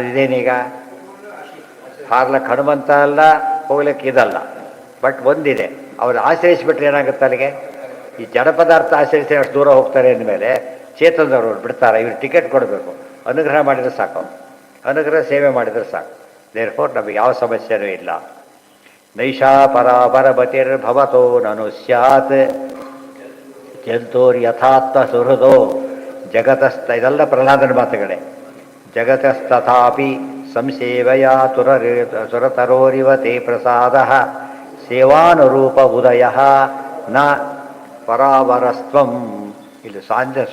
ಇದೇನೀಗ ಹಾರ್ಲಕ್ಕೆ ಹನುಮಂತ ಅಲ್ಲ, ಹೋಗ್ಲಿಕ್ಕೆ ಇದಲ್ಲ. ಬಟ್ ಒಂದಿದೆ, ಅವ್ರು ಆಶ್ರಯಿಸಿಬಿಟ್ರೆ ಏನಾಗುತ್ತೆ ಅಲ್ಲಿಗೆ, ಈ ಜಡ ಪದಾರ್ಥ ಆಶ್ರಯಿಸಿ ಅಷ್ಟು ದೂರ ಹೋಗ್ತಾರೆ ಅಂದಮೇಲೆ ಚೇತನದವರು ಬಿಡ್ತಾರೆ. ಇವ್ರು ಟಿಕೆಟ್ ಕೊಡಬೇಕು, ಅನುಗ್ರಹ ಮಾಡಿದರೆ ಸಾಕು, ಅನುಗ್ರಹ ಸೇವೆ ಮಾಡಿದರೆ ಸಾಕು. ದೇರ್ಫೋರ್ ನಮಗೆ ಯಾವ ಸಮಸ್ಯೆನೂ ಇಲ್ಲ. ನೈಷಾ ಪರಾಪರಪತಿರ್ಭವತೋ ನನು ಸ್ಯಾತ್ ಜಂತೋರ್ ಯಥಾತ್ಮ ಸುಹೃದೋ ಜಗತಸ್ಥ. ಇದೆಲ್ಲ ಪ್ರಹ್ಲಾದನ ಮಾತುಗಳೇ. ಜಗತಸ್ತಥಾಪಿ ಸಂಸೇವೆಯ ಸುರತರೋರಿವತೆ ಪ್ರಸಾದ ಸೇವಾನುರೂಪ ಉದಯ ನ ಪರಾವರಸ್ತ್ವಂ. ಇಲ್ಲಿ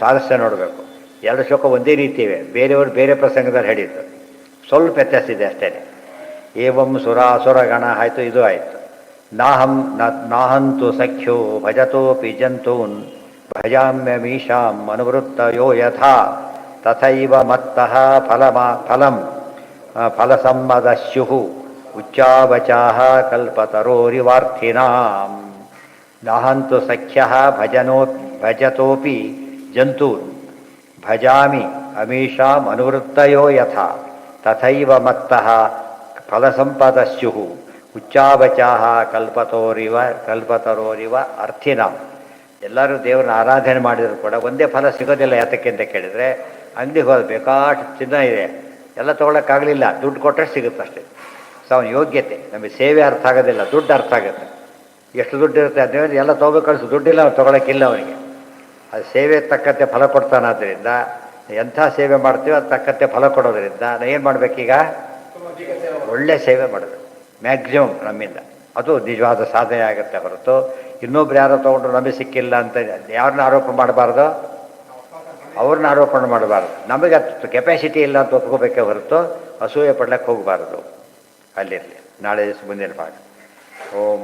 ಸ್ವಾರಸ್ಯ ನೋಡಬೇಕು. 2 ಶ್ಲೋಕ ಒಂದೇ ರೀತಿ ಇವೆ, ಬೇರೆಯವರು ಬೇರೆ ಪ್ರಸಂಗದಲ್ಲಿ ಹೇಳಿದ್ದು, ಸ್ವಲ್ಪ ವ್ಯತ್ಯಾಸ ಇದೆ ಅಷ್ಟೇ. ಏವಂ ಸುರಾಸುರಗಣ ಆಯಿತು, ಇದು ಆಯಿತು. ನಾಹಂತು ಸಖ್ಯೋ ಭಜತೋಪಿ ಜಂತೂನ್ ಭಜಾಮ್ಯಮೀಶಾಂ ಅನುವೃತ್ತಯೋ ಯಥಾ ತಥೈವ ಮತ್ತಃ ಫಲಸಮ್ಮದಸ್ಯು ಉಚ್ಚಾವಚಾಹ ಕಲ್ಪತರೋರಿವಾರ್ಥಿನಾಂ. ನಾಹಂತು ಸಖ್ಯ ಭಜತೋಪಿ ಜಂತೂನ್ ಭಜಾಮಿ ಅಮೀಶಾಂ ಅನುವೃತ್ತಯೋ ಯಥಾ ತಥೈವ ಮತ್ತಃ ಫಲಸಂಪದಸ್ಯು ಉಚ್ಚಾವಚಾಹ ಕಲ್ಪತರೋರಿವ ಅರ್ಥಿನಾಂ. ಎಲ್ಲರೂ ದೇವರನ್ನ ಆರಾಧನೆ ಮಾಡಿದ್ರು ಕೂಡ ಒಂದೇ ಫಲ ಸಿಗೋದಿಲ್ಲ. ಯಾತಕ್ಕೆ ಅಂತ ಕೇಳಿದರೆ, ಅಂಗಡಿಗೆ ಹೋದ ಬೇಕಾಷ್ಟು ಚಿನ್ನ ಇದೆ, ಎಲ್ಲ ತೊಗೊಳಕ್ಕಾಗಲಿಲ್ಲ, ದುಡ್ಡು ಕೊಟ್ಟರೆ ಸಿಗುತ್ತಷ್ಟೇ. ಸೊ ಅವನ ಯೋಗ್ಯತೆ, ನಮಗೆ ಸೇವೆ ಅರ್ಥ ಆಗೋದಿಲ್ಲ, ದುಡ್ಡು ಅರ್ಥ ಆಗುತ್ತೆ. ಎಷ್ಟು ದುಡ್ಡು ಇರುತ್ತೆ ಅದೇನು ಎಲ್ಲ ತೊಗೋಬೇಕು ಕಳಿಸು, ದುಡ್ಡಿಲ್ಲ ಅವ್ನು ತೊಗೊಳಕ್ಕಿಲ್ಲ ಅವನಿಗೆ. ಅದು ಸೇವೆ ತಕ್ಕಂತೆ ಫಲ ಕೊಡ್ತಾನಾದ್ರಿಂದ ಎಂಥ ಸೇವೆ ಮಾಡ್ತೀವೋ ಅದು ತಕ್ಕಂತೆ ಫಲ ಕೊಡೋದ್ರಿಂದ ನಾವು ಏನು ಮಾಡಬೇಕೀಗ, ಒಳ್ಳೆ ಸೇವೆ ಮಾಡಬೇಕು ಮ್ಯಾಕ್ಸಿಮಮ್ ನಮ್ಮಿಂದ. ಅದು ನಿಜವಾದ ಸಾಧನೆ ಆಗುತ್ತೆ ಹೊರತು ಇನ್ನೊಬ್ರು ಯಾರೋ ತೊಗೊಂಡ್ರು ನಮಗೆ ಸಿಕ್ಕಿಲ್ಲ ಅಂತ ಯಾರನ್ನ ಆರೋಪ ಮಾಡಬಾರ್ದು, ಅವ್ರನ್ನ ಆರೋಪಣೆ ಮಾಡಬಾರ್ದು. ನಮಗೆ ಅದು ಕೆಪಾಸಿಟಿ ಇಲ್ಲ ಅಂತ ಒಪ್ಕೋಬೇಕೇ ಹೊರತು ಅಸೂಯೆ ಪಡ್ಲಿಕ್ಕೆ ಹೋಗಬಾರ್ದು. ಅಲ್ಲಿರಲಿ. ನಾಳೆ ಮುಂದಿನ ಭಾಗ. ಓಂ